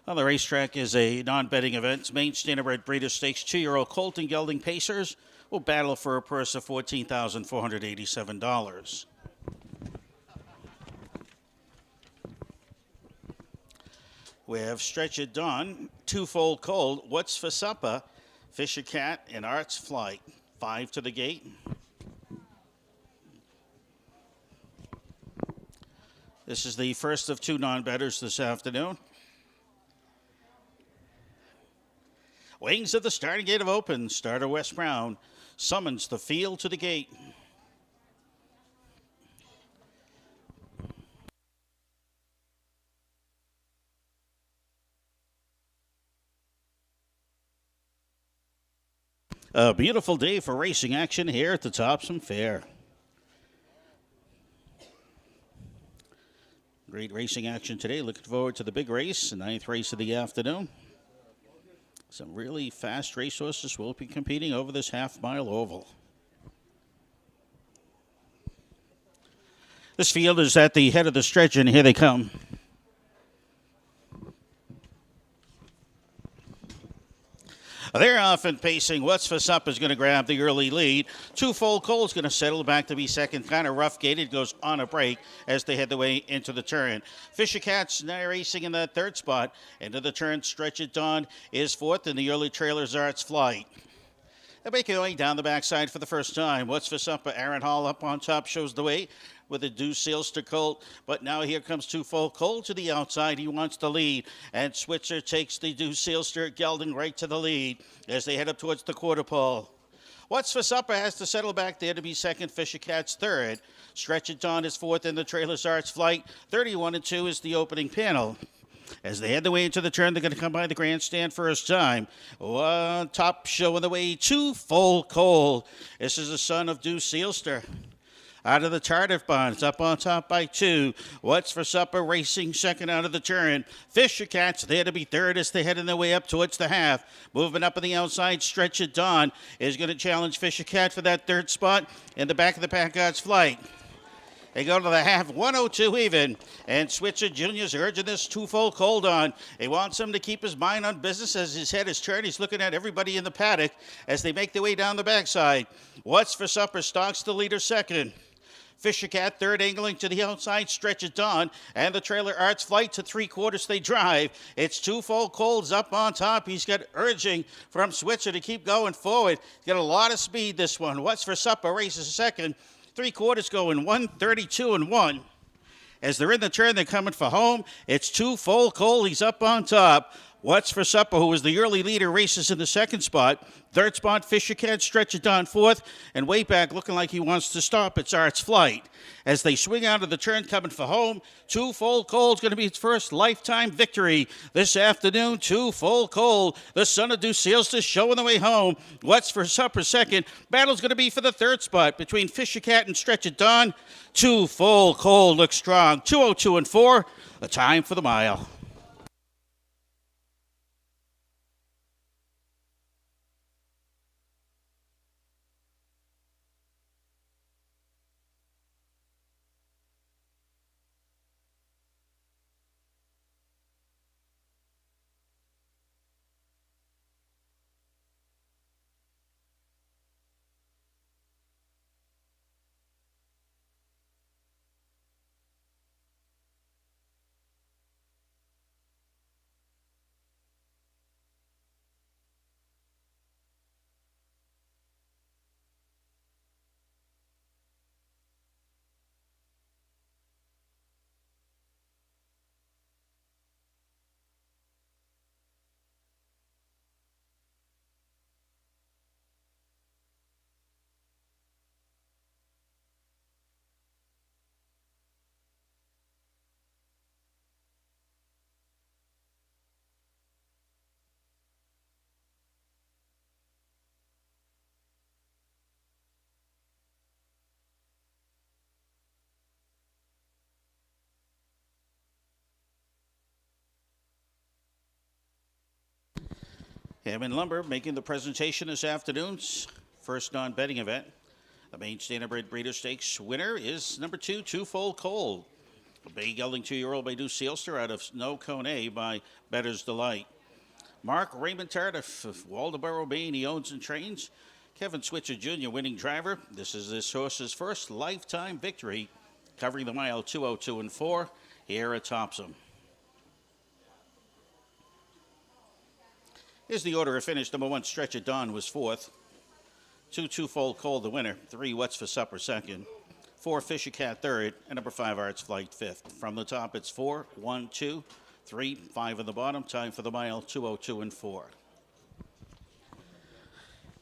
On the racetrack is a non-betting event. Main Standardbred Breeder Stakes 2-year-old Colt and Gelding Pacers will battle for a purse of $14,487. We have Stretch It Dawn, Twofold Cold, What's for Supper, Fisher Cat, and Arts Flight. 5 to the gate. This is the first of two non-betters this afternoon. Wings of the starting gate have opened. Starter Wes Brown summons the field to the gate. A beautiful day for racing action here at the Topsham Fair. Great racing action today. Looking forward to the big race, the 9th race of the afternoon. Some really fast racehorses will be competing over this half-mile oval. This field is at the head of the stretch, and here they come. They're off and pacing. What's for Supper is going to grab the early lead. Twofold Cold's going to settle back to be second. Kind of rough gated. Goes on a break as they head the way into the turn. Fisher Cat's now racing in that third spot. Into the turn, Stretch It Dawn is fourth, and the early trailer's Arts Flight. They're making their way down the backside for the first time. What's for Supper? Aaron Hall up on top shows the way with a Deuce Sealster Colt. But now here comes Twofold Colt to the outside. He wants the lead. And Switzer takes the Deuce Sealster Gelding right to the lead as they head up towards the quarter pole. What's for Supper has to settle back there to be second. Fisher Cat's third. Stretch It Dawn is fourth in the trailer's Arts Flight. 31-2 is the opening panel. As they head the way into the turn, they're going to come by the grandstand first time. One top show in the way, Twofold Cold. This is the son of Deuce Sealster. Out of the Tardif Bonds, up on top by 2. What's for Supper racing second out of the turn. Fisher Cat's there to be third as they head in their way up towards the half. Moving up on the outside, Stretch It Dawn is going to challenge Fisher Cat for that third spot in the back of the pack. Arts Flight. They go to the half, 102 even. And Switzer Jr.'s urging this Twofold Cold on. He wants him to keep his mind on business as his head is turned. He's looking at everybody in the paddock as they make their way down the backside. What's for Supper stalks the leader second. Fisher Cat third, angling to the outside, Stretch It Dawn, and the trailer Arts Flight to 3/4 they drive. It's Twofold Cold's up on top. He's got urging from Switzer to keep going forward. He's got a lot of speed, this one. What's for Supper races second. 3/4 going 132-1. As they're in the turn, they're coming for home. It's Twofold Cold. He's up on top. What's for Supper, who was the early leader, races in the second spot. Third spot, Fisher Cat, Stretch It Dawn fourth. And way back, looking like he wants to stop, it's Arts Flight. As they swing out of the turn, coming for home, Twofold Cold's going to be its first lifetime victory this afternoon. Twofold Cold, the son of Deuce Sealster, showing the way home. What's for Supper second. Battle's going to be for the third spot between Fisher Cat and Stretch It Dawn. Twofold Cold looks strong. 2:02-4, the time for the mile. Hammond Lumber making the presentation this afternoon's first non-betting event. The main Standardbred Breeder Stakes winner is number 2, Twofold Cold. Bay Gelding 2-year-old by Deuce Sealster out of No Cone by Better's Delight. Mark Raymond Tardif of Waldoboro, Maine. He owns and trains. Kevin Switzer Jr., winning driver. This is this horse's first lifetime victory, covering the mile 202 and 4 here at Topsham. Here's the order of finish. Number 1, Stretch of Dawn was 4th. 2, Two-Fold Cold, the winner. 3, What's for Supper, 2nd. 4, Fisher Cat, 3rd. And number 5, Arts Flight, 5th. From the top, it's 4, 1, 2, 3, 5 in the bottom. Time for the mile 202 and 4.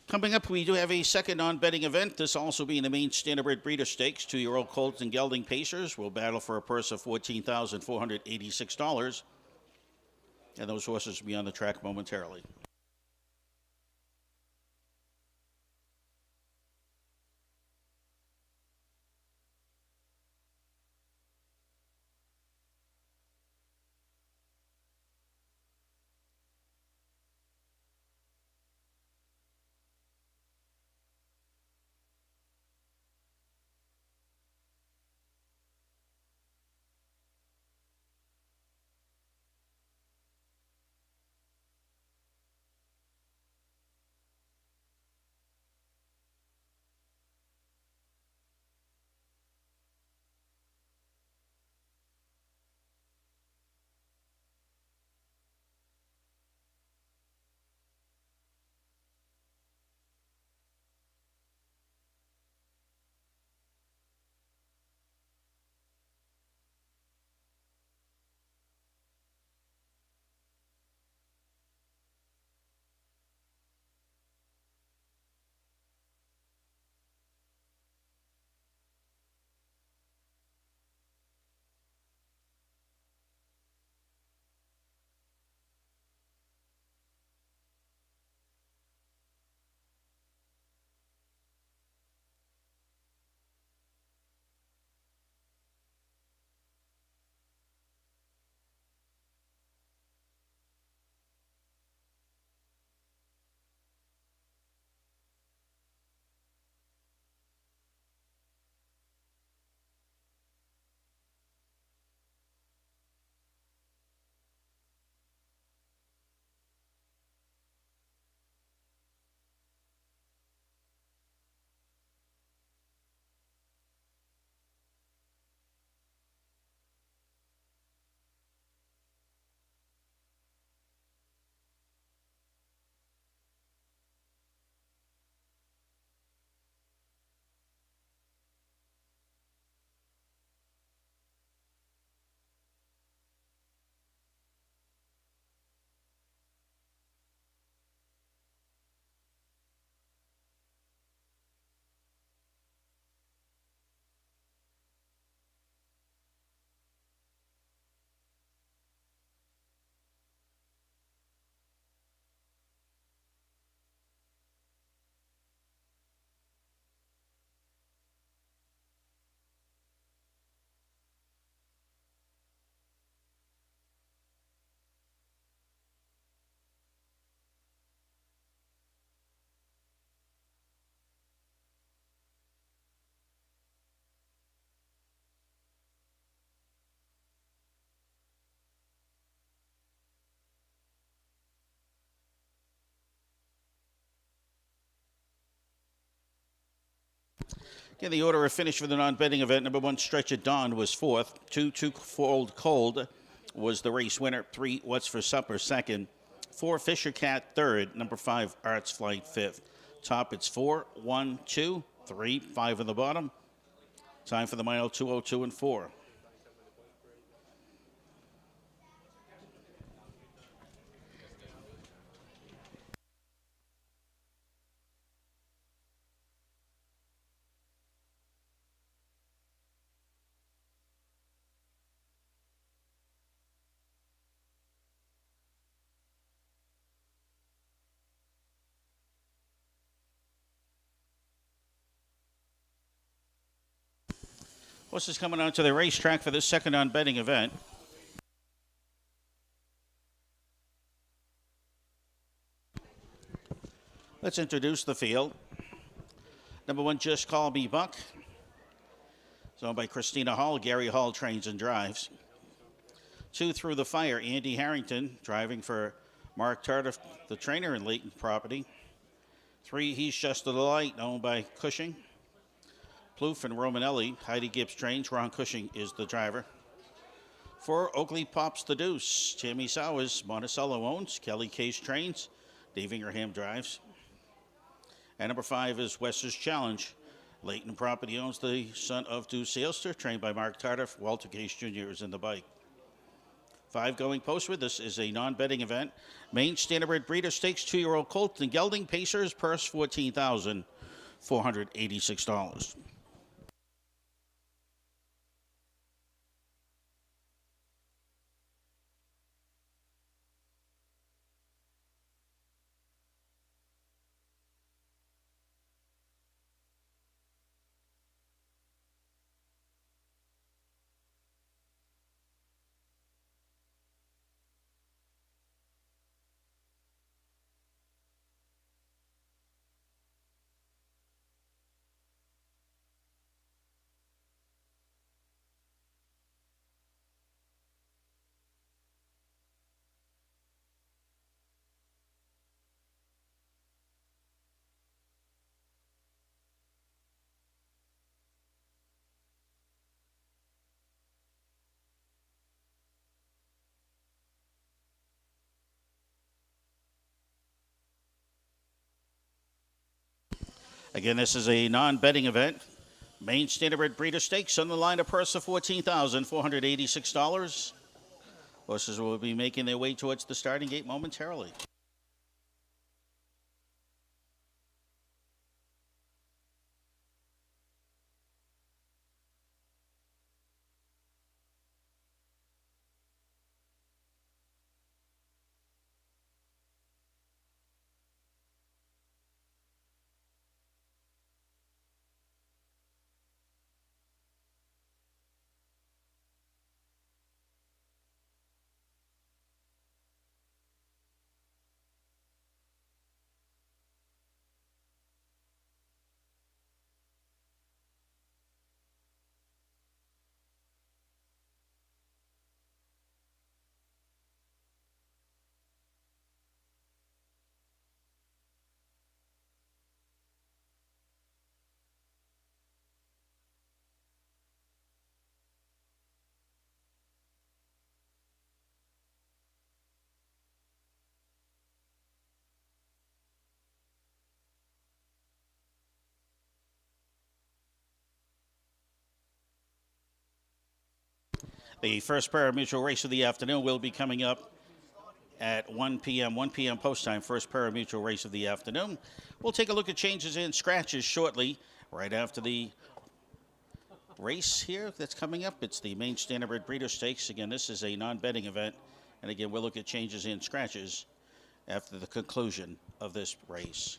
Coming up, we do have a second non-betting event. This also being the main Standardbred Breeder Stakes. 2-year-old Colts and Gelding Pacers will battle for a purse of $14,486. And those horses will be on the track momentarily. Again, the order of finish for the non-betting event. Number 1, Stretch of Dawn was 4th. 2, Two-Fold Cold was the race winner. 3, What's for Supper, 2nd. 4, Fisher Cat, 3rd. Number 5, Arts Flight, 5th. Top, it's 4, 1, 2, 3, 5 in the bottom. Time for the mile 202 and 4. Horses coming onto the racetrack for this second non-betting event. Let's introduce the field. Number 1, Just Call Me Buck. It's owned by Christina Hall. Gary Hall trains and drives. 2 Through the Fire, Andy Harrington, driving for Mark Tardif, the trainer in Layton property. 3 He's Just a Delight, owned by Cushing. Plouffe and Romanelli, Heidi Gibbs trains. Ron Cushing is the driver. 4 Oakley Pops the Deuce, Tammy Sowers, Monticello owns. Kelly Case trains. Dave Ingraham drives. And number 5 is West's Challenge. Layton property owns the son of Deuce Sailster, trained by Mark Tardif. Walter Case Jr. is in the bike. 5 going post with this is a non-betting event. Maine Standardbred Breeder Stakes 2-year-old colt and gelding Pacers, purse $14,486. Again, this is a non-betting event. Maine Standardbred Breeder Stakes on the line, a purse of $14,486. Horses will be making their way towards the starting gate momentarily. The first pari-mutuel race of the afternoon will be coming up at 1 p.m. 1 p.m. post time. First pari-mutuel race of the afternoon. We'll take a look at changes and scratches shortly, right after the race here that's coming up. It's the Maine Standardbred Breeder Stakes. Again, this is a non-betting event. And again, we'll look at changes and scratches after the conclusion of this race.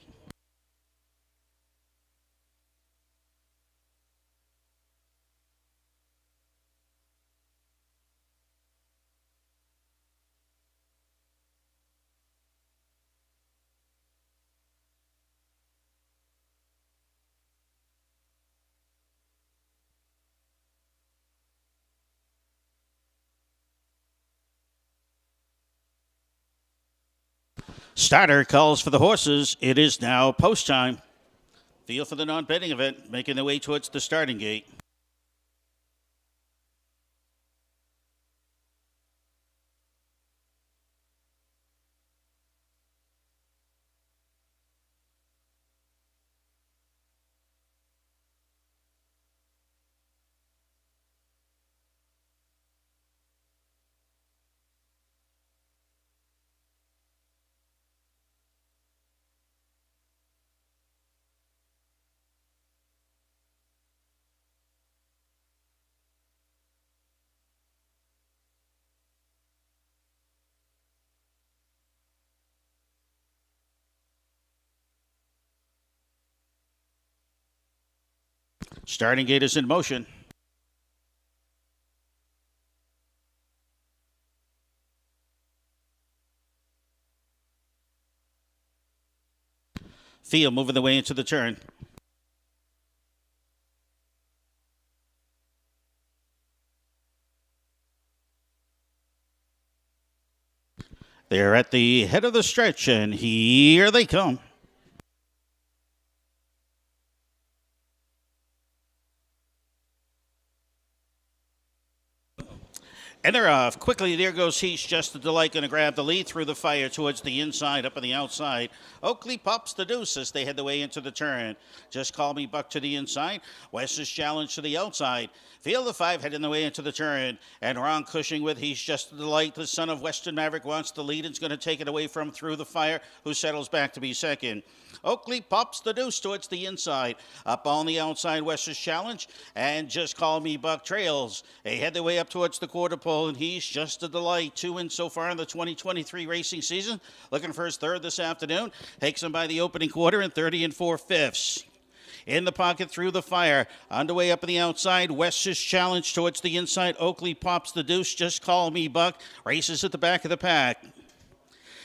Starter calls for the horses. It is now post time. Field for the non-betting event, making their way towards the starting gate. Starting gate is in motion. Field moving the way into the turn. They're at the head of the stretch, and here they come. And they're off. Quickly, there goes He's Just a Delight, going to grab the lead through the fire towards the inside, up on the outside. Oakley pops the deuce as they head the way into the turn. Just Call Me Buck to the inside. West's Challenge to the outside. Field of 5 heading the way into the turn. And Ron Cushing with He's Just a Delight. The son of Western Maverick wants the lead and is going to take it away from Through the Fire, who settles back to be second. Oakley pops the deuce towards the inside. Up on the outside, West's Challenge. And Just Call Me Buck trails. They head their way up towards the quarter pole, and He's Just a Delight. 2 wins so far in the 2023 racing season. Looking for his third this afternoon. Takes him by the opening quarter in 30 4/5. In the pocket Through the Fire. Underway up on the outside. West's Challenge towards the inside. Oakley pops the deuce. Just Call Me Buck races at the back of the pack.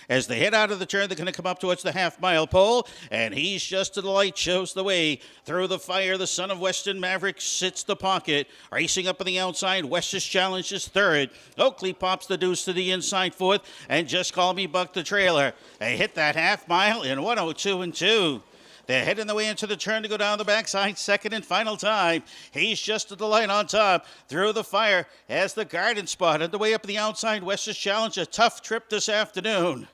As they head out of the turn, they're going to come up towards the half-mile pole, and He's Just a Delight shows the way. Through the Fire, the son of Western Maverick sits the pocket. Racing up on the outside, West's Challenge is third. Oakley pops the deuce to the inside fourth, and Just Call Me Buck the trailer. They hit that half-mile in 1:02 2. They're heading the way into the turn to go down the backside, second and final time. He's Just a Delight on top. Through the Fire has the garden spot. Underway up the outside, West's Challenge, a tough trip this afternoon.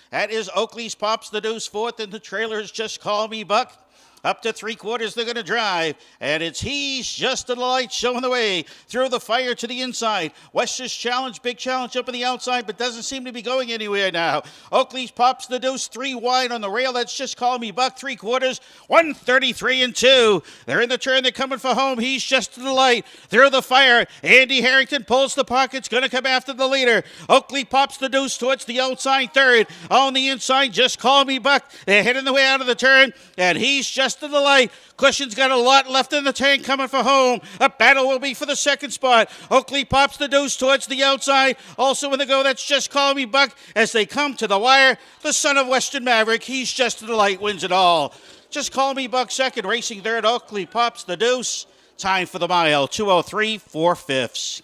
That is Oakley's pops the deuce fourth, and the trailer's Just Call Me Buck. Up to 3/4 they're going to drive, and it's He's Just a Delight showing the way. Through the Fire to the inside. West's Challenge, big challenge up on the outside, but doesn't seem to be going anywhere now. Oakley's pops the deuce 3 wide on the rail. That's Just Call Me Buck, 3/4, 133 2. They're in the turn, they're coming for home. He's Just a Delight. Through the Fire, Andy Harrington pulls the pockets, going to come after the leader. Oakley pops the deuce towards the outside third. On the inside, Just Call Me Buck. They're heading the way out of the turn, and He's Just a Delight. Cushion's got a lot left in the tank, coming for home. A battle will be for the second spot. Oakley pops the deuce towards the outside. Also in the go, that's Just Call Me Buck. As they come to the wire, the son of Western Maverick, He's Just a Delight, wins it all. Just Call Me Buck second, racing third. Oakley pops the deuce. Time for the mile, 2:03 4/5.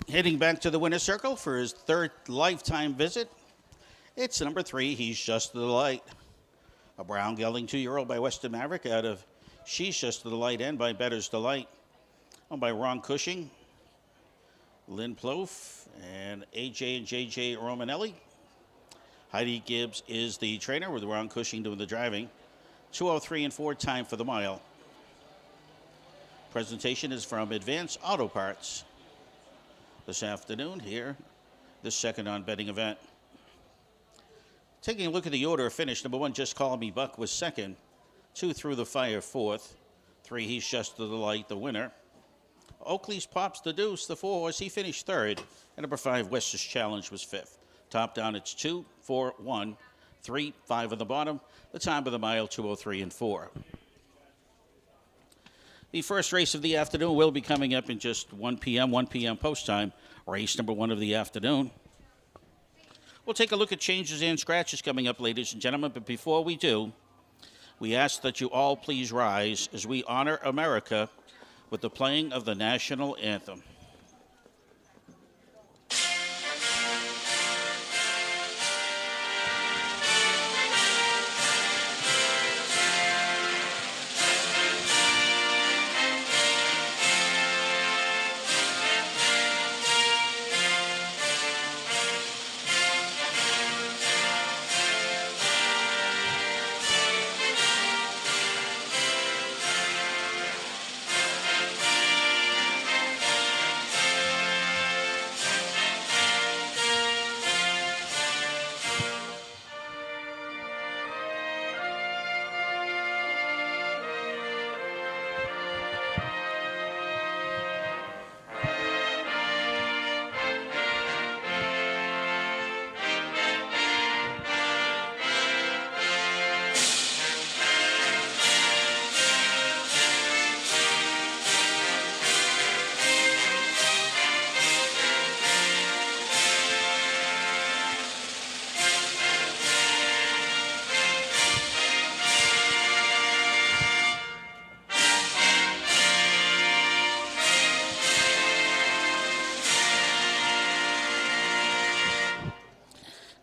Heading back to the winner's circle for his third lifetime visit, it's number 3, He's Just a Delight. A brown gelding 2-year-old by Western Maverick out of She's Just a Delight and by Better's Delight. Owned by Ron Cushing, Lynn Plouffe, and AJ and JJ Romanelli. Heidi Gibbs is the trainer with Ron Cushing doing the driving. 2:03 4 time for the mile. Presentation is from Advanced Auto Parts. This afternoon here, the second on betting event. Taking a look at the order of finish, number 1, Just Call Me Buck was second. 2, Through the Fire, fourth. 3, He's Just a Delight, the winner. Oakley's pops the deuce, the 4 as he finished third. And number 5, West's Challenge was fifth. Top down, it's 2, 4, 1, 3, 5 on the bottom. The time of the mile, 2:03 4. The first race of the afternoon will be coming up in just 1 p.m. post time. Race number 1 of the afternoon. We'll take a look at changes and scratches coming up, ladies and gentlemen. But before we do, We ask that you all please rise as we honor America with the playing of the national anthem.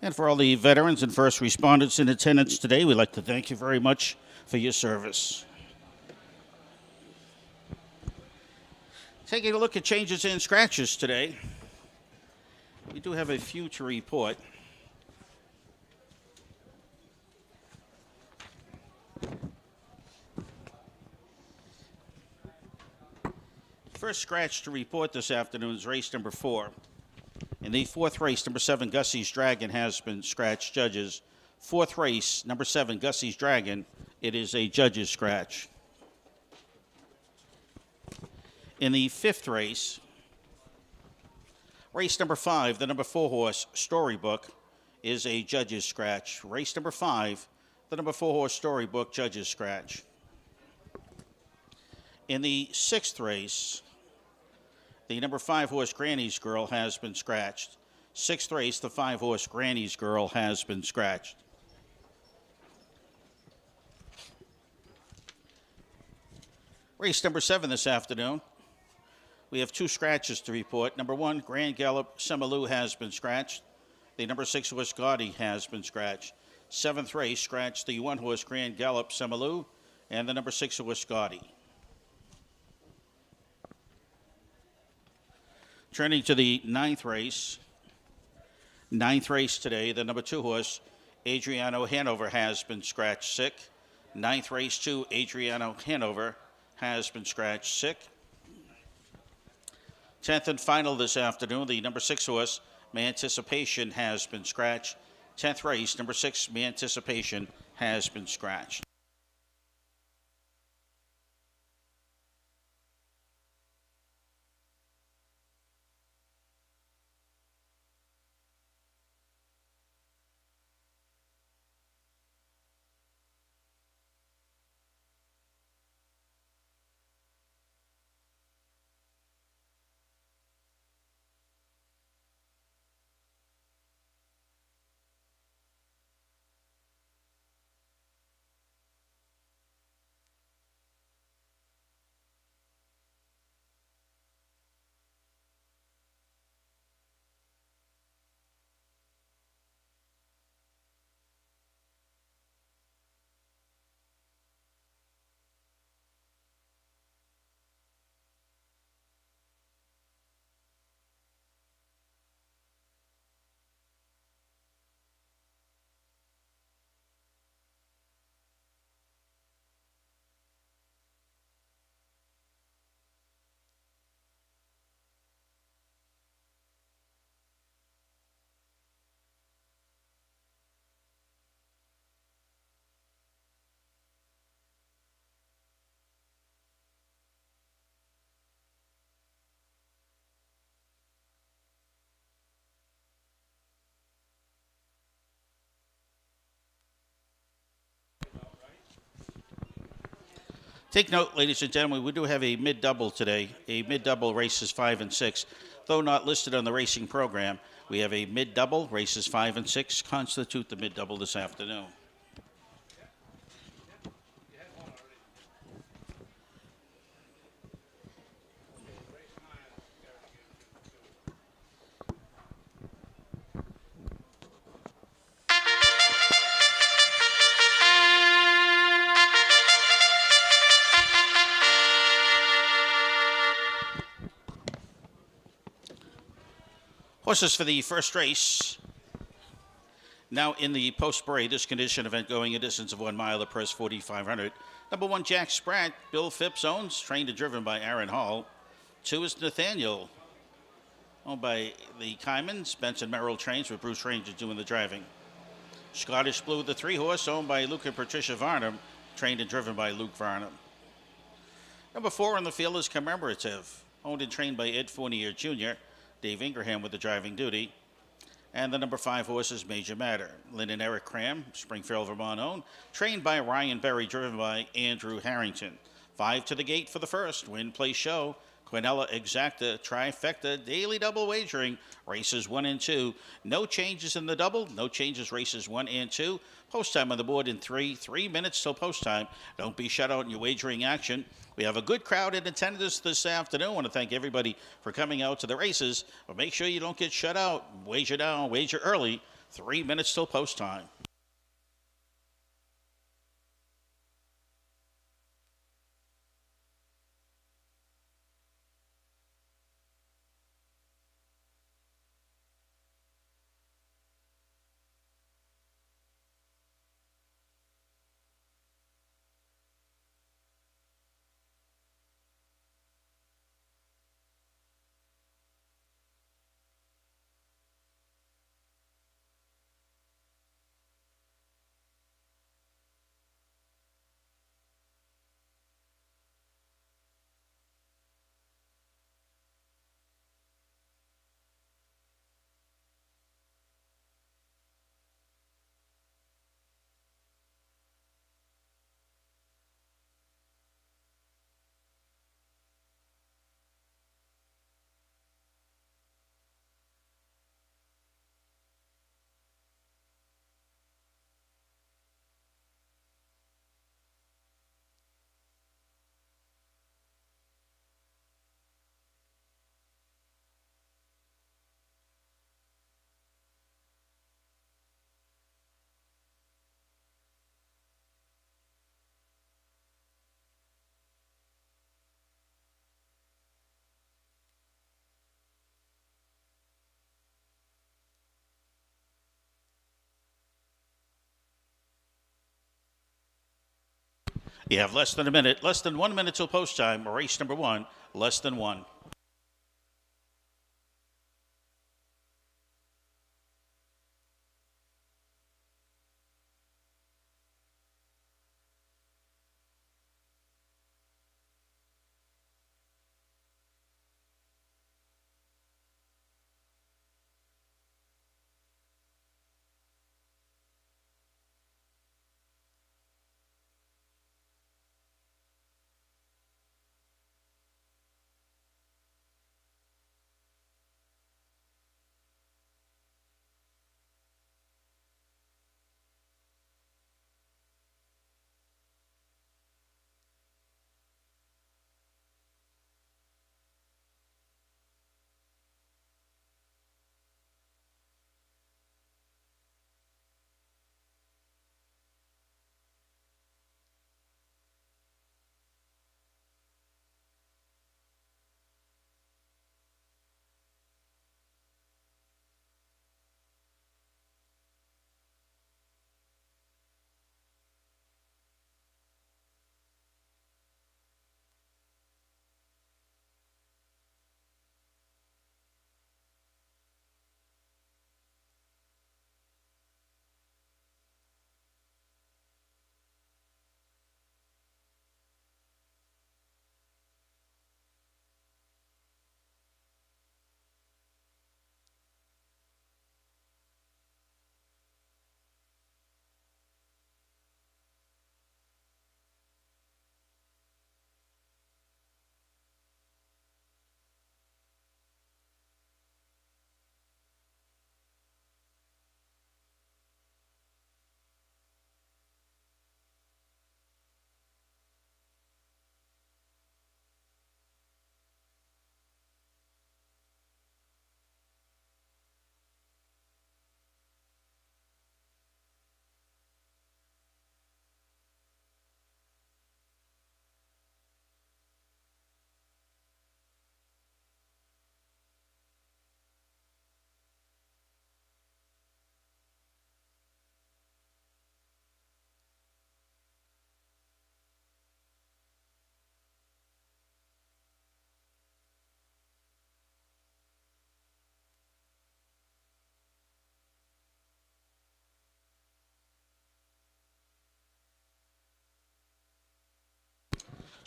And for all the veterans and first responders in attendance today, we'd like to thank you very much for your service. Taking a look at changes and scratches today, we do have a few to report. First scratch to report this afternoon is race number 4. In the 4th race, number 7, Gussie's Dragon has been scratched, judges. 4th race, number 7, Gussie's Dragon, it is a judge's scratch. In the 5th race, race number 5, the number 4 horse, Storybook, is a judge's scratch. Race number 5, the number 4 horse, Storybook, judge's scratch. In the 6th race, the number 5 horse, Granny's Girl, has been scratched. 6th race, the 5 horse, Granny's Girl, has been scratched. Race number 7 this afternoon. We have 2 scratches to report. Number 1, Grand Gallop, Semaloo, has been scratched. The number 6 horse, Gaudy, has been scratched. 7th race, scratched the 1 horse, Grand Gallop, Semaloo, and the number 6 horse, Gaudy. Turning to the 9th race. 9th race today, the number 2 horse, Adriano Hanover, has been scratched sick. 9th race 2, Adriano Hanover, has been scratched sick. 10th and final this afternoon, the number 6 horse, Manticipation, has been scratched. 10th race, number 6, Manticipation, has been scratched. Take note, ladies and gentlemen, we do have a mid-double today. A mid-double races 5 and 6. Though not listed on the racing program, we have a mid-double, races 5 and 6, constitute the mid-double this afternoon. Horses for the first race. Now in the post-parade, this condition event going a distance of 1 mile, the purse 4,500. Number 1, Jack Spratt, Bill Phipps owns, trained and driven by Aaron Hall. 2 is Nathaniel, owned by the Kymans. Benson Merrill trains with Bruce Ranger doing the driving. Scottish Blue, the 3-horse, owned by Luke and Patricia Varnum, trained and driven by Luke Varnum. Number 4 on the field is Commemorative, owned and trained by Ed Fournier Jr., Dave Ingraham with the driving duty. And the number 5 horse is Major Matter. Lynn and Eric Cram, Springfield, Vermont owned, trained by Ryan Berry, driven by Andrew Harrington. 5 to the gate for the first. Win, place, show. Quinella Exacta, Trifecta, Daily Double Wagering, races 1 and 2. No changes in the double, no changes races 1 and 2. Post time on the board in 3 minutes till post time. Don't be shut out in your wagering action. We have a good crowd in attendance this afternoon. I want to thank everybody for coming out to the races. But make sure you don't get shut out. Wager down, wager early. 3 minutes till post time. You have less than a minute, less than 1 minute till post time. Race number 1, less than 1.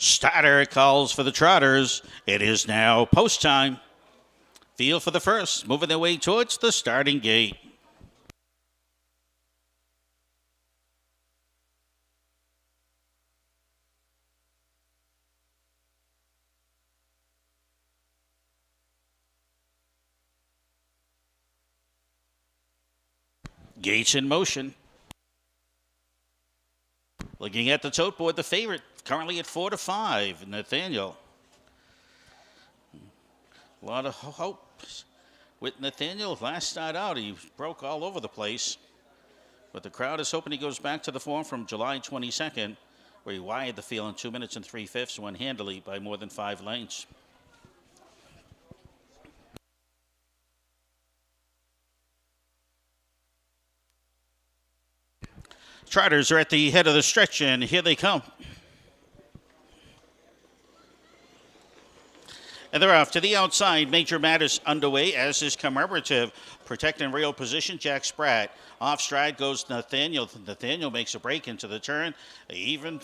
Starter calls for the Trotters. It is now post time. Field for the first, moving their way towards the starting gate. Gates in motion. Looking at the tote board, the favorite currently at 4-5, Nathaniel. A lot of hope with Nathaniel. Last start out, he broke all over the place. But the crowd is hoping he goes back to the form from July 22nd, where he wired the field in 2 minutes and 3/5, won handily by more than 5 lengths. Trotters are at the head of the stretch, and here they come. And they're off to the outside. Major Matters underway, as is Commemorative. Protecting rail position, Jack Spratt. Off stride goes Nathaniel. Nathaniel makes a break into the turn. Even,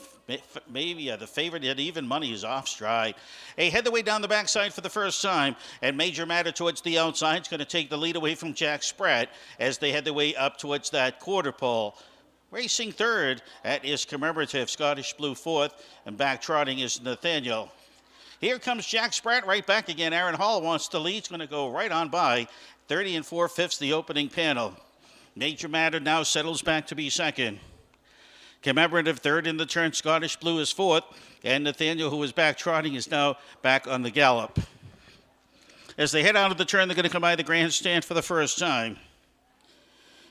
maybe the favorite at even money is off stride. They head the way down the backside for the first time. And Major Matter towards the outside is going to take the lead away from Jack Spratt as they head their way up towards that quarter pole. Racing third, that is Commemorative. Scottish Blue fourth. And back trotting is Nathaniel. Here comes Jack Spratt right back again. Aaron Hall wants the lead. He's going to go right on by. 30 4/5, the opening panel. Major Matter now settles back to be second. Commemorative third in the turn. Scottish Blue is fourth. And Nathaniel, who is back trotting, is now back on the gallop. As they head out of the turn, they're going to come by the grandstand for the first time.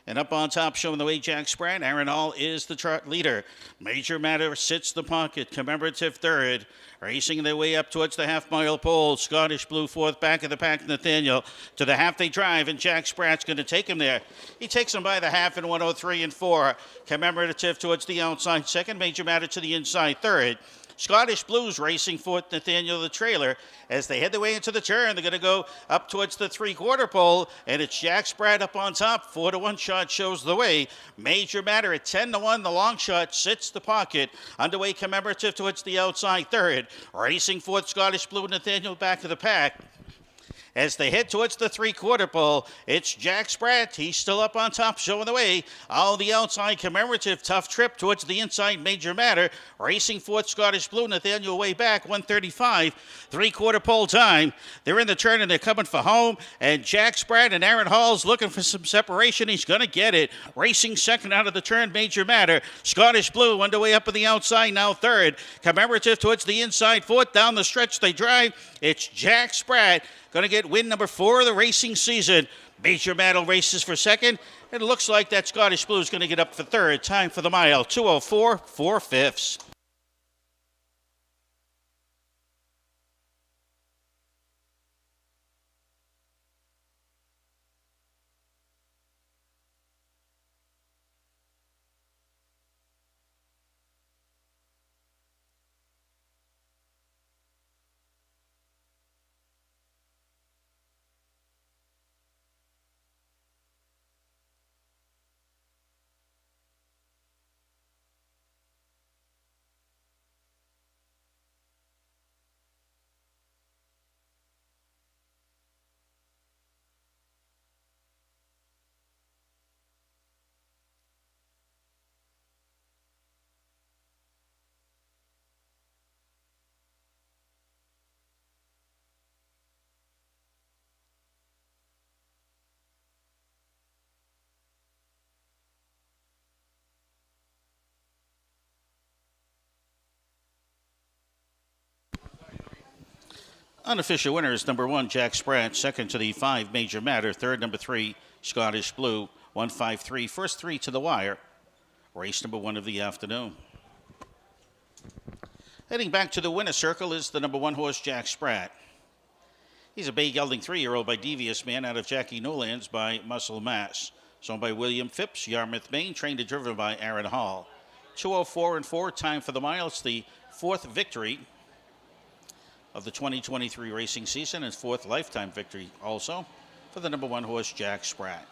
And up on top, showing the way, Jack Spratt. Aaron Hall is the trot leader. Major Matter sits the pocket. Commemorative third. Racing their way up towards the half-mile pole. Scottish Blue fourth, back of the pack, Nathaniel. To the half they drive, and Jack Spratt's going to take him there. He takes him by the half in 103 4. Commemorative towards the outside second. Major Matter to the inside third. Scottish Blues racing fourth, Nathaniel the trailer. As they head their way into the turn, they're going to go up towards the three-quarter pole, and it's Jack Spratt up on top. 4-1 shot shows the way. Major Matter at 10-1. The long shot sits the pocket. Underway Commemorative towards the outside third. Racing fourth, Scottish Blue, Nathaniel back of the pack. As they head towards the three-quarter pole, it's Jack Spratt. He's still up on top, showing the way. All the outside Commemorative, tough trip towards the inside, Major Matter. Racing fourth, Scottish Blue, Nathaniel way back, 135. Three-quarter pole time. They're in the turn, and they're coming for home. And Jack Spratt and Aaron Hall's looking for some separation. He's going to get it. Racing second out of the turn, Major Matter. Scottish Blue underway up on the outside, now third. Commemorative towards the inside, fourth. Down the stretch they drive. It's Jack Spratt. Going to get win number 4 of the racing season. Major Matter races for second. It looks like that Scottish Blue is going to get up for third. Time for the mile, 2:04 4/5. Unofficial winner is number 1, Jack Spratt. Second to the 5, Major Matter. Third, number 3, Scottish Blue. 153. First 3 to the wire. Race number 1 of the afternoon. Heading back to the winner circle is the number 1 horse, Jack Spratt. He's a bay gelding 3-year-old by Devious Man out of Jackie Newlands by Muscle Mass. Owned by William Phipps, Yarmouth, Maine. Trained and driven by Aaron Hall. 2:04 4. Time for the mile. It's the 4th victory of the 2023 racing season, and 4th lifetime victory also for the number 1 horse, Jack Spratt.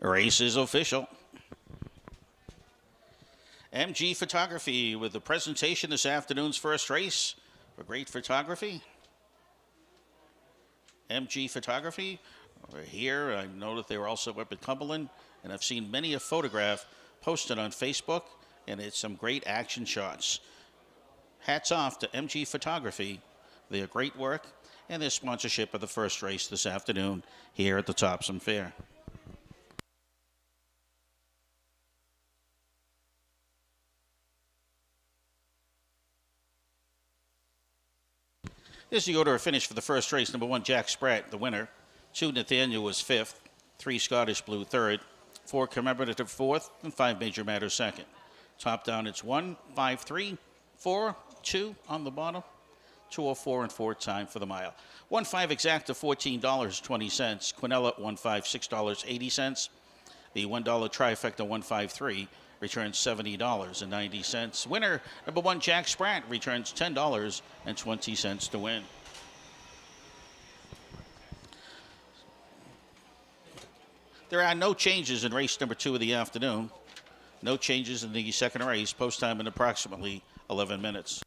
Race is official. MG Photography with the presentation this afternoon's first race for great photography. MG Photography over here. I know that they were also up at Cumberland, and I've seen many a photograph posted on Facebook, and it's some great action shots. Hats off to MG Photography. Their great work and their sponsorship of the first race this afternoon here at the Topsham Fair. Here's the order of finish for the first race. Number 1, Jack Spratt, the winner. 2, Nathaniel was 5th. 3, Scottish Blue, 3rd. 4, Commemorative, 4th. And 5, Major Matter, 2nd. Top down, it's 1, 5, 3, 4, 2 on the bottom. 2:04 and 4 time for the mile. 1.5 exacta, $14.20. Quinella 1.5, $6.80. The $1 trifecta 153 returns $70.90. Winner number 1, Jack Spratt, returns $10.20 to win. There are no changes in race number 2 of the afternoon. No changes in the second race. Post time in approximately 11 minutes.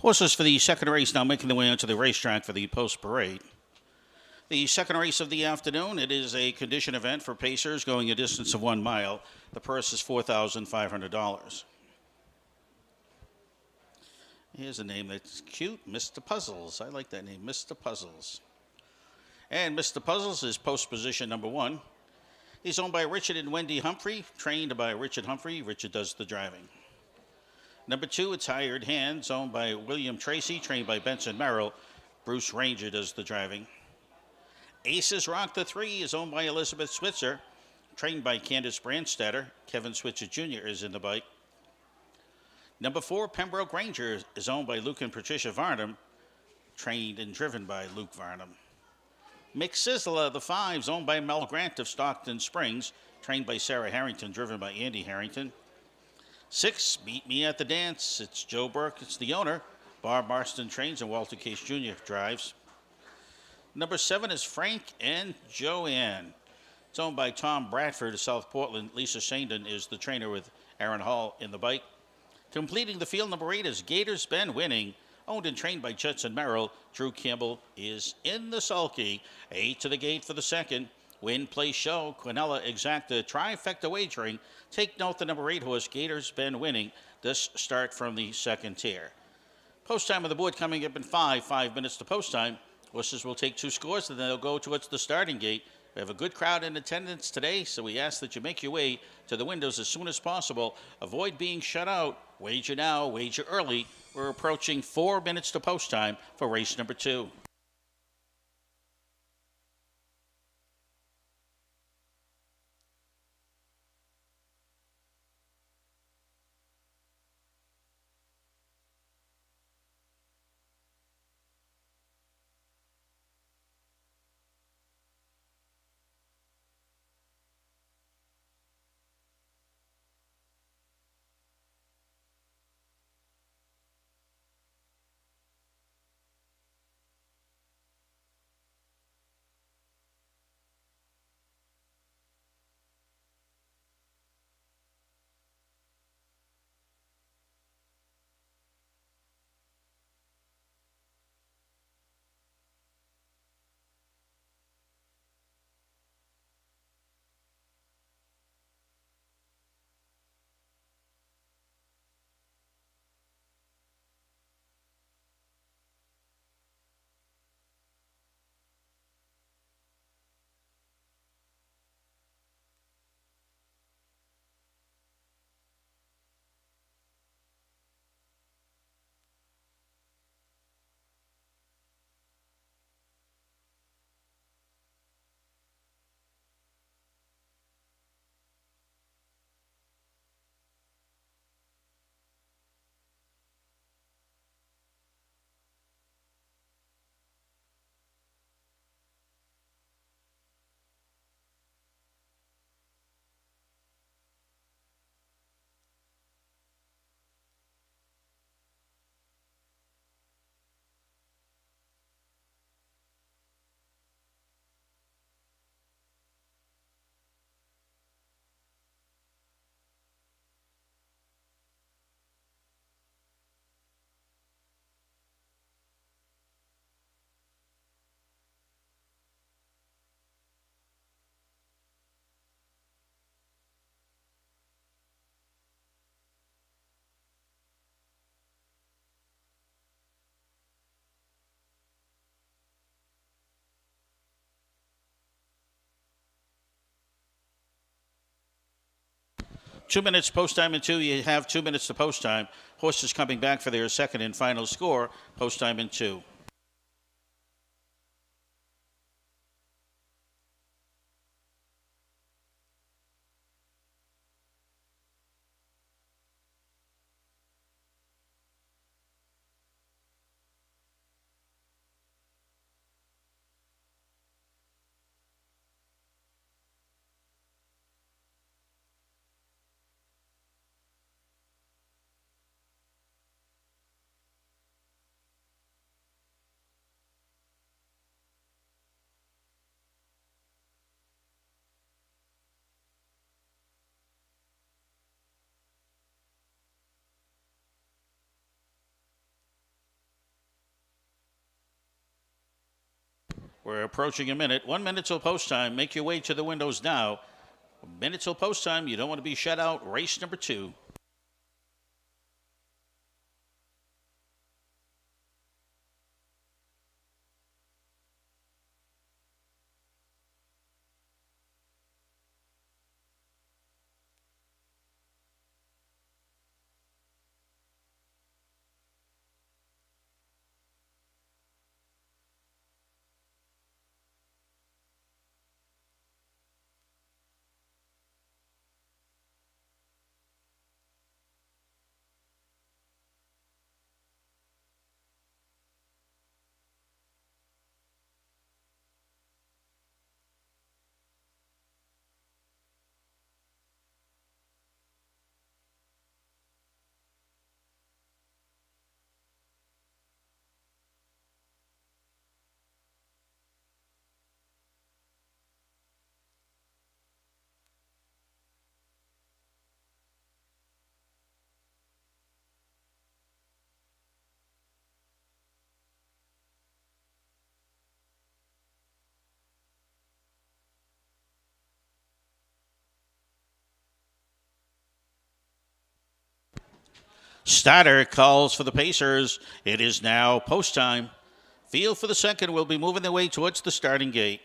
Horses for the second race now making their way onto the racetrack for the post parade. The second race of the afternoon, it is a condition event for pacers going a distance of 1 mile. The purse is $4,500. Here's a name that's cute, Mr. Puzzles. I like that name, Mr. Puzzles. And Mr. Puzzles is post position number 1. He's owned by Richard and Wendy Humphrey, trained by Richard Humphrey. Richard does the driving. Number 2, it's Hired Hands, owned by William Tracy, trained by Benson Merrill. Bruce Ranger does the driving. Aces Rock the 3 is owned by Elizabeth Switzer, trained by Candace Brandstetter. Kevin Switzer Jr. is in the bike. Number 4, Pembroke Ranger is owned by Luke and Patricia Varnum, trained and driven by Luke Varnum. McSizzler, the 5, is owned by Mel Grant of Stockton Springs, trained by Sarah Harrington, driven by Andy Harrington. 6, Meet Me at the Dance. It's Joe Burke, it's the owner. Bob Marston trains and Walter Case Jr. drives. Number 7 is Frank and Joanne. It's owned by Tom Bradford of South Portland. Lisa Sandon is the trainer with Aaron Hall in the bike. Completing the field, number 8 is Gators Bend Winning, owned and trained by Judson Merrill. Drew Campbell is in the sulky. 8 to the gate for the second. Win, play, show, Quinella Exacta, trifecta wagering. Take note the number 8 horse, Gators Bend Winning. This start from the second tier. Post time on the board coming up in 5 minutes to post time. Horses will take 2 scores and then they'll go towards the starting gate. We have a good crowd in attendance today, so we ask that you make your way to the windows as soon as possible. Avoid being shut out. Wager now, wager early. We're approaching 4 minutes to post time for race number 2. Two minutes post time in 2. You have 2 minutes to post time. Horses coming back for their second and final score. Post time in 2. We're approaching a minute. 1 minute till post time. Make your way to the windows now. A minute till post time. You don't want to be shut out. Race number 2. Starter calls for the Pacers. It is now post time. Field for the second will be moving their way towards the starting gate.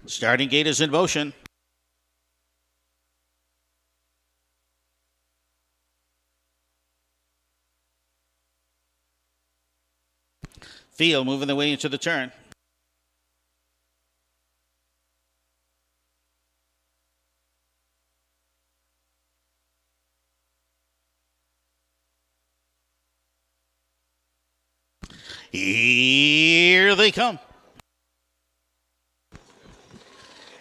Starting gate is in motion. Field moving the way into the turn. Here they come.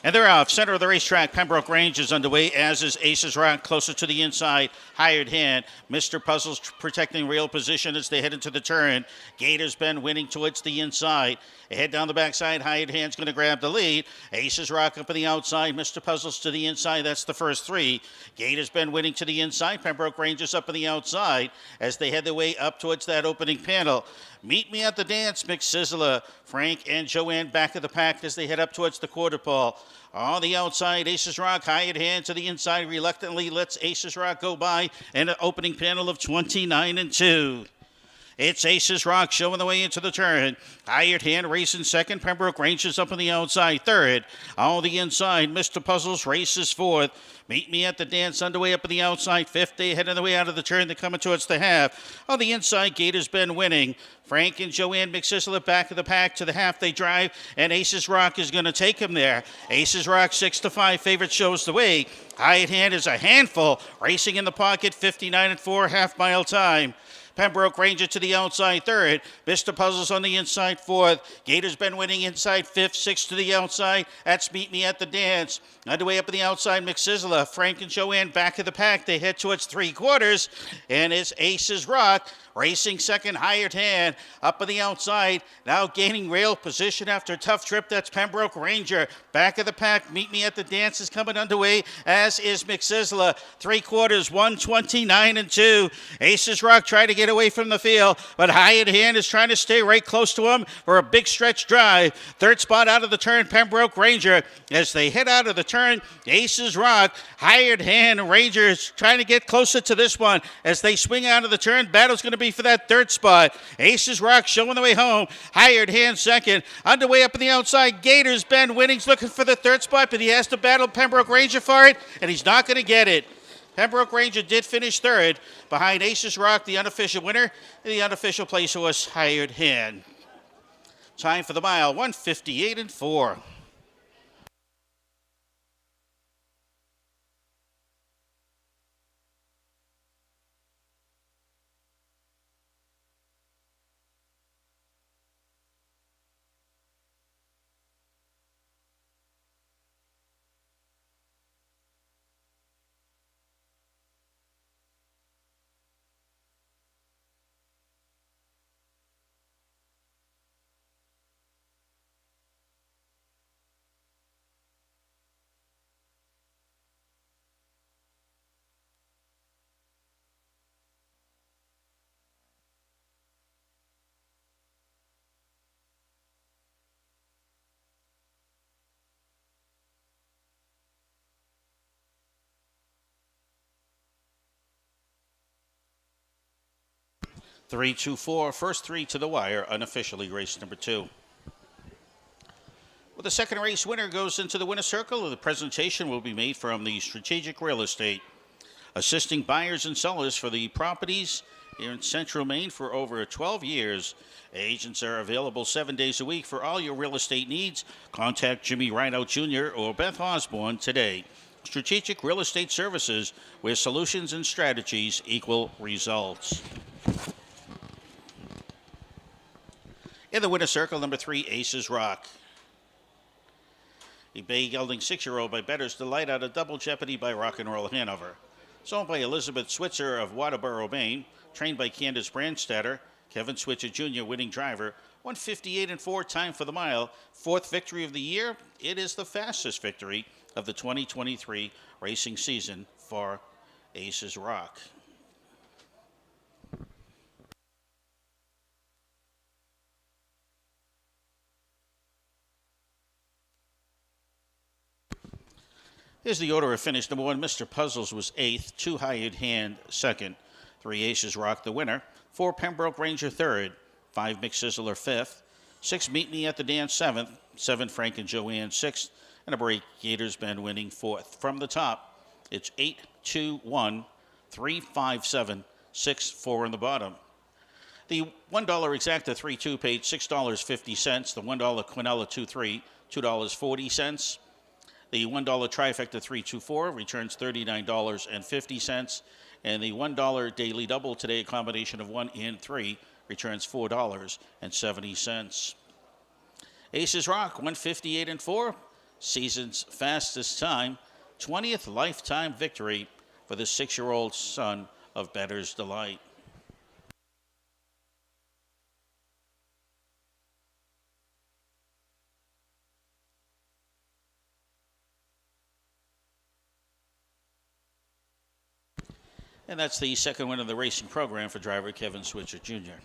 And they're off. Center of the racetrack, Pembroke Range is underway, as is Aces Rock, closer to the inside. Hired Hand. Mr. Puzzles protecting rail position as they head into the turn. Gators Bend winning towards the inside. Ahead down the backside, Hired Hand's going to grab the lead. Aces Rock up on the outside. Mr. Puzzles to the inside. That's the first 3. Gators Bend winning to the inside. Pembroke Rangers up on the outside as they head their way up towards that opening panel. Meet me at the dance, Mick Sizzler. Frank and Joanne back of the pack as they head up towards the quarter pole. On the outside, Aces Rock, Hired Hand to the inside, reluctantly lets Aces Rock go by in an opening panel of 29-2. It's Aces Rock showing the way into the turn. Hired Hand racing second. Pembroke Rangers up on the outside third. On the inside, Mr. Puzzles races fourth. Meet Me at the Dance underway up on the outside fifth. They heading the way out of the turn. They're coming towards the half. On the inside, Gators Bend winning. Frank and Joanne McSisler back of the pack to the half. They drive, and Aces Rock is going to take him there. Aces Rock 6-5 favorite shows the way. Hired Hand is a handful. Racing in the pocket, 59-4 half-mile time. Pembroke Ranger to the outside third. Mr. Puzzles on the inside fourth. Gators Bend winning inside fifth. 6 to the outside. That's Meet Me at the Dance. Underway up on the outside, McSizzler. Frank and Joanne back of the pack. They head towards 3/4. And it's Aces Rock racing second. Hired Hand up on the outside. Now gaining rail position after a tough trip. That's Pembroke Ranger. Back of the pack. Meet Me at the Dance is coming underway, as is McSizzler. 3/4, 129-2. Aces Rock try to get away from the field, but Hired Hand is trying to stay right close to him for a big stretch drive. Third spot out of the turn, Pembroke Ranger. As they head out of the turn, Aces Rock, Hired Hand, Rangers trying to get closer to this one. As they swing out of the turn, battle's going to be for that third spot. Aces Rock showing the way home. Hired Hand second. Underway up on the outside, Gators Bend winning's looking for the third spot, but he has to battle Pembroke Ranger for it, and he's not going to get it. Pembroke Ranger did finish third behind Aces Rock, the unofficial winner. The unofficial place horse, Hired Hand. Time for the mile, 158-4. 3-2-4, first three to the wire, unofficially race number 2. Well, the second race winner goes into the winner's circle, and the presentation will be made from the Strategic Real Estate, assisting buyers and sellers for the properties here in Central Maine for over 12 years. Agents are available 7 days a week for all your real estate needs. Contact Jimmy Rideout Jr. or Beth Osborne today. Strategic Real Estate Services, where solutions and strategies equal results. In the winner's circle, number 3, Aces Rock. A bay gelding 6-year-old by Bettor's Delight out of Double Jeopardy by Rock and Roll Hanover. It's owned by Elizabeth Switzer of Waterboro, Maine. Trained by Candace Brandstatter. Kevin Switzer Jr., winning driver. 1:58.4 time for the mile. 4th victory of the year. It is the fastest victory of the 2023 racing season for Aces Rock. Here's the order of finish. Number 1, Mr. Puzzles was 8th. 2, Hired Hand 2nd. 3, Aces Rock the winner. 4, Pembroke Ranger 3rd. 5, Mick Sizzler 5th. 6, Meet Me at the Dance 7th. 7, Frank and Joanne 6th. And a break, Gators Bend winning 4th. From the top, it's 8, 2, 1, 3, 5, 7, 6, 4 in the bottom. The $1 exacta 3-2 paid $6.50. The $1 Quinella 2-3, $2.40. The $1 trifecta 3-2-4 returns $39.50. And the $1 daily double today, a combination of 1 and 3, returns $4.70. Aces Rock, 1:58.4, season's fastest time, 20th lifetime victory for the 6-year-old son of Bettor's Delight. And that's the second win of the racing program for driver Kevin Switzer Jr.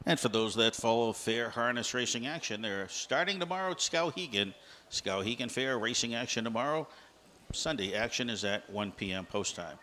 And for those that follow fair harness racing action, they're starting tomorrow at Skowhegan. Skowhegan Fair racing action tomorrow. Sunday action is at 1 p.m. post time.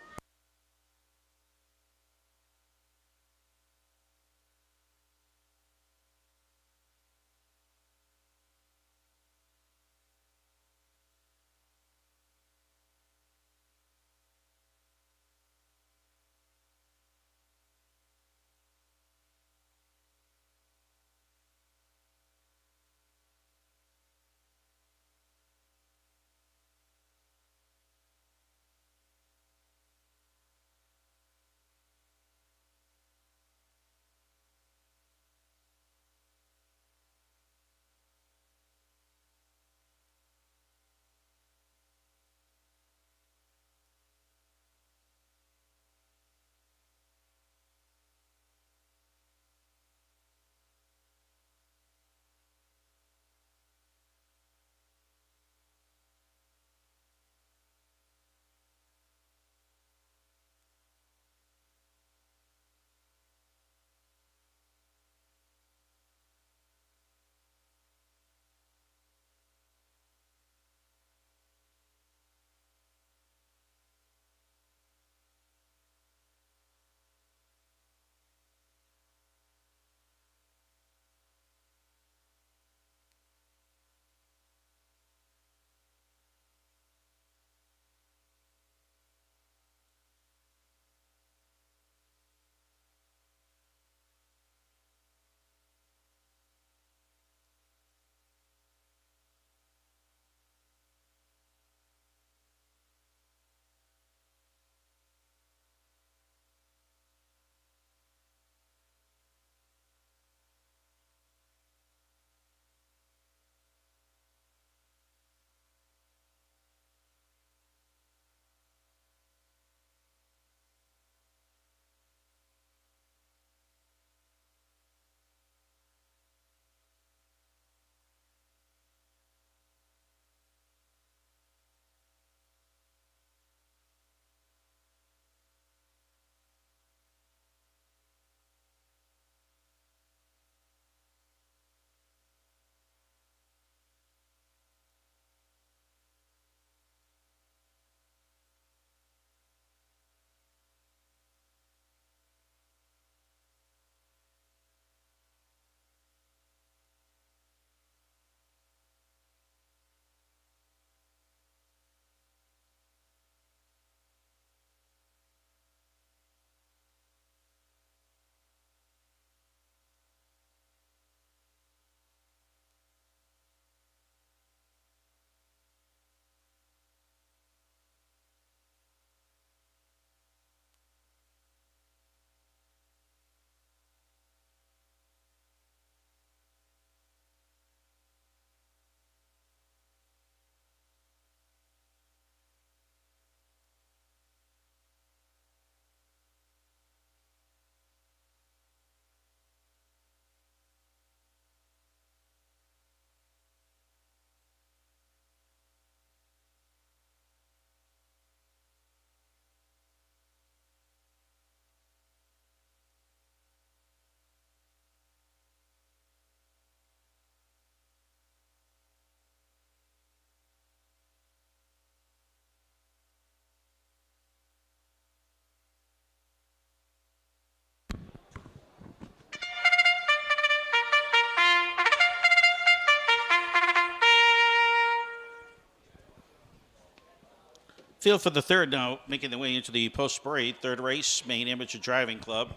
Field for the third now, making their way into the post-parade. Third race, Maine Amateur Driving Club.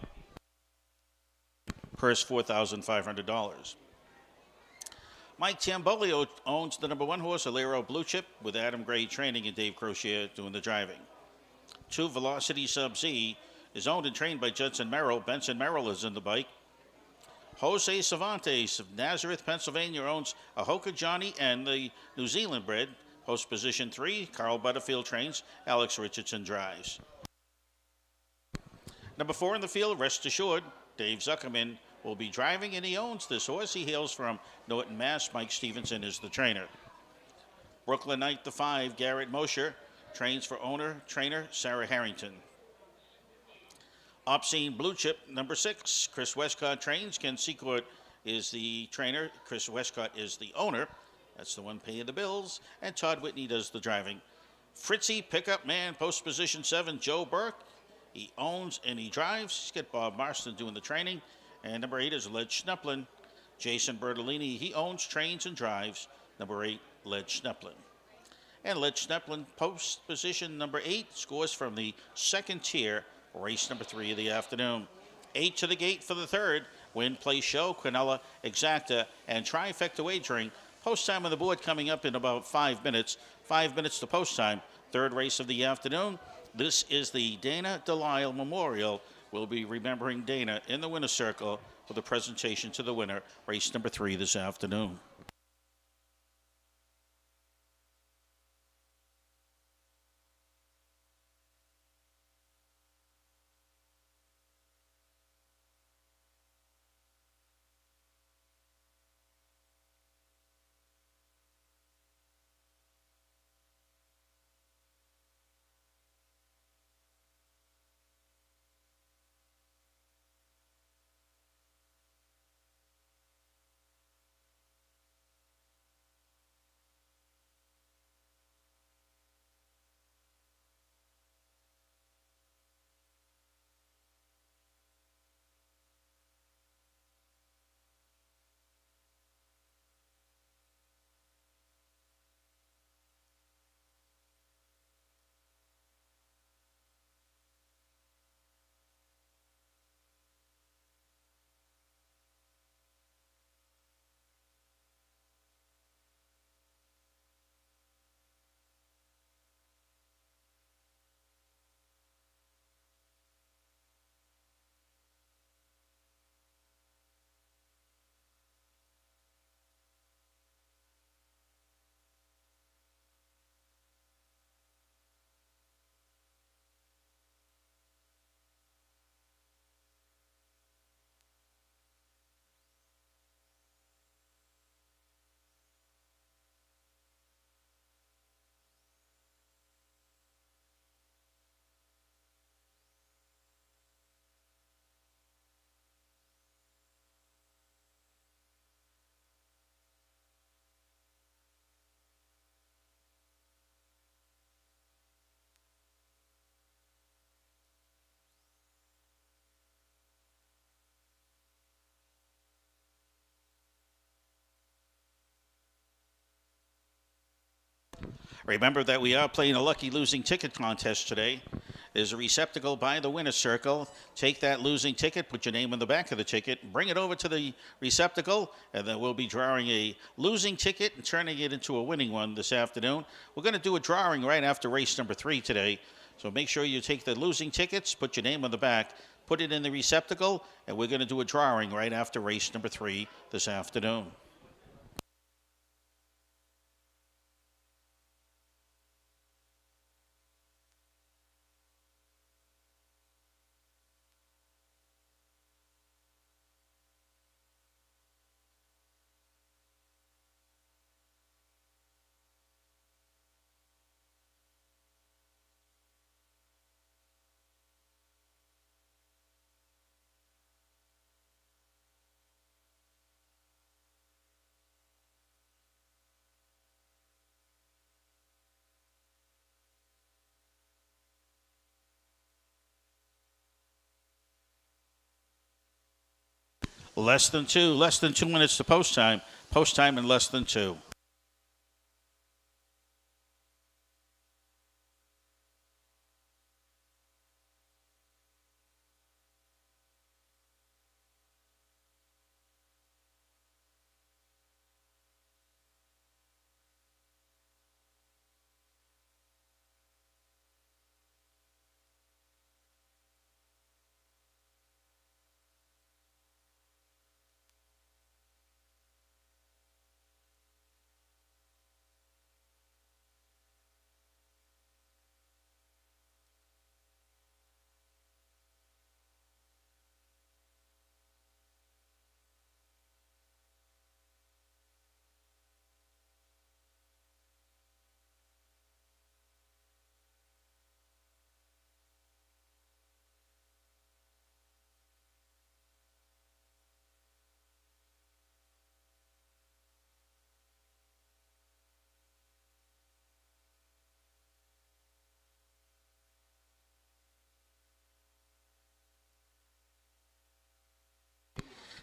Purse $4,500. Mike Tambolio owns the number 1 horse, Alero Blue Chip, with Adam Gray training and Dave Crozier doing the driving. 2 Velocity Sub-Z is owned and trained by Judson Merrill. Benson Merrill is in the bike. Jose Cervantes of Nazareth, Pennsylvania owns Ahoka Johnny and the New Zealand bred. Post position 3, Carl Butterfield trains, Alex Richardson drives. Number 4 in the field, Rest Assured, Dave Zuckerman will be driving, and he owns this horse. He hails from Norton, Mass. Mike Stevenson is the trainer. Brooklyn Knight, the 5, Garrett Mosher, trains for trainer Sarah Harrington. Obscene Blue Chip, number 6, Chris Westcott trains. Ken Secourt is the trainer. Chris Westcott is the owner. That's the one paying the bills. And Todd Whitney does the driving. Fritzy, Pickup Man, post position 7, Joe Burke. He owns and he drives. He's got Bob Marston doing the training. And number 8 is Led Schneplin. Jason Bertolini, he owns, trains, and drives. Number 8, Led Schneplin. And Led Schneplin, post position number 8, scores from the second tier, race number 3 of the afternoon. 8 to the gate for the third. Win, Play, Show, Quinella, Exacta, and Trifecta Wagering. Post time on the board coming up in about 5 minutes. 5 minutes to post time. Third race of the afternoon. This is the Dana Delisle Memorial. We'll be remembering Dana in the winner's circle with a presentation to the winner. Race number 3 this afternoon. Remember that we are playing a lucky losing ticket contest today. There's a receptacle by the winner's circle. Take that losing ticket, put your name on the back of the ticket, bring it over to the receptacle, and then we'll be drawing a losing ticket and turning it into a winning one this afternoon. We're going to do a drawing right after race number 3 today. So make sure you take the losing tickets, put your name on the back, put it in the receptacle, and we're going to do a drawing right after race number 3 this afternoon. Less than 2 minutes to post time. Post time in less than 2.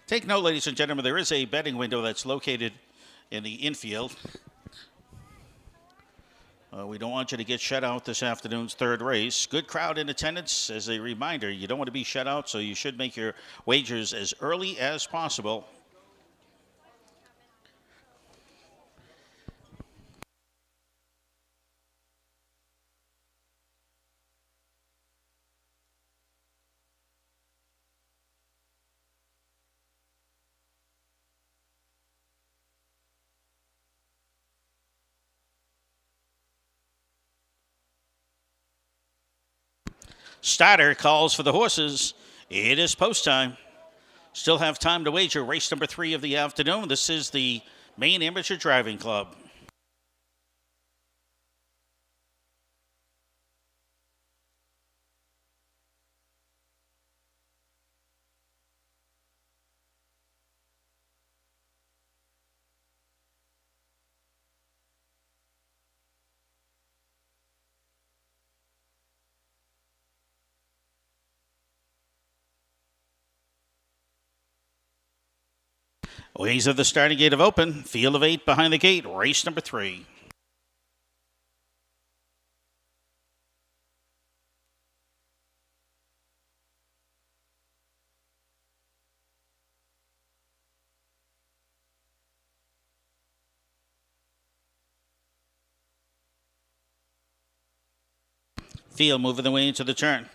Take note, ladies and gentlemen, there is a betting window that's located in the infield. We don't want you to get shut out this afternoon's third race. Good crowd in attendance. As a reminder, you don't want to be shut out, so you should make your wagers as early as possible. Starter calls for the horses. It is post time. Still have time to wager. Race number 3 of the afternoon. This is the Maine Amateur Driving Club. Ways of the starting gate have opened. Field of 8 behind the gate. Race number 3. Field moving the way into the turn.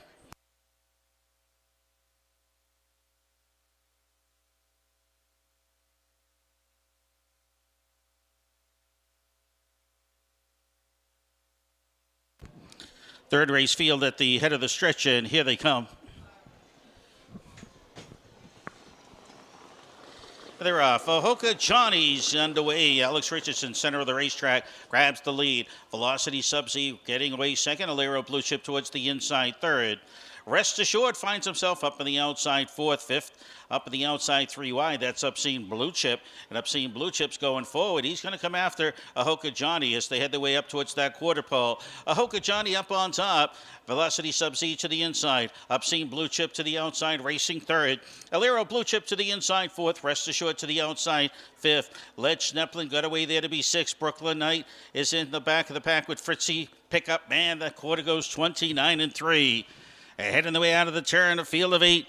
Third race field at the head of the stretch, and here they come. They're off. Hoka Johnny's underway. Alex Richardson, center of the racetrack, grabs the lead. Velocity Sub-Z getting away second. Alero Blue Chip towards the inside third. Rest Assured finds himself up in the outside fourth, fifth. Up in the outside 3 wide. That's Obscene Blue Chip. And Obscene Blue Chip's going forward. He's going to come after Ahoka Johnny as they head their way up towards that quarter pole. Ahoka Johnny up on top. Velocity Sub-Z to the inside. Obscene Blue Chip to the outside, racing third. Alero Blue Chip to the inside fourth. Rest Assured to the outside fifth. Led Schneplin got away there to be sixth. Brooklyn Knight is in the back of the pack with Fritzy. Pickup man. The quarter goes 29-3. Heading the way out of the turn, a field of 8.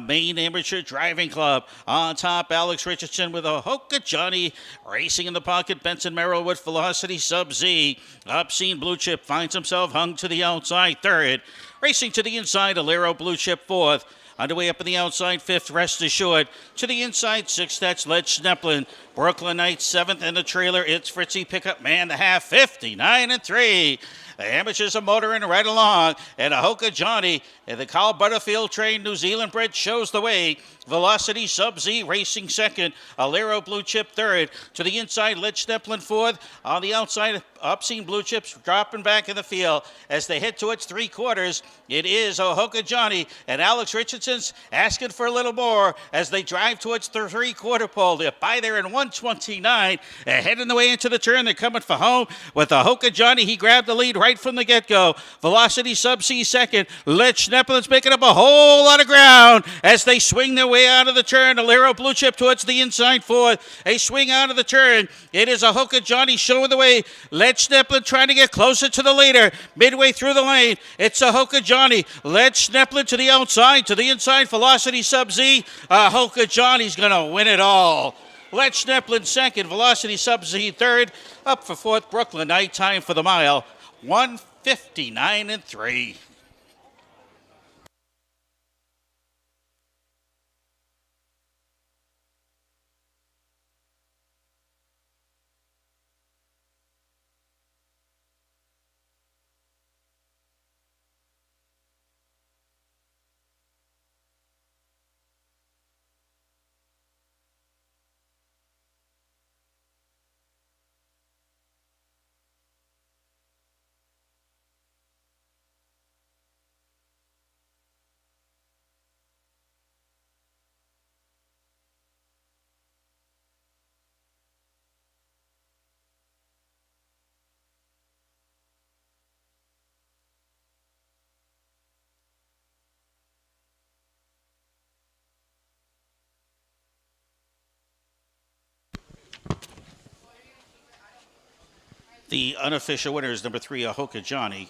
Maine Amateur Driving Club. On top, Alex Richardson with Ahoka Johnny. Racing in the pocket, Benson Merrill with Velocity Sub-Z. Obscene Blue Chip finds himself hung to the outside third. Racing to the inside, Alero Blue Chip fourth. Underway up in the outside fifth, Rest Assured. To the inside sixth, that's Led Schneplin. Brooklyn Knight seventh in the trailer. It's Fritzy Pickup Man the half, 59-3. The amateurs are motoring right along, and Ahoka Johnny and the Carl Butterfield trained New Zealand bred shows the way. Velocity Sub-Z racing second. Alero Blue Chip third. To the inside, Led Schneplin fourth. On the outside, Obscene Blue Chips dropping back in the field as they head towards three quarters. It is Ahoka Johnny and Alex Richardson's asking for a little more as they drive towards the three-quarter pole. They're by there in 129. They're heading the way into the turn. They're coming for home with Ahoka Johnny. He grabbed the lead right from the get-go. Velocity Sub-Z second. Led Schneppelin's picking up a whole lot of ground as they swing their way out of the turn. Alero Blue Chip towards the inside fourth. They swing out of the turn. It is Ahoka Johnny showing the way. Led Schneplin trying to get closer to the leader. Midway through the lane, it's Ahoka Johnny. Led Schneplin to the outside, to the inside. Velocity Sub-Z. Ahoka Johnny's going to win it all. Led Schneplin second. Velocity Sub-Z third. Up for fourth, Brooklyn Knight. Time for the mile. 1:59-3. The unofficial winner is number 3, Ahoka Johnny.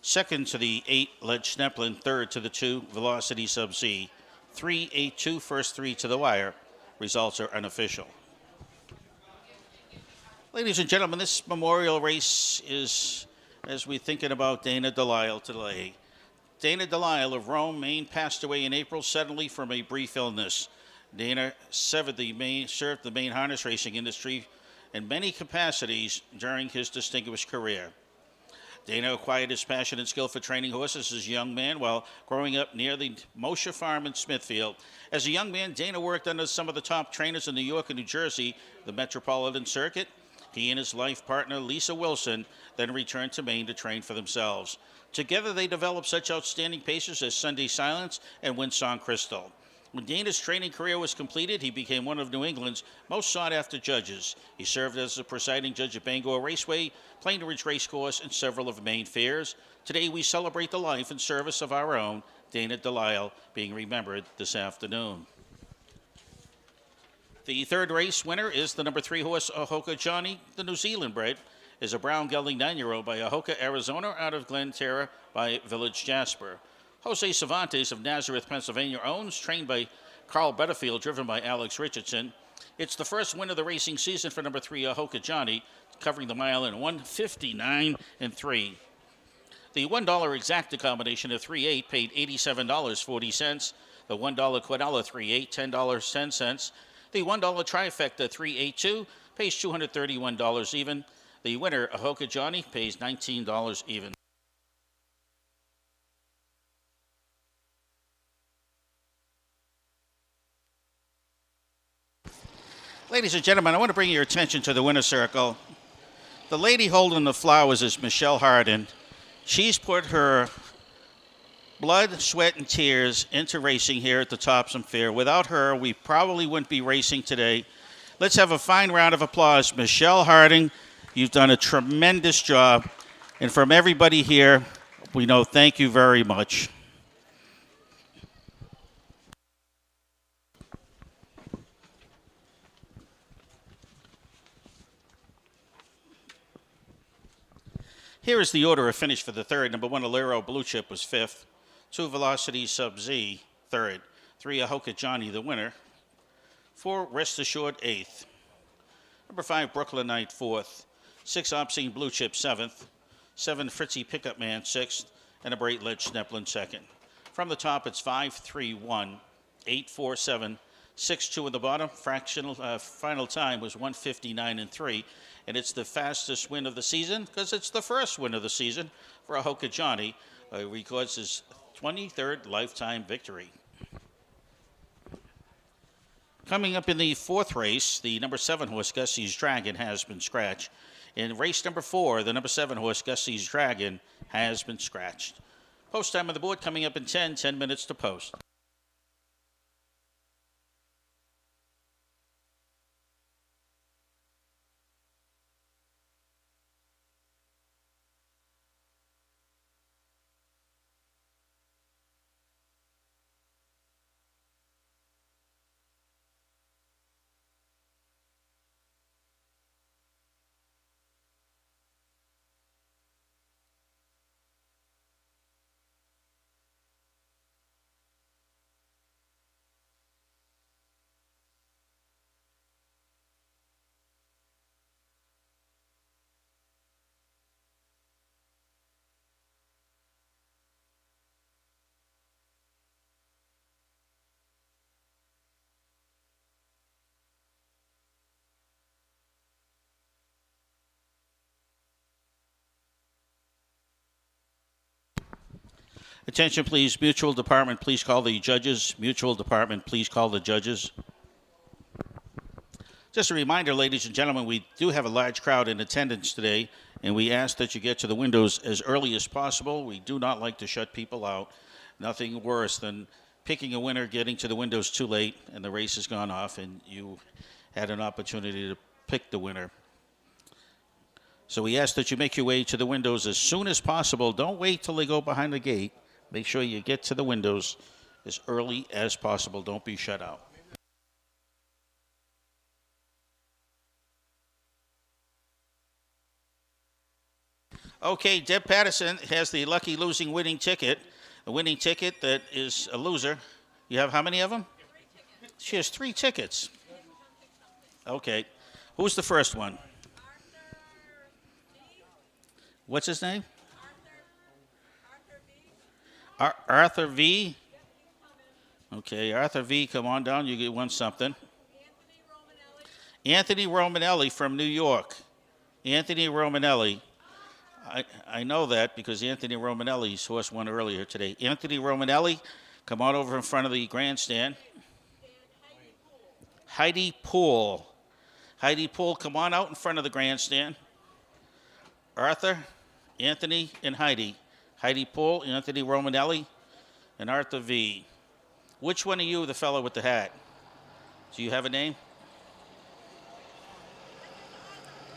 Second to the 8, Led Schneplin. Third to the 2, Velocity Sub-Z. 3-8-2, first 3 to the wire. Results are unofficial. Ladies and gentlemen, this memorial race is, as we're thinking about Dana Delisle today. Dana Delisle of Rome, Maine, passed away in April suddenly from a brief illness. Dana served the Maine harness racing industry in many capacities during his distinguished career. Dana acquired his passion and skill for training horses as a young man while growing up near the Mosher Farm in Smithfield. As a young man, Dana worked under some of the top trainers in New York and New Jersey, the Metropolitan Circuit. He and his life partner, Lisa Wilson, then returned to Maine to train for themselves. Together, they developed such outstanding pacers as Sunday Silence and Windsong Crystal. When Dana's training career was completed, he became one of New England's most sought-after judges. He served as the presiding judge at Bangor Raceway, Plainridge Racecourse, and several of Maine fairs. Today, we celebrate the life and service of our own Dana Delisle, being remembered this afternoon. The third race winner is the number 3 horse, Ahoka Johnny. The New Zealand bred is a brown gelding 9-year-old by Ahoka, Arizona, out of Glen Terra by Village Jasper. Jose Cervantes of Nazareth, Pennsylvania, owns, trained by Carl Butterfield, driven by Alex Richardson. It's the first win of the racing season for number 3, Ahoka Johnny, covering the mile in 1:59.3. The $1 exacta combination of 3-8 paid $87.40. The $1 Quadella 3-8, $10.10. The $1 trifecta 3-8-2 pays $231 even. The winner, Ahoka Johnny, pays $19 even. Ladies and gentlemen, I want to bring your attention to the winner's circle. The lady holding the flowers is Michelle Hardin. She's put her blood, sweat, and tears into racing here at the Topsham Fair. Without her, we probably wouldn't be racing today. Let's have a fine round of applause. Michelle Harding, you've done a tremendous job. And from everybody here, we know thank you very much. Here is the order of finish for the third. Number 1, Alero Blue Chip was 5th. 2, Velocity Sub-Z, 3rd. 3, Ahoka Johnny, the winner. 4, Rest Assured, 8th. Number 5, Brooklyn Knight, 4th. 6, Obscene Blue Chip, 7th. 7, Fritzy Pickup Man, 6th. And number 8, Led Schneplin, 2nd. From the top, it's 5-3-1, 8-4-7, 6-2 at the bottom. Final time was 1:59.3. And it's the fastest win of the season because it's the first win of the season for Ahoka Johnny. Records his 23rd lifetime victory. Coming up in the fourth race, the number 7 horse, Gussie's Dragon, has been scratched. In race number 4, the number 7 horse, Gussie's Dragon, has been scratched. Post time on the board coming up in 10 minutes to post. Attention, please. Mutual Department, please call the judges. Mutual Department, please call the judges. Just a reminder, ladies and gentlemen, we do have a large crowd in attendance today, and we ask that you get to the windows as early as possible. We do not like to shut people out. Nothing worse than picking a winner, getting to the windows too late, and the race has gone off, and you had an opportunity to pick the winner. So we ask that you make your way to the windows as soon as possible. Don't wait till they go behind the gate. Make sure you get to the windows as early as possible. Don't be shut out. Okay, Deb Patterson has the lucky losing winning ticket. A winning ticket that is a loser. You have how many of them? She has 3 tickets. Okay. Who's the first one? What's his name? Arthur V. Okay, Arthur V, come on down. You get one something. Anthony Romanelli from New York. Anthony Romanelli. I know that because Anthony Romanelli's horse won earlier today. Anthony Romanelli, come on over in front of the grandstand. Heidi Poole. Heidi Poole, come on out in front of the grandstand. Arthur, Anthony, and Heidi. Heidi Poole, Anthony Romanelli, and Arthur V. Which one are you, the fellow with the hat? Do you have a name?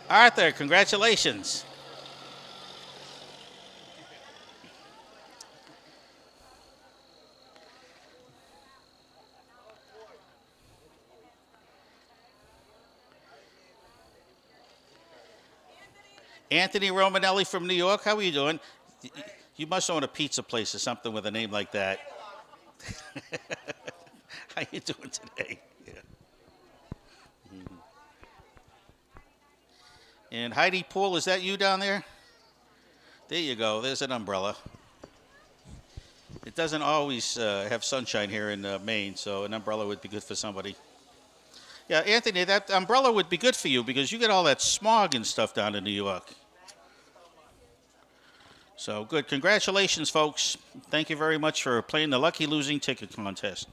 Arthur, congratulations. Anthony Romanelli from New York, how are you doing? You must own a pizza place or something with a name like that. How you doing today? Yeah. Mm-hmm. And Heidi Poole, is that you down there? There you go. There's an umbrella. It doesn't always have sunshine here in Maine, so an umbrella would be good for somebody. Yeah, Anthony, that umbrella would be good for you because you get all that smog and stuff down in New York. So good. Congratulations, folks. Thank you very much for playing the Lucky Losing Ticket Contest.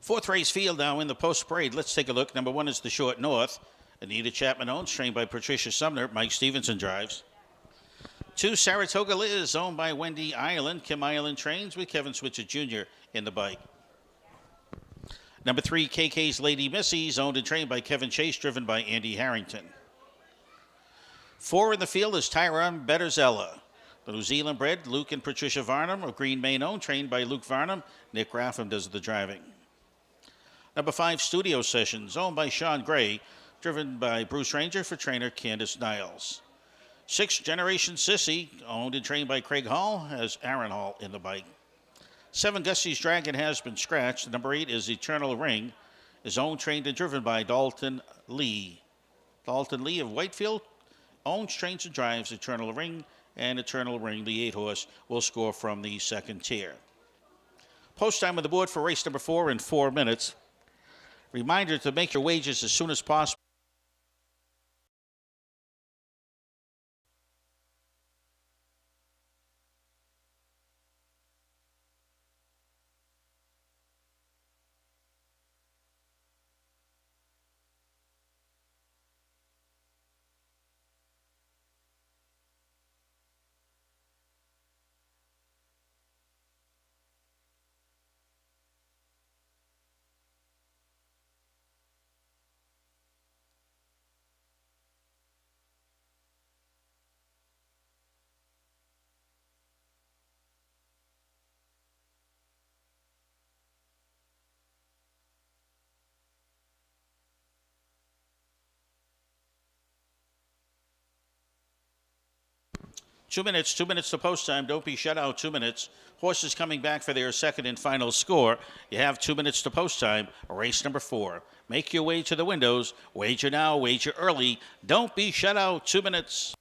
Fourth race field now in the post parade. Let's take a look. Number 1 is the Short North. Anita Chapman owns, trained by Patricia Sumner. Mike Stevenson drives. 2, Saratoga Liz, owned by Wendy Ireland. Kim Ireland trains with Kevin Switzer Jr. in the bike. Number 3, KK's Lady Missy's, owned and trained by Kevin Chase, driven by Andy Harrington. 4 in the field is Tyrone Betterzella. The New Zealand bred Luke and Patricia Varnum of Green Maine, owned, trained by Luke Varnum. Nick Raffam does the driving. Number 5, Studio Sessions, owned by Sean Gray, driven by Bruce Ranger for trainer Candace Niles. 6, Generation Sissy, owned and trained by Craig Hall, has Aaron Hall in the bike. 7, Gussie's Dragon has been scratched. Number 8 is Eternal Ring, is owned, trained, and driven by Dalton Lee. Dalton Lee of Whitefield owns, trains, and drives Eternal Ring, and Eternal Ring, the 8 horse, will score from the second tier. Post time on the board for race number 4 in 4 minutes. Reminder to make your wages as soon as possible. 2 minutes to post time. Don't be shut out. 2 minutes. Horses coming back for their second and final score. You have 2 minutes to post time. Race number 4. Make your way to the windows. Wager now, wager early. Don't be shut out. 2 minutes.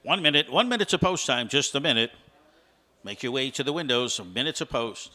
One minute to post time, just a minute. Make your way to the windows, a minute to post.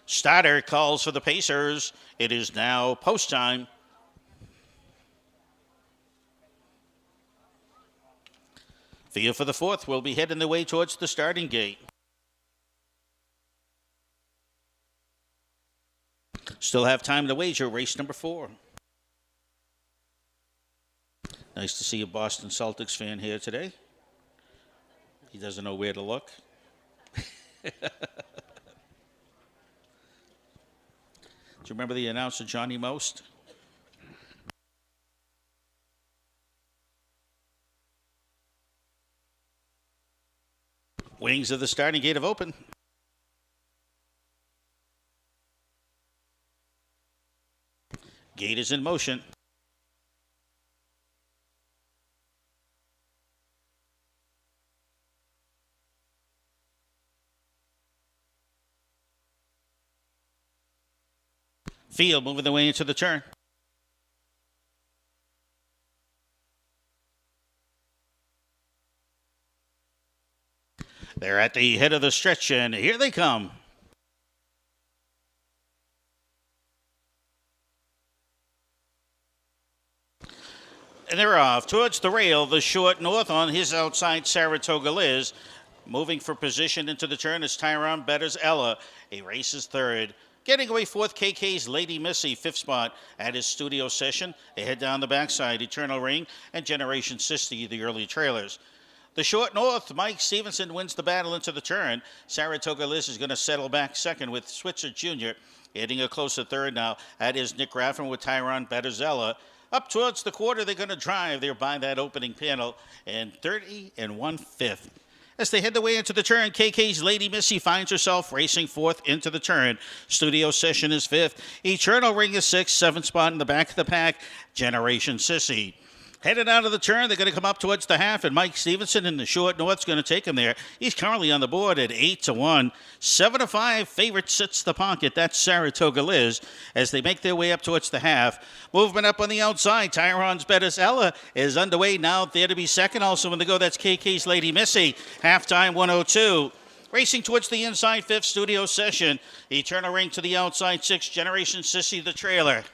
Starter calls for the Pacers. It is now post time. Field for the 4th will be heading the way towards the starting gate. Still have time to wager race number 4. Nice to see a Boston Celtics fan here today. He doesn't know where to look. Do you remember the announcer, Johnny Most? Wings of the starting gate have opened. Gate is in motion. Field moving the way into the turn. They're at the head of the stretch, and here they come. And they're off towards the rail. The short north on his outside, Saratoga Liz. Moving for position into the turn is Tyrone Betters Ella. He races third. Getting away 4th, KK's Lady Missy, 5th spot at his studio session. They head down the backside, Eternal Ring and Generation 60, the early trailers. The short north, Mike Stevenson wins the battle into the turn. Saratoga Liz is going to settle back second with Switzer Jr. Hitting a closer third now. That is Nick Raffin with Tyrone Betterzella. Up towards the quarter, they're going to drive. They're by that opening panel. And 30 1/5. As they head the way into the turn, KK's Lady Missy finds herself racing fourth into the turn. Studio Session is fifth. Eternal Ring is sixth. Seventh spot in the back of the pack, Generation Sissy. Headed out of the turn, they're going to come up towards the half, and Mike Stevenson in the short north's going to take him there. He's currently on the board at 8-1. 7-5, favorite sits the pocket. That's Saratoga Liz as they make their way up towards the half. Movement up on the outside. Tyron's Bettis Ella is underway now, there to be second. Also in the go, that's KK's Lady Missy. Halftime 102. Racing towards the inside, fifth, Studio Session. Eternal Ring to the outside, sixth, Generation Sissy, the trailer.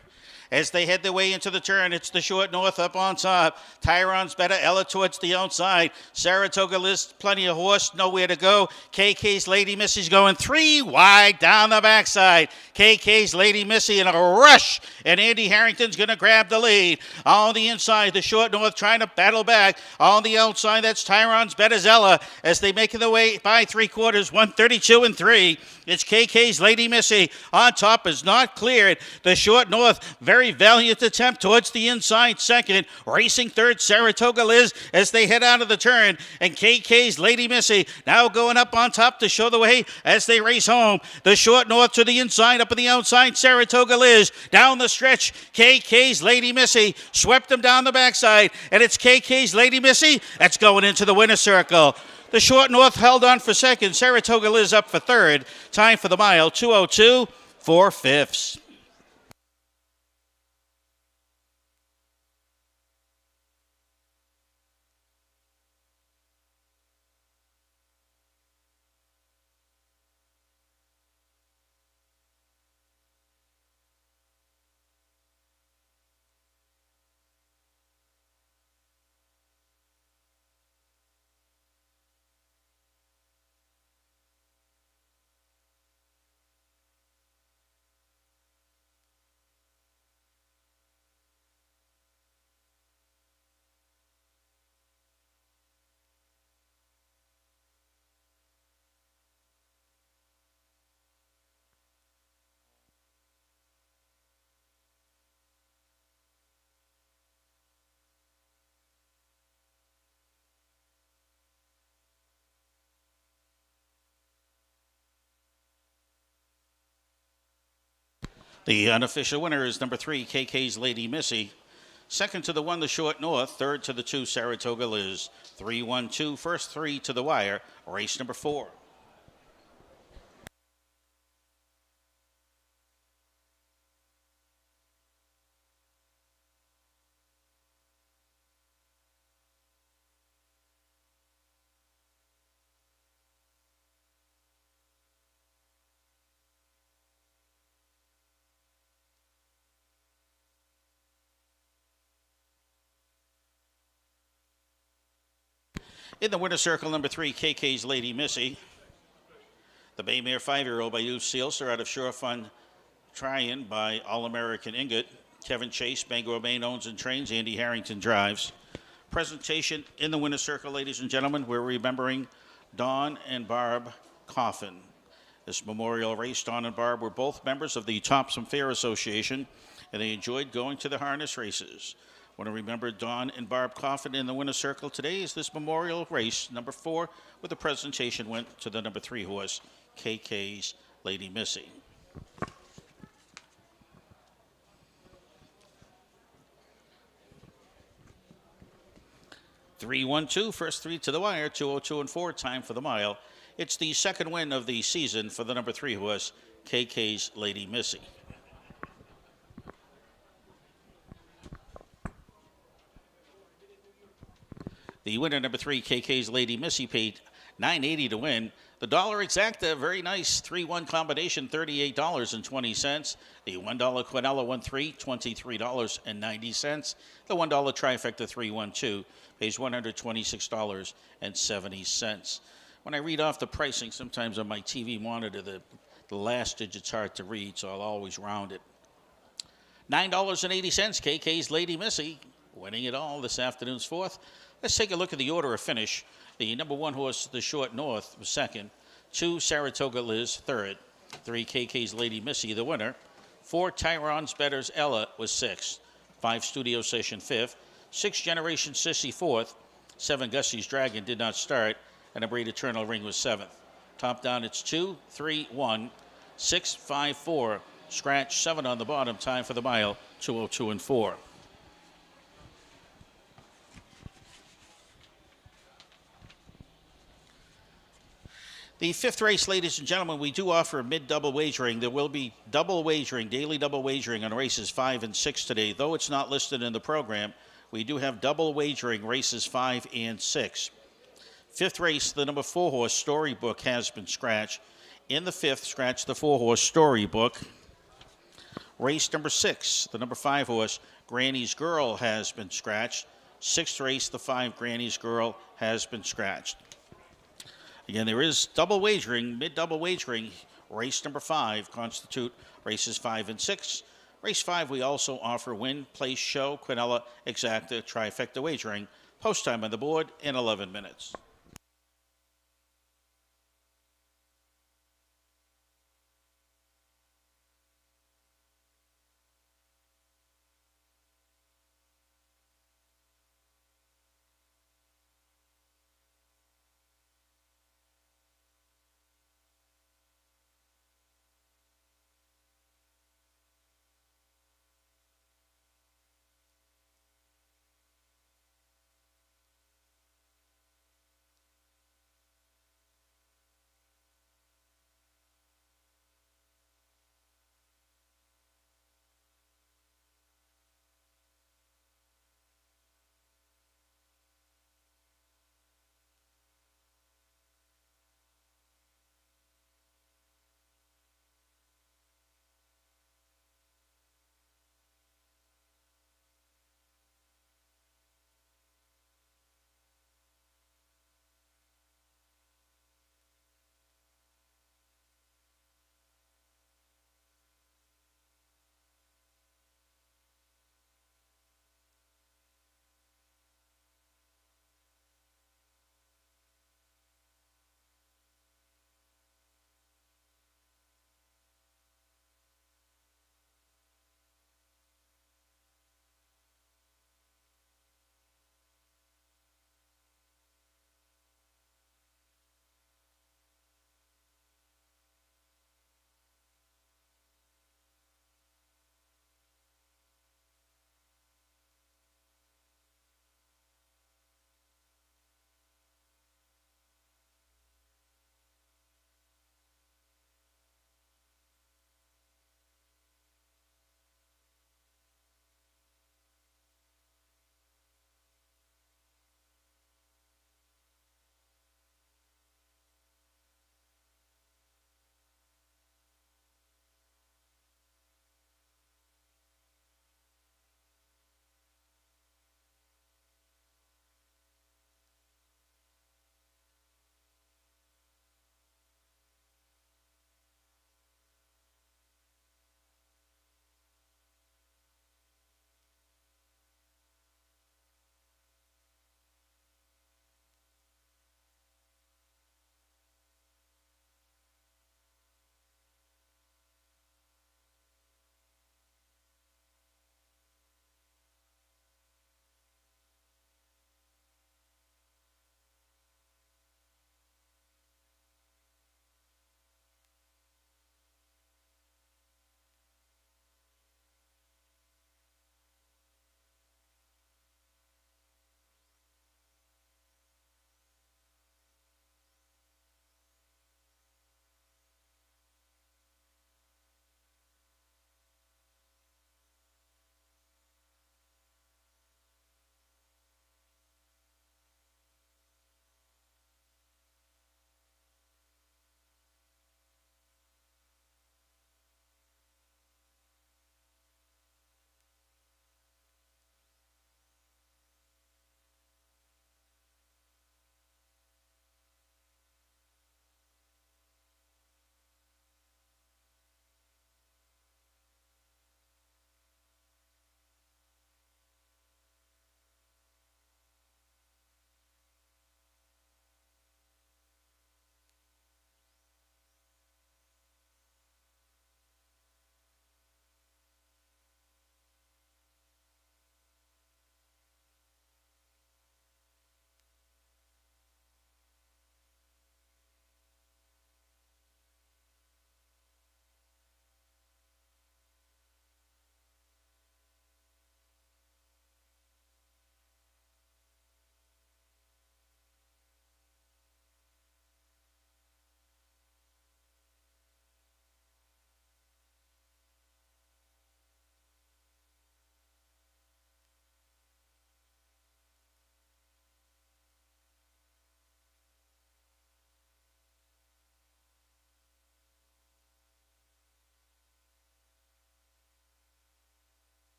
As they head their way into the turn, it's the short north up on top. Tyron's better. Ella towards the outside. Saratoga Liz, plenty of horse, nowhere to go. KK's Lady Missy's going three wide down the backside. KK's Lady Missy in a rush, and Andy Harrington's going to grab the lead. On the inside, the short north trying to battle back. On the outside, that's Tyron's better Ella as they make their way by three quarters, 132-3. It's KK's Lady Missy. On top is not cleared. The short north, very valiant attempt towards the inside second. Racing third, Saratoga Liz as they head out of the turn. And KK's Lady Missy now going up on top to show the way as they race home. The short north to the inside, up on the outside, Saratoga Liz. Down the stretch, KK's Lady Missy swept them down the backside. And it's KK's Lady Missy that's going into the winner's circle. The short north held on for second. Saratoga Liz up for third. Time for the mile, 2:02, 4/5. The unofficial winner is number 3, KK's Lady Missy. Second to the 1, the short north. Third to the 2, Saratoga Liz. 3-1-2, first 3 to the wire. Race number 4. In the winner's circle, number 3, KK's Lady Missy. The Baymare 5-year-old by Lucille Sealster out of Shore Fund Tryon by All-American Ingot. Kevin Chase, Bangor, Maine owns and trains. Andy Harrington drives. Presentation in the winner's circle, ladies and gentlemen. We're remembering Don and Barb Coffin. This memorial race, Don and Barb were both members of the Topsham Fair Association, and they enjoyed going to the harness races. Want to remember Don and Barb Coffin in the winner's circle today is this memorial race, number 4, with the presentation went to the number 3 horse, KK's Lady Missy. (3-1-2), first 3 to the wire, 2:02-4, time for the mile. It's the second win of the season for the number 3 horse, KK's Lady Missy. The winner, number 3, KK's Lady Missy, paid $9.80 to win. The dollar exacta, very nice 3-1 combination, $38.20. The $1 Quinella 1-3, $23.90. The $1 trifecta 3-1-2 pays $126.70. When I read off the pricing, sometimes on my TV monitor, the last digit's hard to read, so I'll always round it. $9.80, KK's Lady Missy, winning it all this afternoon's fourth. Let's take a look at the order of finish. The number 1 horse, the Short North, was second. 2, Saratoga Liz, third. 3, KK's Lady Missy, the winner. 4, Tyron's Better's Ella was sixth. 5, Studio Session, fifth. 6, Generation Sissy, fourth. 7, Gussie's Dragon did not start. And a Breed Eternal Ring was 7th. Top down, it's 2, 3, 1, 6, 5, 4. Scratch 7 on the bottom. Time for the mile, 2:02 and 4. The 5th race, ladies and gentlemen, we do offer mid-double wagering. There will be double wagering, daily double wagering on races 5 and 6 today. Though it's not listed in the program, we do have double wagering races 5 and 6. 5th race, the number 4 horse, Storybook, has been scratched. In the 5th, scratch the 4 horse, Storybook. Race number 6, the number 5 horse, Granny's Girl, has been scratched. 6th race, the 5 Granny's Girl, has been scratched. Again, there is double wagering, mid-double wagering. Race number 5 constitute races 5 and 6. Race 5, we also offer win, place, show, quinella, exacta, trifecta wagering. Post time on the board in 11 minutes.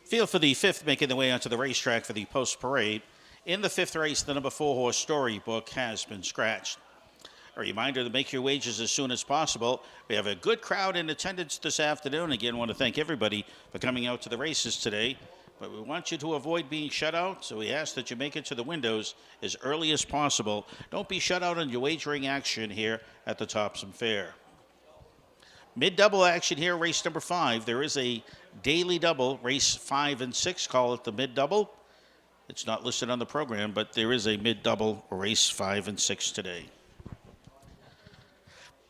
Field for the fifth, making their way onto the racetrack for the post parade. In the fifth race, the number 4 horse Storybook has been scratched. A reminder to make your wagers as soon as possible. We have a good crowd in attendance this afternoon. Again, want to thank everybody for coming out to the races today. But we want you to avoid being shut out, so we ask that you make it to the windows as early as possible. Don't be shut out on your wagering action here at the Topsham Fair. Mid-double action here, race number 5. There is a daily double, race 5 and 6. Call it the mid-double. It's not listed on the program, but there is a mid-double, race 5 and 6 today.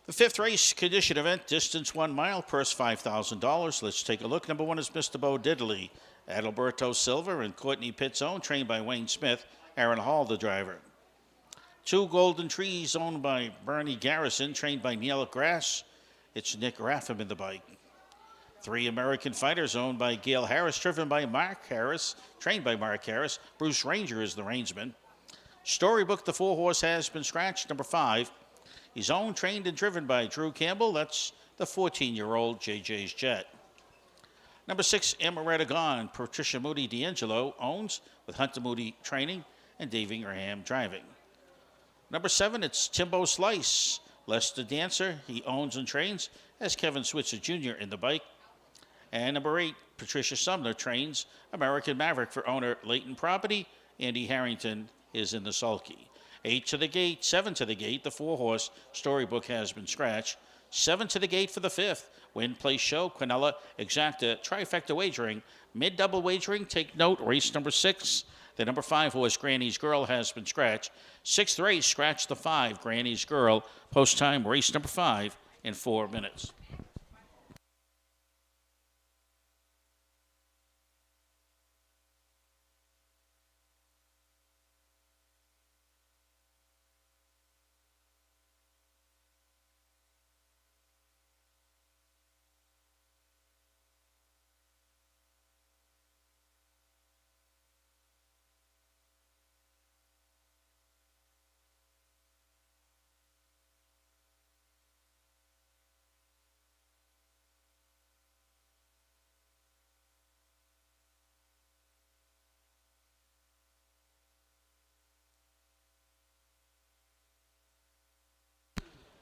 The fifth race, condition event, distance 1 mile, purse $5,000. Let's take a look. Number 1 is Mr. Bo Diddley. Adalberto Silva and Courtney Pitzone, trained by Wayne Smith. Aaron Hall, the driver. 2 Golden Trees, owned by Bernie Garrison, trained by Neil Grass. It's Nick Raffam in the bike. 3 American Fighters, owned by Gail Harris, driven by Mark Harris, trained by Mark Harris. Bruce Ranger is the reinsman. Storybook, the 4 horse, has been scratched. Number 5. He's owned, trained, and driven by Drew Campbell. That's the 14-year-old JJ's Jet. Number 6, Amaretta Gone. Patricia Moody D'Angelo owns, with Hunter Moody training and Dave Ingraham driving. Number 7, it's Timbo Slice. Lester Dancer, he owns and trains, has Kevin Switzer Jr. in the bike. And number 8, Patricia Sumner trains American Maverick for owner Leighton Property. Andy Harrington is in the sulky. 8 to the gate, 7 to the gate. The 4 horse Storybook has been scratched. 7 to the gate for the 5th. Win, place, show, Quinella, Exacta, trifecta wagering. Mid-double wagering, take note, race number 6. The number 5 horse, Granny's Girl, has been scratched. 6th race, scratch the 5, Granny's Girl. Post time, race number 5 in 4 minutes.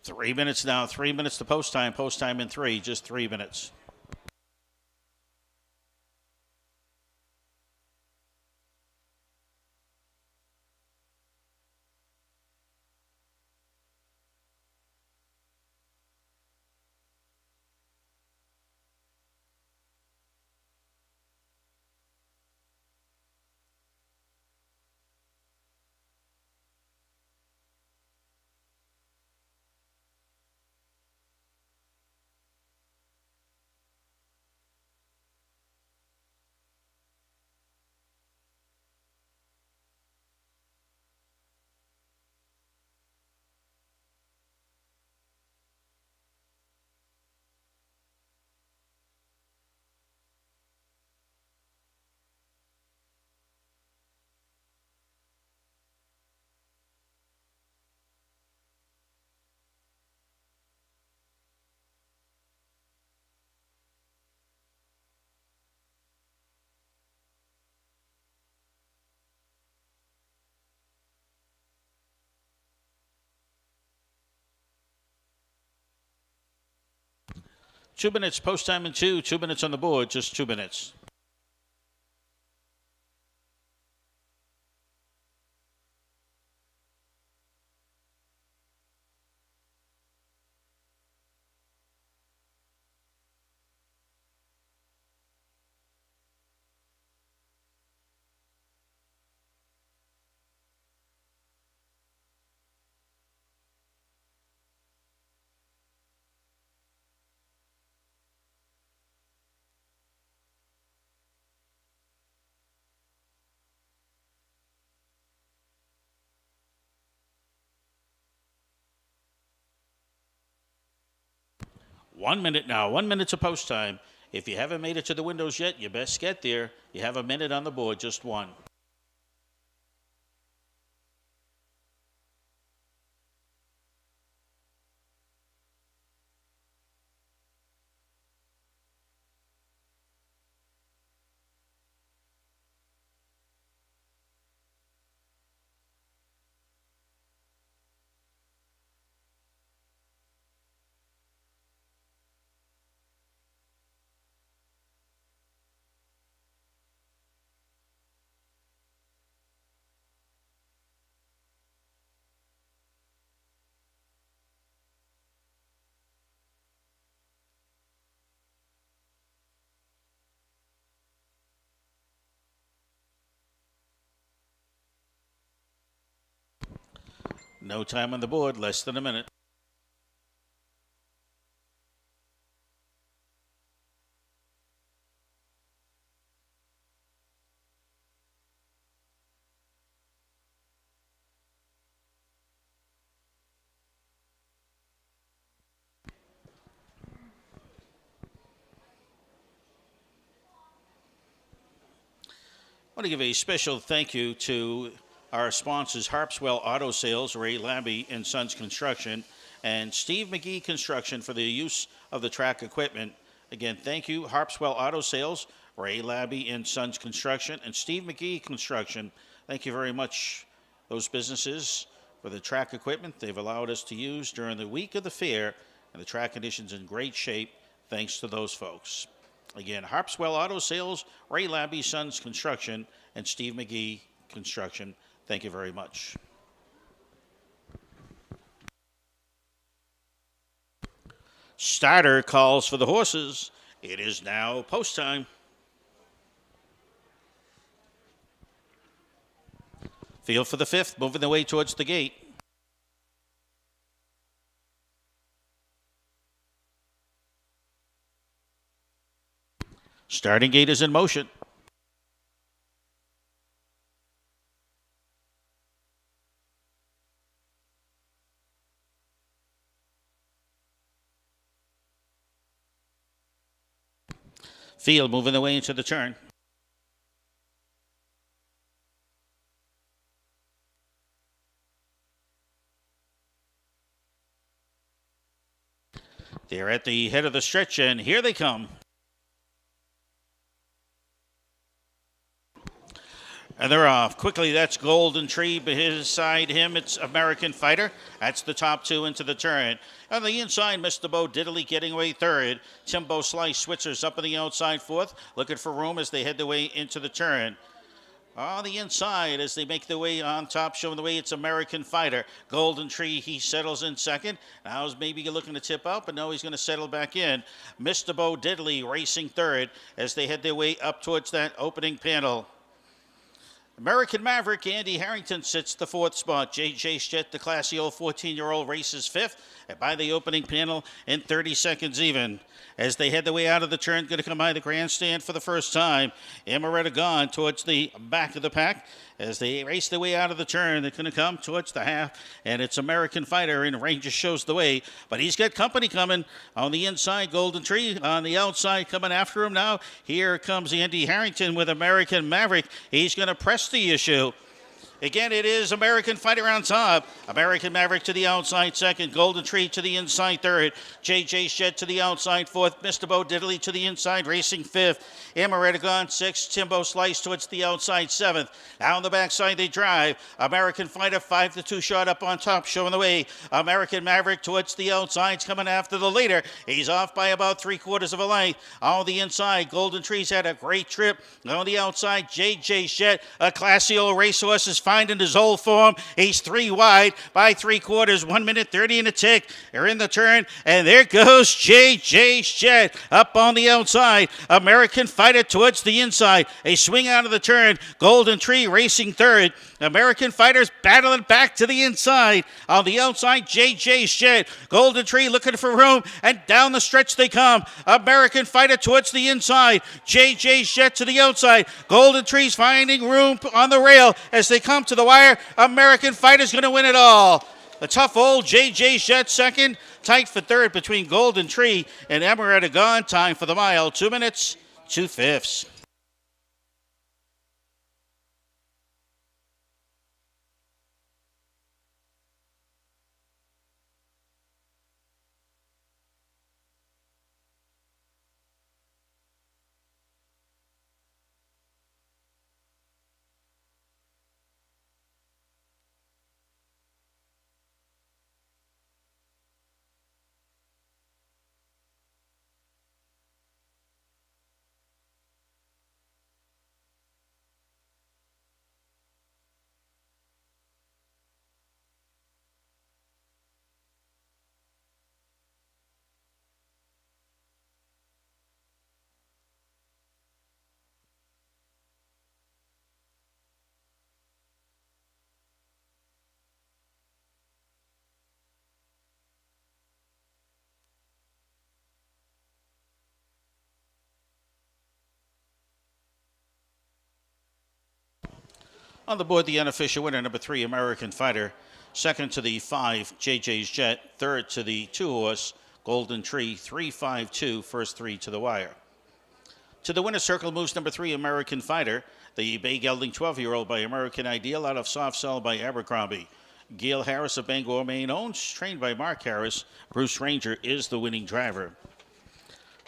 Three minutes now. 3 minutes to post time. Post time in 3. Just 3 minutes. Two minutes, post time in 2. 2 minutes on the board, just 2 minutes. One minute now. 1 minute to post time. If you haven't made it to the windows yet, you best get there. You have a minute on the board, just 1. No time on the board, less than a minute. I want to give a special thank you to our sponsors, Harpswell Auto Sales, Ray Labby and Sons Construction, and Steve McGee Construction for the use of the track equipment. Again, thank you, Harpswell Auto Sales, Ray Labby and Sons Construction, and Steve McGee Construction. Thank you very much, those businesses, for the track equipment they've allowed us to use during the week of the fair, and the track conditions in great shape thanks to those folks. Again, Harpswell Auto Sales, Ray Labby Sons Construction, and Steve McGee Construction. Thank you very much. Starter calls for the horses. It is now post time. Field for the fifth, moving the way towards the gate. Starting gate is in motion. Field moving the way into the turn. They're at the head of the stretch, and here they come. And they're off. Quickly, that's Golden Tree. Beside him, it's American Fighter. That's the top two into the turn. On the inside, Mr. Bo Diddley getting away third. Timbo Slice Switzer's up on the outside fourth, looking for room as they head their way into the turn. On the inside, as they make their way on top, showing the way, it's American Fighter. Golden Tree, he settles in second. Now is maybe looking to tip out, but no, he's going to settle back in. Mr. Bo Diddley racing third as they head their way up towards that opening panel. American Maverick, Andy Harrington sits the fourth spot. J.J. Stett, the classy old 14-year-old, races fifth. And by the opening panel in 30 seconds even. As they head the way out of the turn, going to come by the grandstand for the first time. Amaretta gone towards the back of the pack. As they race their way out of the turn, they're going to come towards the half. And it's American Fighter, and Ranger shows the way. But he's got company coming on the inside. Golden Tree on the outside coming after him now. Here comes Andy Harrington with American Maverick. He's going to press the issue. Again, it is American Fighter on top. American Maverick to the outside second. Golden Tree to the inside third. J.J. Shed to the outside fourth. Mr. Bo Diddley to the inside racing fifth. Amaretta gone sixth. Timbo Slice towards the outside seventh. Down the backside they drive. American Fighter 5-2 shot up on top showing the way. American Maverick towards the outsides coming after the leader. He's off by about 3/4 of a length. On the inside, Golden Tree's had a great trip. On the outside, J.J. Shed, a classy old racehorse, is finding his old form. He's 3 wide by 3/4, 1 minute 30 and a tick. They're in the turn, and there goes J.J. Shed up on the outside. American Fighter towards the inside. A swing out of the turn. Golden Tree racing third. American Fighters battling back to the inside. On the outside, J.J. Shed. Golden Tree looking for room, and down the stretch they come. American Fighter towards the inside. J.J. Shed to the outside. Golden Tree's finding room on the rail as they come to the wire. American Fighter's going to win it all. The tough old J.J. Shed second. Tight for third between Golden Tree and Amaretta gone. Time for the mile. 2 minutes, 2/5. On the board, the unofficial winner, number 3, American Fighter. Second to the 5, JJ's Jet. Third to the 2-horse, Golden Tree. 3-5-2, first 3 to the wire. To the winner's circle moves number 3, American Fighter. The bay gelding 12-year-old by American Ideal out of Soft Cell by Abercrombie. Gail Harris of Bangor, Maine, owns, trained by Mark Harris. Bruce Ranger is the winning driver.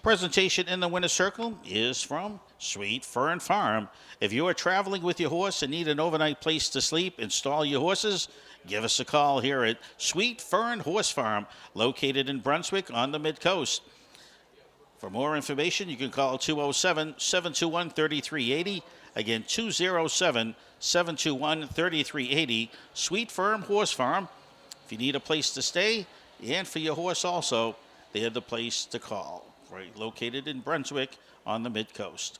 Presentation in the winner's circle is from Sweet Fern Farm. If you are traveling with your horse and need an overnight place to sleep, install your horses, give us a call here at Sweet Fern Horse Farm, located in Brunswick on the Mid-Coast. For more information, you can call 207-721-3380. Again, 207-721-3380. Sweet Fern Horse Farm. If you need a place to stay and for your horse also, they're the place to call. Right, located in Brunswick on the Mid-Coast.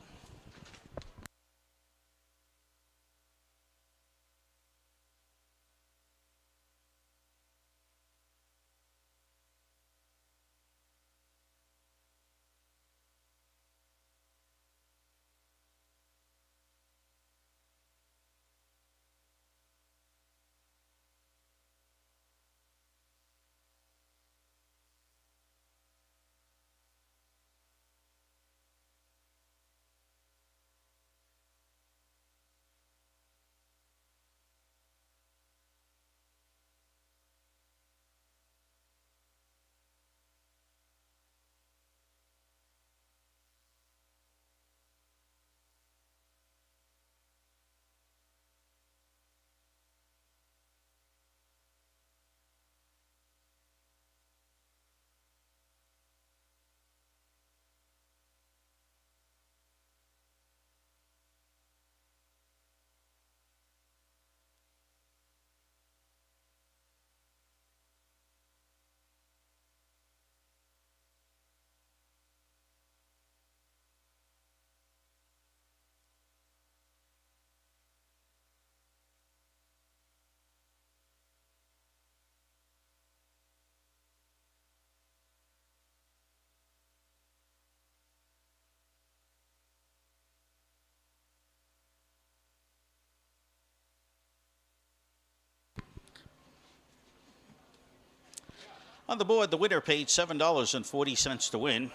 On the board, the winner paid $7.40 to win.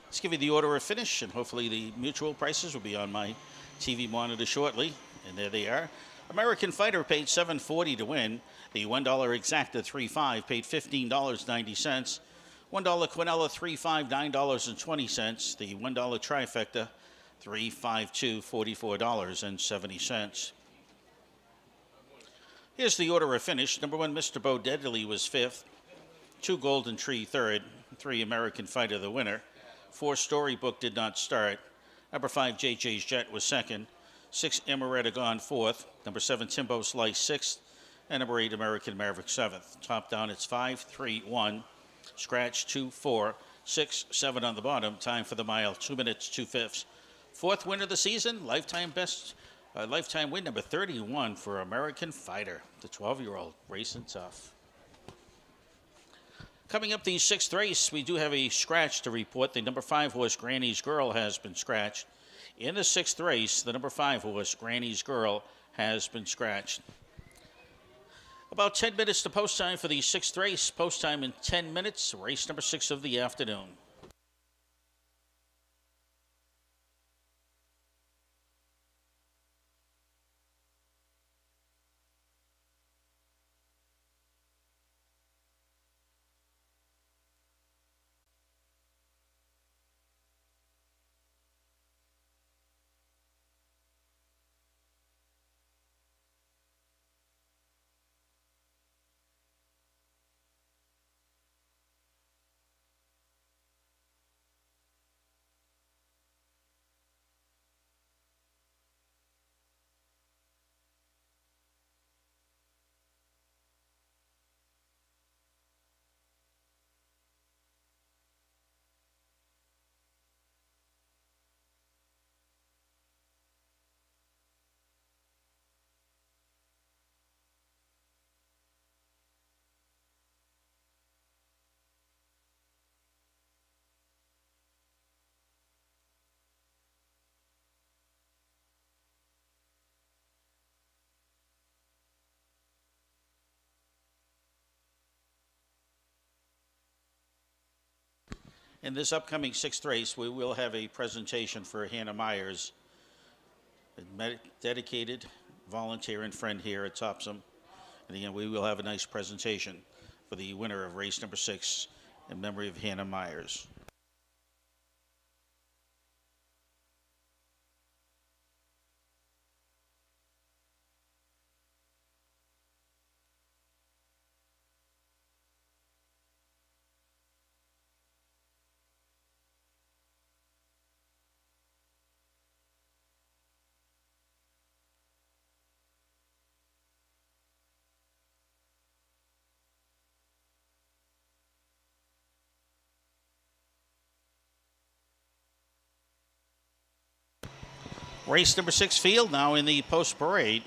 Let's give you the order of finish, and hopefully the mutual prices will be on my TV monitor shortly. And there they are. American Fighter paid $7.40 to win. The $1 exacta 3.5 paid $15.90. $1 Quinella 3.5 $9.20. The $1 trifecta 3.52 $44.70. Here's the order of finish. Number 1, Mr. Bo Deadly was 5th. 2, Golden Tree 3rd. 3, American Fighter the winner. 4, Storybook did not start. Number 5, JJ's Jet was 2nd. 6, Amaretta Gone 4th. Number 7, Timbo Slice 6th. And number 8, American Maverick 7th. Top down, it's 5, 3, 1. Scratch 2, 4, 6, 7 on the bottom. Time for the mile, 2 minutes, 2/5. 4th win of the season, lifetime win number 31 for American Fighter, the 12-year-old, racing tough. Coming up the 6th race, we do have a scratch to report. The number 5 horse, Granny's Girl, has been scratched. In the 6th race, the number 5 horse, Granny's Girl, has been scratched. About 10 minutes to post time for the 6th race. Post time in 10 minutes, race number 6 of the afternoon. In this upcoming sixth race, we will have a presentation for Hannah Myers, a dedicated volunteer and friend here at Topsham. And again, we will have a nice presentation for the winner of race number 6 in memory of Hannah Myers. Race number 6 field now in the post parade.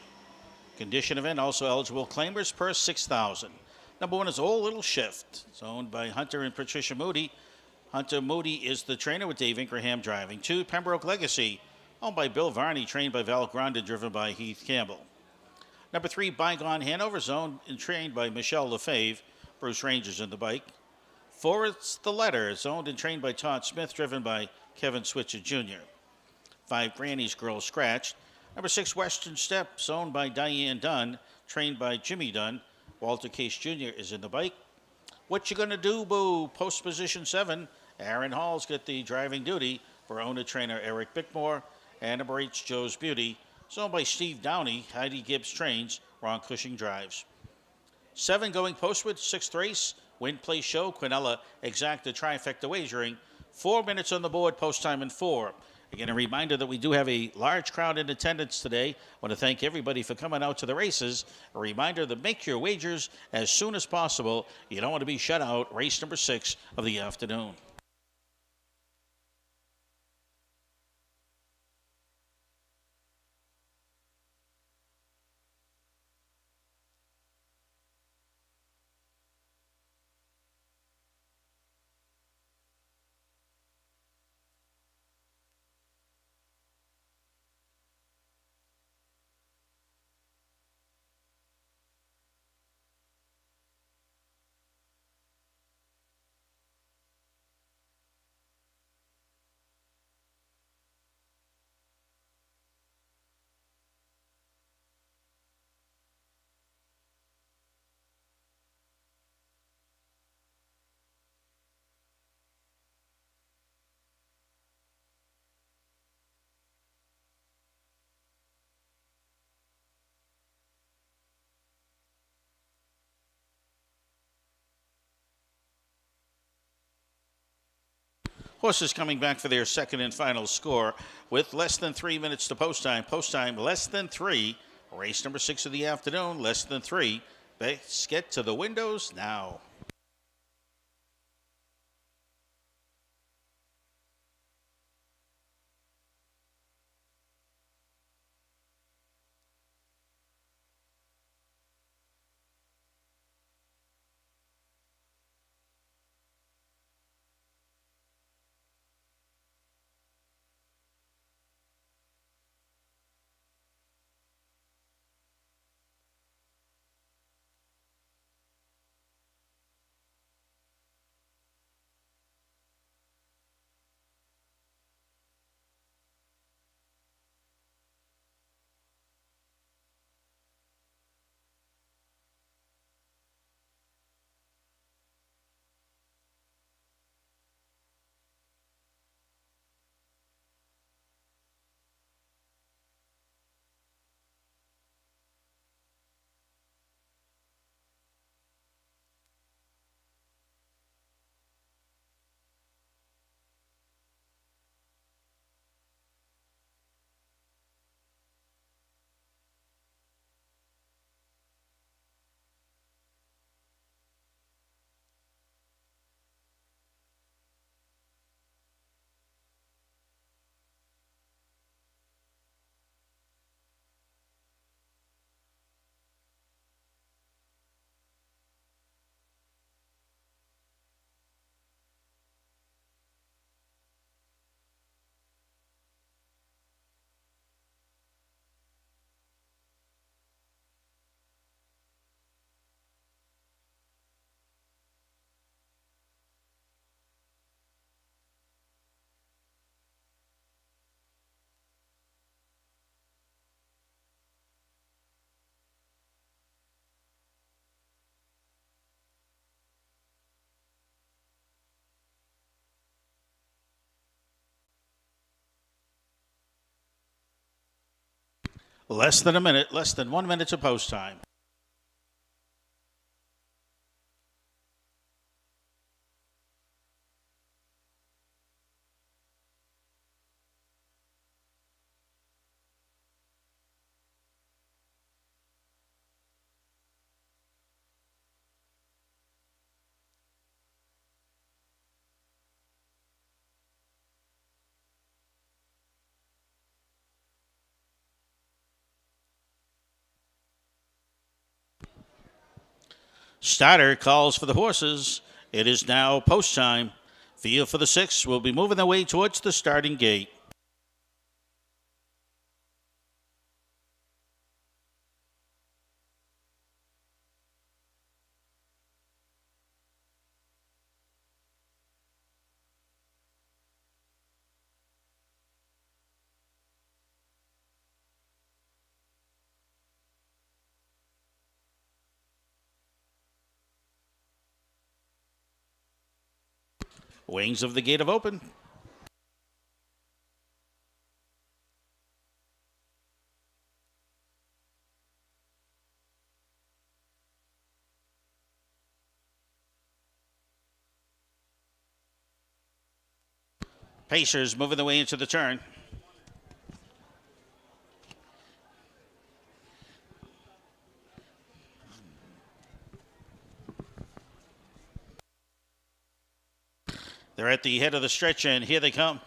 Condition event, also eligible claimers per 6,000. Number 1 is Old Little Shift. It's owned by Hunter and Patricia Moody. Hunter Moody is the trainer with Dave Ingraham driving. 2, Pembroke Legacy, owned by Bill Varney, trained by Val Granda, driven by Heath Campbell. Number 3, Bygone Hanover, owned and trained by Michelle Lefebvre. Bruce Ranger's in the bike. 4, it's The Letter. It's owned and trained by Todd Smith, driven by Kevin Switzer Jr. 5, Granny's Girl Scratched. Number 6, Western Steps, owned by Diane Dunn, trained by Jimmy Dunn. Walter Case Jr. is in the bike. What You Gonna Do, Boo? Post position 7. Aaron Hall's got the driving duty for owner-trainer Eric Bickmore. And number 8, Joe's Beauty. It's owned by Steve Downey. Heidi Gibbs trains. Ron Cushing drives. 7 going postward, 6th race. Win, Play, Show. Quinella Exacta Trifecta Wagering. 4 minutes on the board, post time in 4. Again, a reminder that we do have a large crowd in attendance today. I want to thank everybody for coming out to the races. A reminder to make your wagers as soon as possible. You don't want to be shut out. Race number 6 of the afternoon. Horses coming back for their second and final score with less than 3 minutes to post time. Post time less than 3. Race number 6 of the afternoon, less than 3. Let's get to the windows now. Less than a minute, less than 1 minute to post time. Starter calls for the horses. It is now post time. Field for the 6 will be moving their way towards the starting gate. Wings of the gate have opened. Pacers moving the way into the turn. They're at the head of the stretch, and here they come.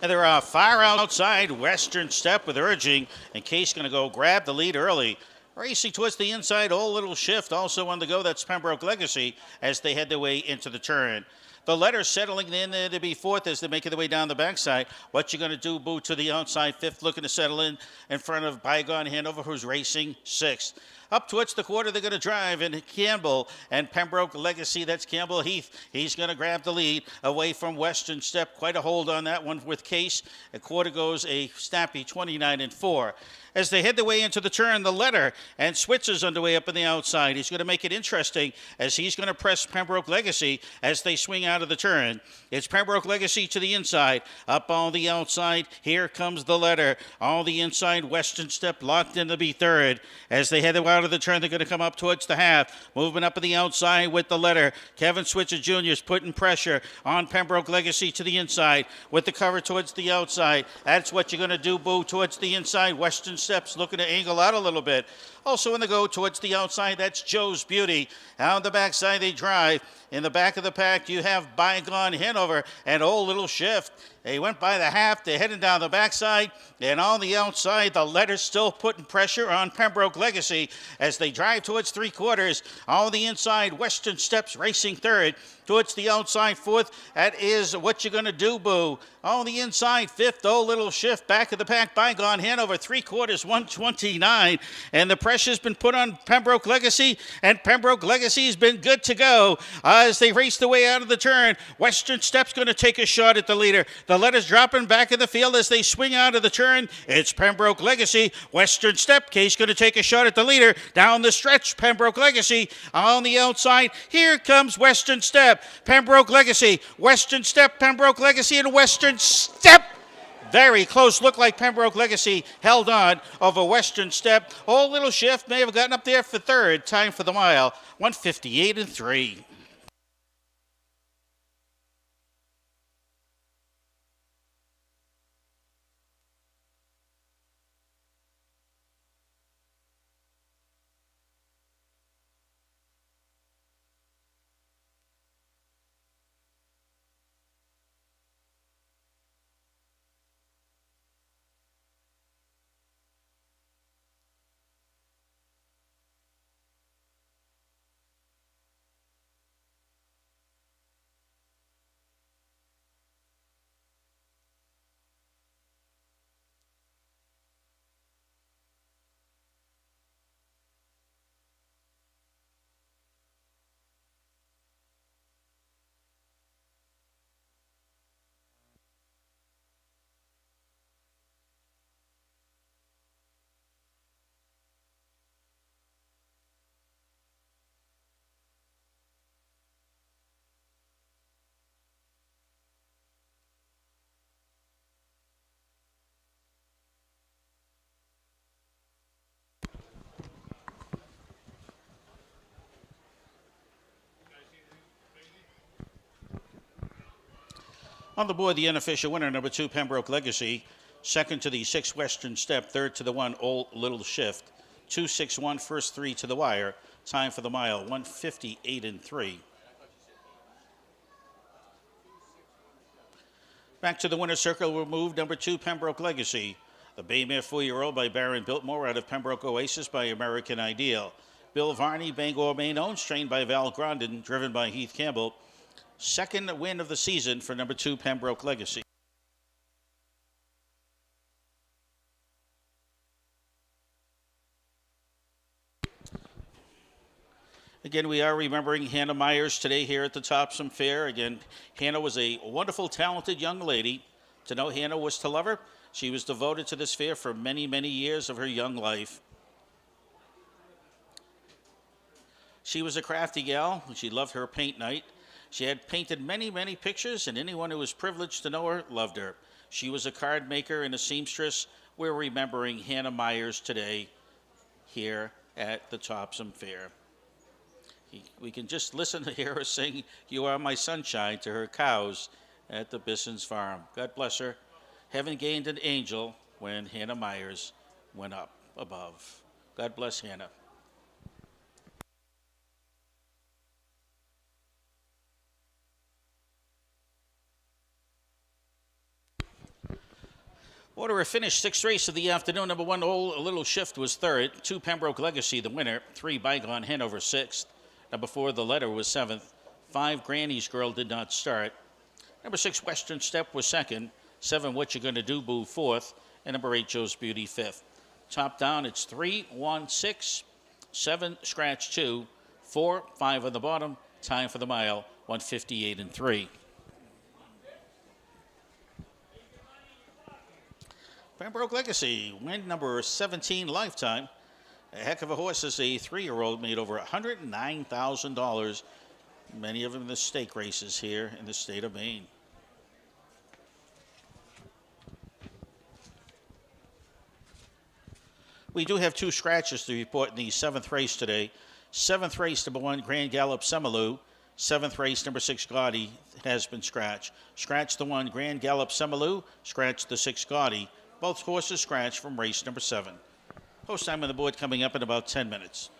And they're far outside Western Step with urging, and Case going to go grab the lead early. Racing towards the inside, Old Little Shift also on the go. That's Pembroke Legacy as they head their way into the turn. The letter settling in there to be fourth as they're making their way down the backside. What you going to do, Boo, to the outside. Fifth looking to settle in front of Bygone Hanover, who's racing sixth. Up towards the quarter, they're going to drive, and Campbell and Pembroke Legacy, that's Campbell Heath. He's going to grab the lead away from Western Step. Quite a hold on that one with Case. A quarter goes a snappy 29-4. As they head their way into the turn, the letter and switches underway up on the outside. He's going to make it interesting as he's going to press Pembroke Legacy as they swing out of the turn. It's Pembroke Legacy to the inside. Up on the outside, here comes the letter. On the inside, Western Step locked in to be third. As they head out of the turn, they're going to come up towards the half. Moving up on the outside with the letter. Kevin Switzer Jr. is putting pressure on Pembroke Legacy to the inside with the cover towards the outside. That's what you're going to do, Boo, towards the inside. Western Steps looking to angle out a little bit. Also in the go towards the outside, that's Joe's Beauty. On the backside, they drive. In the back of the pack, you have Bygone Hanover and Old Little Shift. They went by the half. They're heading down the backside. And on the outside, the letter's still putting pressure on Pembroke Legacy as they drive towards three quarters. On the inside, Western Steps racing third. Towards the outside, fourth. That is what you're going to do, Boo. On the inside, fifth, Old Little Shift. Back of the pack, Bygone Hanover. Three quarters, 129. And the pressure's been put on Pembroke Legacy. And Pembroke Legacy's been good to go as they race the way out of the turn. Western Step's going to take a shot at the leader. The letter's dropping back in the field as they swing out of the turn. It's Pembroke Legacy. Western Step. Case going to take a shot at the leader. Down the stretch, Pembroke Legacy. On the outside, here comes Western Step. Pembroke Legacy, Western Step, Pembroke Legacy, and Western Step. Very close. Looked like Pembroke Legacy held on over Western Step. Old Little Shift may have gotten up there for third. Time for the mile, 158-3. On the board, the unofficial winner, number 2, Pembroke Legacy. Second to the 6 Western Step. Third to the 1 Old Little Shift. 2-6-1, first 3 to the wire. Time for the mile, 1:58.3. Back to the winner's circle, we'll move number 2, Pembroke Legacy. The Baymare 4-year-old by Baron Biltmore out of Pembroke Oasis by American Ideal. Bill Varney, Bangor, Maine owns, trained by Val Grondin, driven by Heath Campbell. Second win of the season for number 2, Pembroke Legacy. Again, we are remembering Hannah Myers today here at the Topsham Fair. Again, Hannah was a wonderful, talented young lady. To know Hannah was to love her. She was devoted to this fair for many, many years of her young life. She was a crafty gal. She loved her paint night. She had painted many, many pictures, and anyone who was privileged to know her loved her. She was a card maker and a seamstress. We're remembering Hannah Myers today here at the Topsham Fair. We can just listen to hear her sing "You Are My Sunshine" to her cows at the Bisson's Farm. God bless her. Heaven gained an angel when Hannah Myers went up above. God bless Hannah. Order of finish, 6th race of the afternoon. Number 1, Old Little Shift was third. 2, Pembroke Legacy, the winner. 3, Bygone Hanover, 6th. Number 4, The Letter was 7th. 5, Granny's Girl did not start. Number 6, Western Step was 2nd. 7, What You Gonna Do, Boo, 4th. And number 8, Joe's Beauty, 5th. Top down, it's 3, 1, 6, 7, scratch 2, 4, 5 on the bottom. Time for the mile, 1:58.3. Pembroke Legacy, win number 17, Lifetime. A heck of a horse is a 3-year-old, made over $109,000. Many of them in the stake races here in the state of Maine. We do have 2 scratches to report in the 7th race today. 7th race, number 1, Grand Gallop Semalu. 7th race, number 6, Gaudy, has been scratched. Scratch the 1, Grand Gallop Semalu. Scratch the 6, Gaudy. Both horses scratched from race number 7. Post time on the board coming up in about 10 minutes.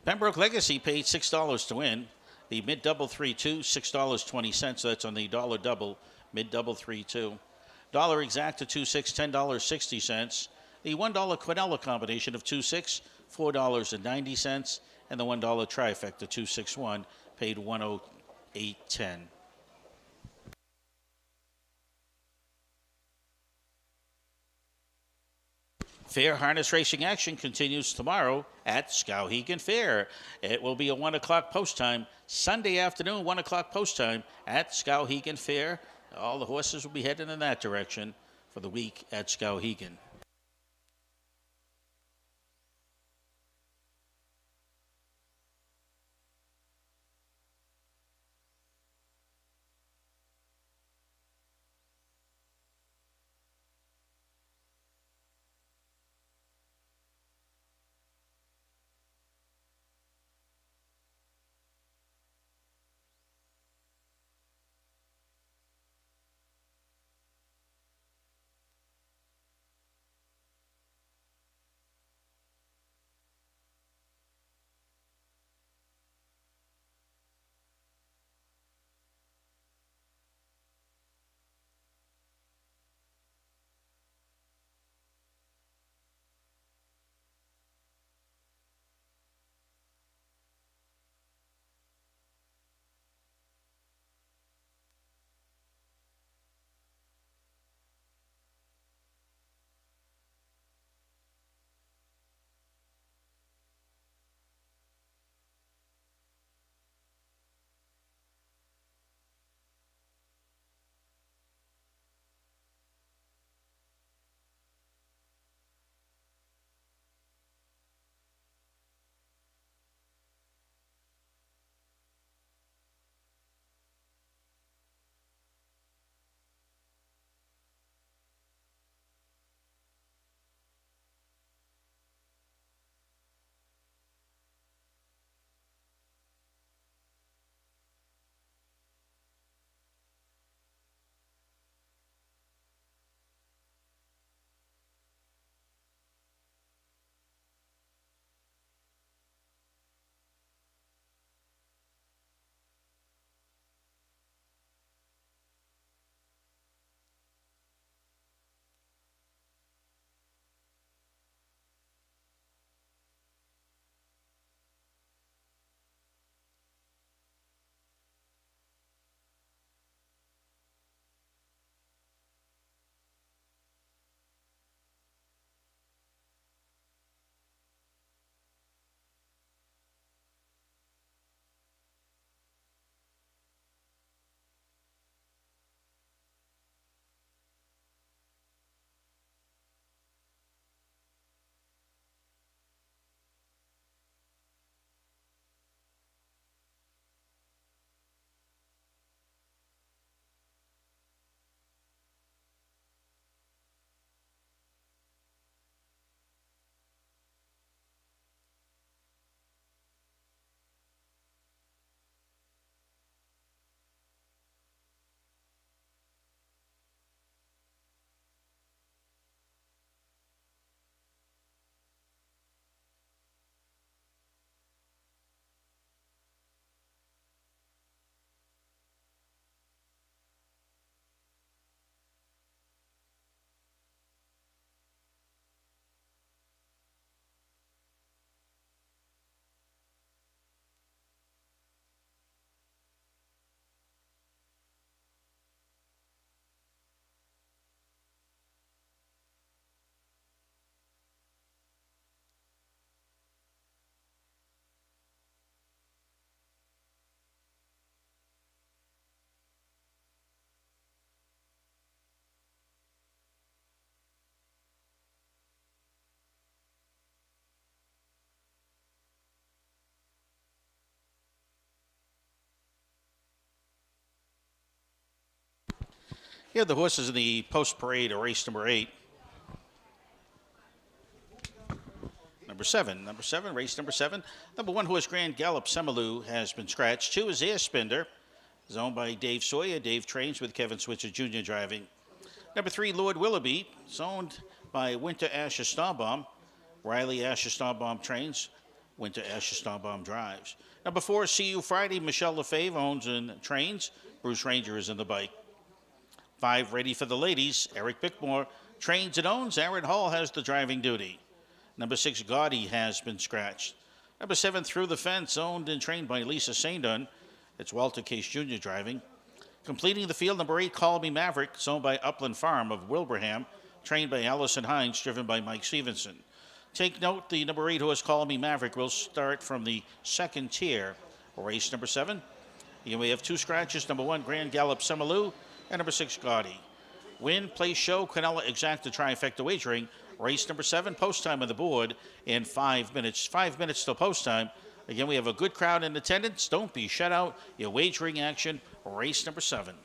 Pembroke Legacy paid $6 to win. The mid-double 3-2, $6.20. That's on the dollar double, mid-double 3-2. Dollar exact to 2-6, $10.60. The $1 Quinella combination of 2-6, $4.90. And the $1 trifecta 2-6-1 paid $108.10. Fair harness racing action continues tomorrow at Skowhegan Fair. It will be a 1 o'clock post time, Sunday afternoon, 1 o'clock post time at Skowhegan Fair. All the horses will be heading in that direction for the week at Skowhegan. Here are the horses in the post parade of race number 8. Number seven, race number 7. Number 1 horse Grand Gallop Semalu has been scratched. 2 is Airspender, is owned by Dave Sawyer. Dave trains with Kevin Switzer Jr. driving. Number 3, Lord Willoughby, is owned by Winter Asher Starbomb. Riley Asher Starbomb trains. Winter Asher Starbomb drives. Number 4, See You Friday, Michelle Lefebvre owns and trains. Bruce Ranger is in the bike. 5, Ready for the Ladies, Eric Bickmore trains and owns. Aaron Hall has the driving duty. Number 6, Gaudy has been scratched. Number 7, Through the Fence, owned and trained by Lisa Saindon. It's Walter Case Jr. driving. Completing the field, number 8, Call Me Maverick, owned by Upland Farm of Wilbraham, trained by Allison Hines, driven by Mike Stevenson. Take note, the number 8 horse Call Me Maverick will start from the second tier, race number 7. Again, we have 2 scratches, number 1, Grand Gallop Semalu, and number 6, Gaudy. Win, place, show, Quinella Exacta Trifecta Wagering, race number 7, post time on the board in 5 minutes. 5 minutes till post time. Again, we have a good crowd in attendance. Don't be shut out. Your wagering action, race number 7.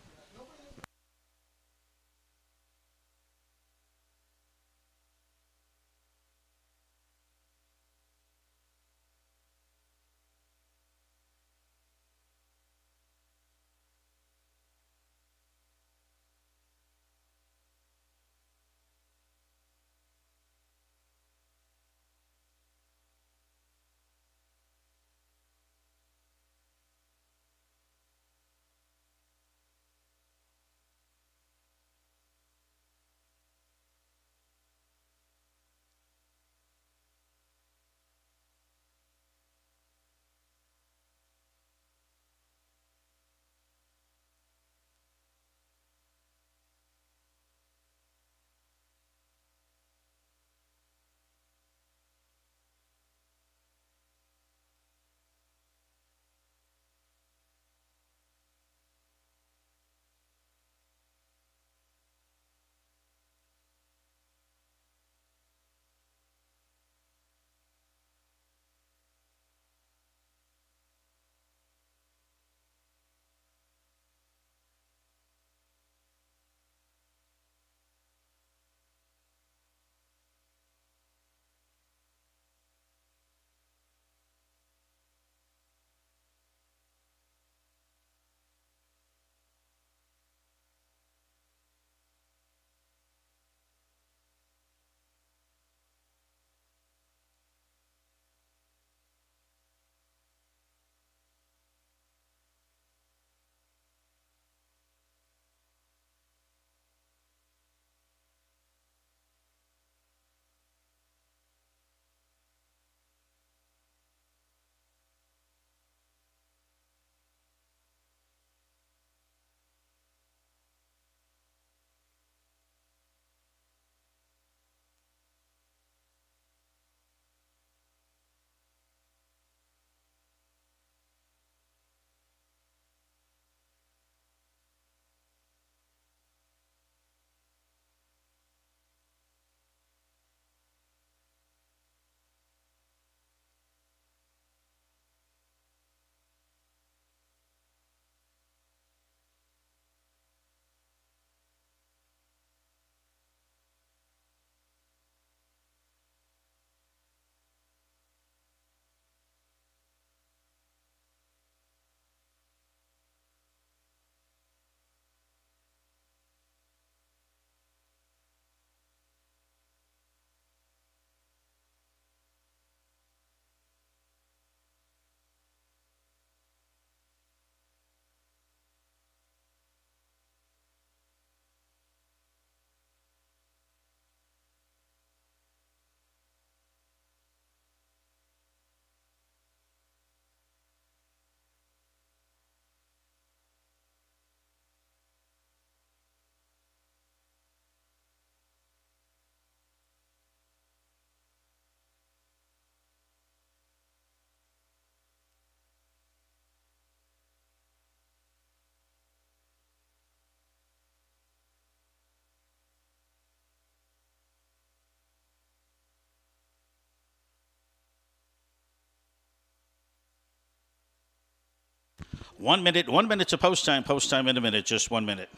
One minute to post time in a minute, just 1 minute.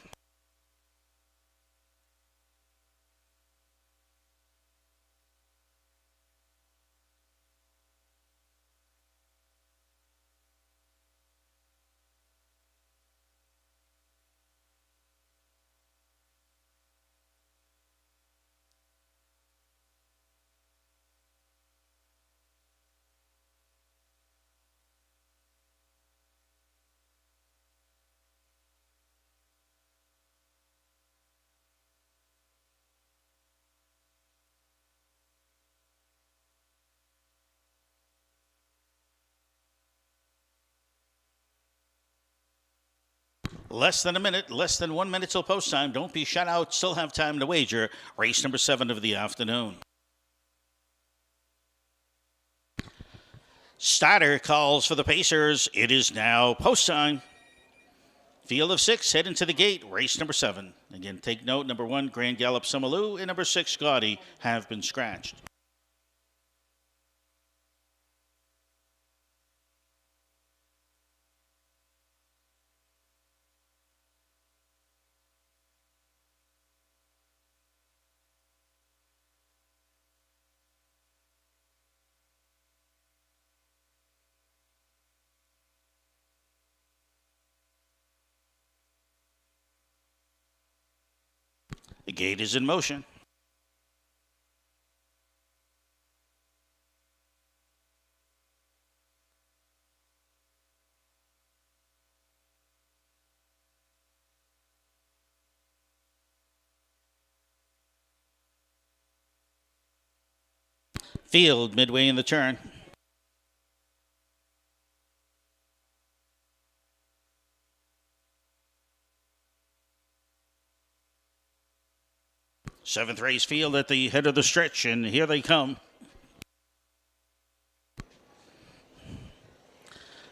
Less than a minute, less than 1 minute till post time. Don't be shut out. Still have time to wager. Race number 7 of the afternoon. Starter calls for the Pacers. It is now post time. Field of 6 head into the gate. Race number 7. Again, take note. Number 1, Grand Gallop Sumaloo, and number 6, Scotty, have been scratched. The gate is in motion. Field midway in the turn. Seventh race field at the head of the stretch, and here they come.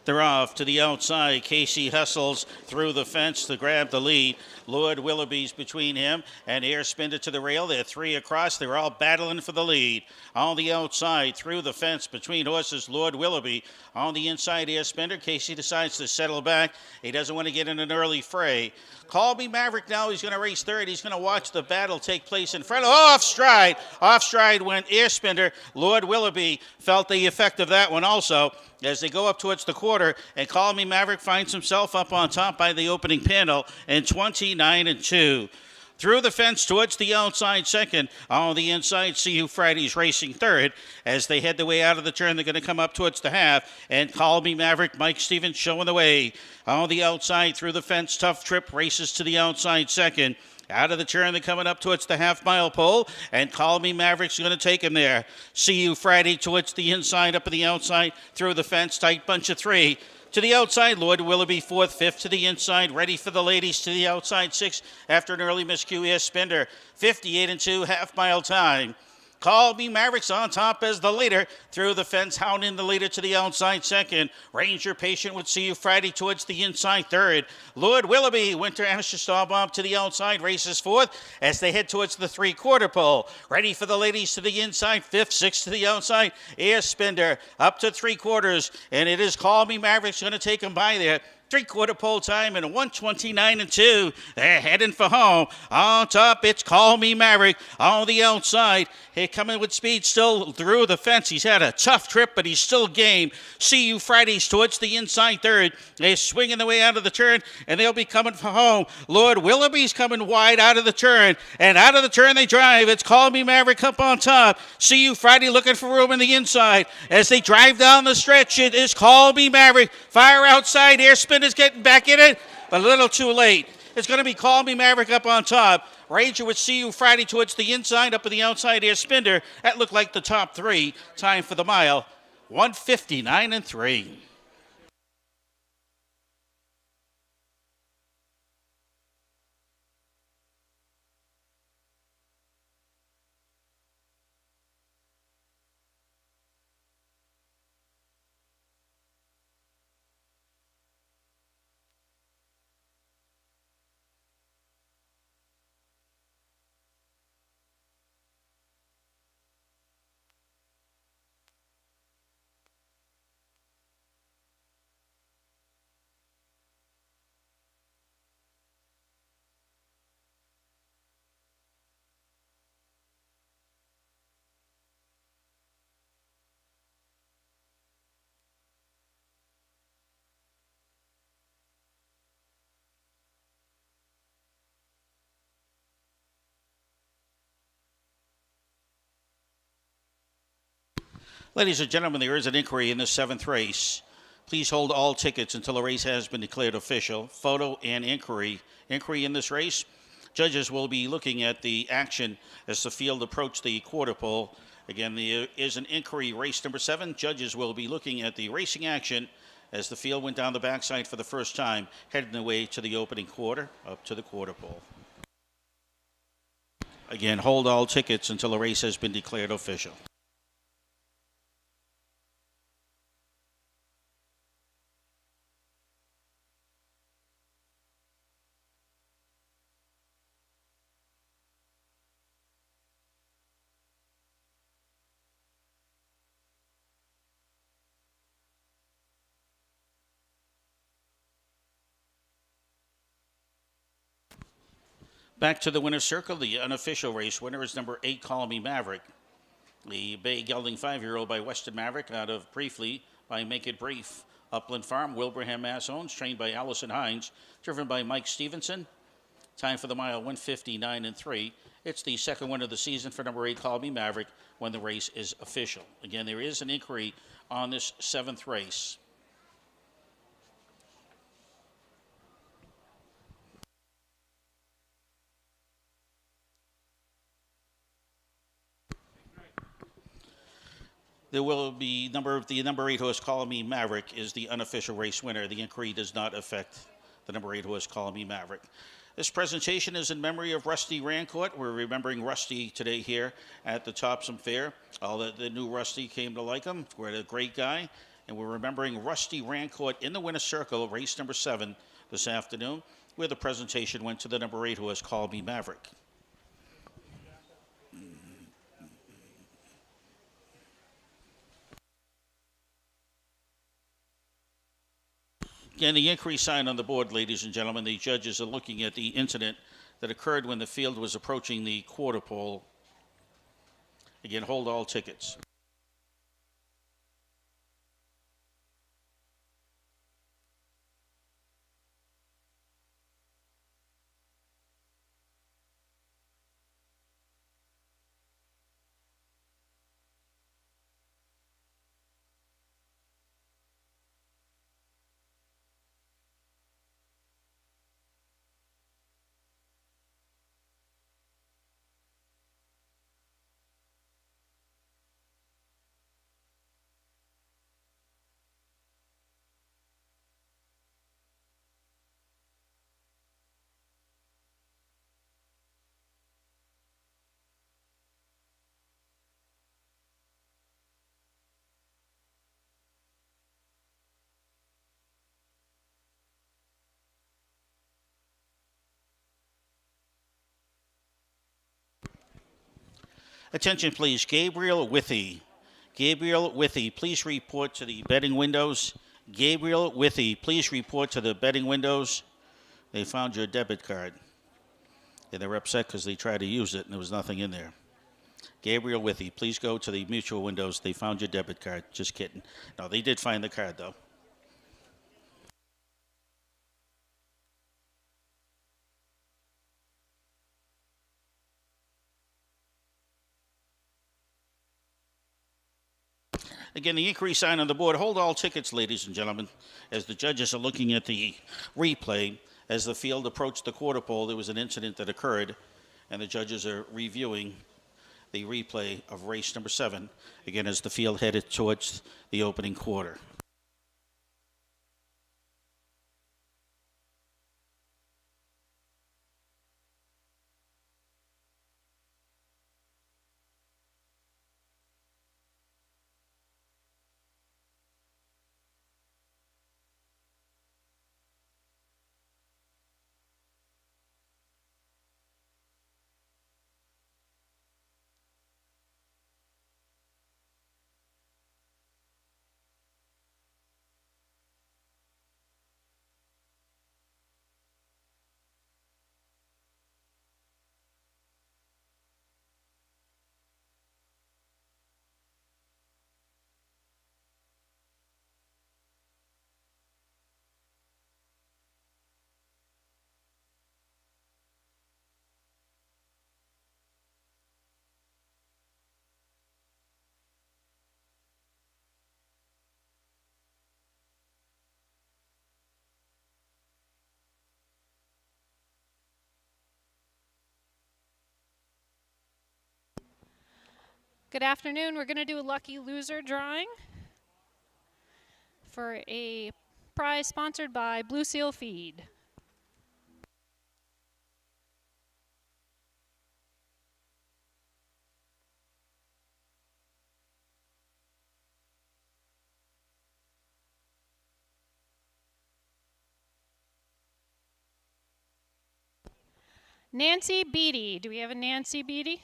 They're off to the outside. Casey hustles through the fence to grab the lead. Lord Willoughby's between him and Air Spender to the rail. They're 3 across. They're all battling for the lead. On the outside, through the fence between horses, Lord Willoughby. On the inside, Air Spender. Casey decides to settle back. He doesn't want to get in an early fray. Call Me Maverick now. He's going to race third. He's going to watch the battle take place in front. Off stride. Off stride went Air Spender. Lord Willoughby felt the effect of that one also as they go up towards the quarter, and Call Me Maverick finds himself up on top by the opening panel in 29-2. Through the fence towards the outside second. On the inside, See You Friday's racing third. As they head the way out of the turn, they're going to come up towards the half. And Call Me Maverick, Mike Stevens showing the way. On the outside, through the fence, Tough Trip races to the outside second. Out of the turn, they're coming up towards the half-mile pole, and Call Me Maverick's going to take him there. See You Friday towards the inside, up on the outside, through the fence, tight bunch of 3. To the outside, Lord Willoughby, 4th, 5th to the inside, ready for the ladies to the outside, 6 after an early miscue. Air Spender, 58-2, half-mile time. Call Me Mavericks on top as the leader. Through the fence, hounding the leader to the outside second. Ranger Patient would See You Friday towards the inside third. Lord Willoughby, Winter Amateur Star Bomb to the outside, races fourth as they head towards the 3/4 pole. Ready for the ladies to the inside, 5th, 6th to the outside. Air Spender up to 3/4, and it is Call Me Mavericks going to take them by there. 3/4 pole time and a 1:29-2. They're heading for home. On top, it's Call Me Maverick. On the outside, here coming with speed still through the fence. He's had a tough trip, but he's still game. See You Fridays towards the inside third. They're swinging the way out of the turn, and they'll be coming for home. Lord Willoughby's coming wide out of the turn, and out of the turn they drive. It's Call Me Maverick up on top. See You Friday looking for room in the inside. As they drive down the stretch, it is Call Me Maverick. Fire outside, Air Spin is getting back in it, but a little too late. It's going to be Call Me Maverick up on top. Ranger would See You Friday towards the inside, up on the outside, Air Spender. That looked like the top 3. Time for the mile, 1:59-3. Ladies and gentlemen, there is an inquiry in the 7th race. Please hold all tickets until the race has been declared official. Photo and inquiry. Inquiry in this race. Judges will be looking at the action as the field approaches the quarter pole. Again, there is an inquiry, race number 7. Judges will be looking at the racing action as the field went down the backside for the first time, heading away to the opening quarter, up to the quarter pole. Again, hold all tickets until the race has been declared official. Back to the winner's circle, the unofficial race winner is number 8, Call Me Maverick. The Bay Gelding 5-year-old by Weston Maverick out of Briefly by Make It Brief. Upland Farm, Wilbraham, Mass. owns, trained by Allison Hines, driven by Mike Stevenson. Time for the mile, 1:59 and 3. It's the second win of the season for number 8, Call Me Maverick, when the race is official. Again, there is an inquiry on this 7th race. There will be the number 8 horse, Call Me Maverick, is the unofficial race winner. The inquiry does not affect the number 8 horse, Call Me Maverick. This presentation is in memory of Rusty Rancourt. We're remembering Rusty today here at the Topsham Fair. All the new Rusty came to like him. We're a great guy. And we're remembering Rusty Rancourt in the winner's circle, race number 7 this afternoon, where the presentation went to the number 8 horse, Call Me Maverick. Again, the inquiry sign on the board, ladies and gentlemen. The judges are looking at the incident that occurred when the field was approaching the quarter pole. Again, hold all tickets. Attention, please. Gabriel Withy. Gabriel Withy, please report to the betting windows. Gabriel Withy, please report to the betting windows. They found your debit card. And they're upset because they tried to use it and there was nothing in there. Gabriel Withy, please go to the mutual windows. They found your debit card. Just kidding. No, they did find the card, though. Again, the inquiry sign on the board. Hold all tickets, ladies and gentlemen, as the judges are looking at the replay. As the field approached the quarter pole, there was an incident that occurred, and the judges are reviewing the replay of race number 7, again, as the field headed towards the opening quarter. Good afternoon. We're going to do a lucky loser drawing for a prize sponsored by Blue Seal Feed. Nancy Beatty. Do we have a Nancy Beatty?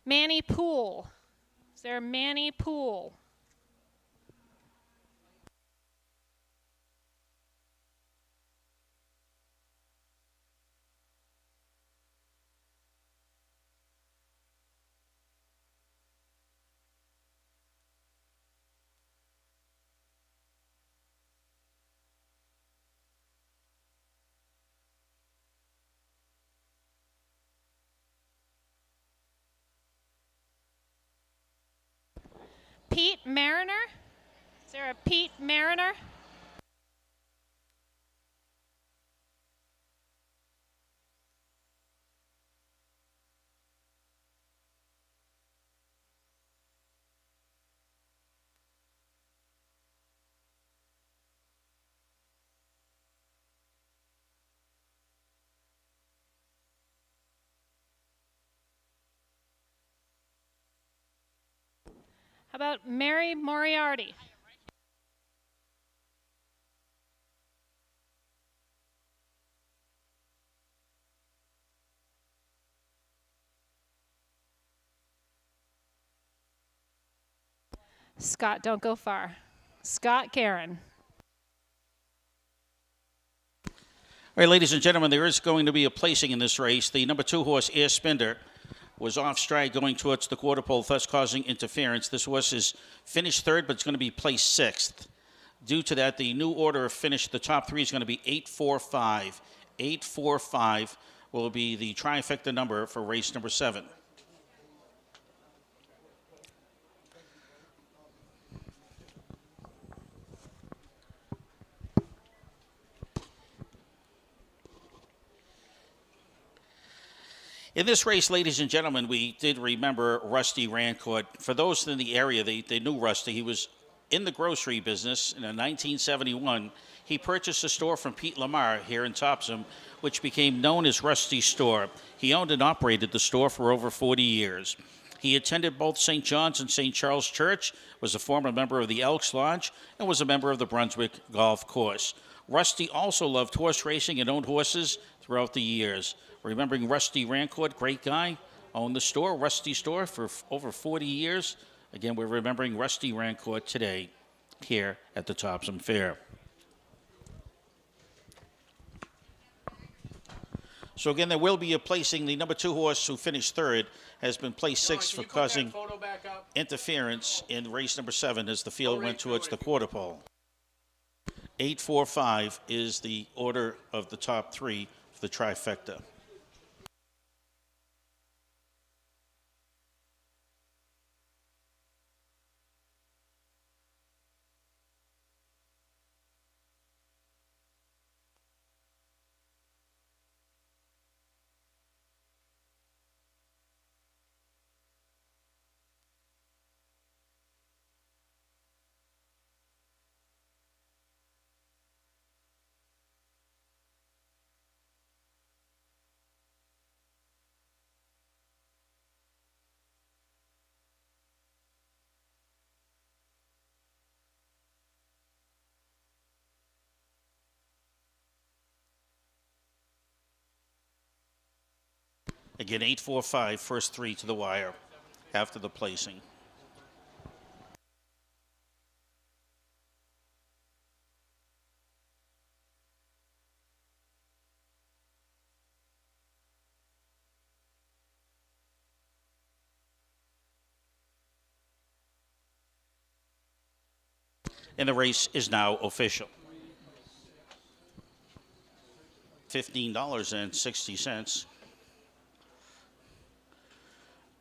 Manny Poole. Is there a Manny Poole? Pete Mariner? Is there a Pete Mariner? How about Mary Moriarty? Scott, don't go far. Scott Karen. All right, ladies and gentlemen, there is going to be a placing in this race. The number 2 horse, Air Spender, was off stride going towards the quarter pole, thus causing interference. This horse is finished third, but it's going to be placed sixth. Due to that, the new order of finish, the top 3 is going to be 8-4-5. 8-4-5 will be the trifecta number for race number 7. In this race, ladies and gentlemen, we did remember Rusty Rancourt. For those in the area, they knew Rusty. He was in the grocery business. In 1971, he purchased a store from Pete Lamar here in Topsham, which became known as Rusty's Store. He owned and operated the store for over 40 years. He attended both St. John's and St. Charles Church, was a former member of the Elks Lodge, and was a member of the Brunswick Golf Course. Rusty also loved horse racing and owned horses throughout the years. Remembering Rusty Rancourt, great guy, owned the store, Rusty Store, for over 40 years. Again, we're remembering Rusty Rancourt today here at the Topsham Fair. So again, there will be a placing. The number 2 horse who finished third has been placed sixth for causing interference in race number 7 as the field went towards the quarter pole. 8-4-5 is the order of the top 3 for the trifecta. Again, 8-4-5, first 3 to the wire after the placing. and the race is now official. $15.60.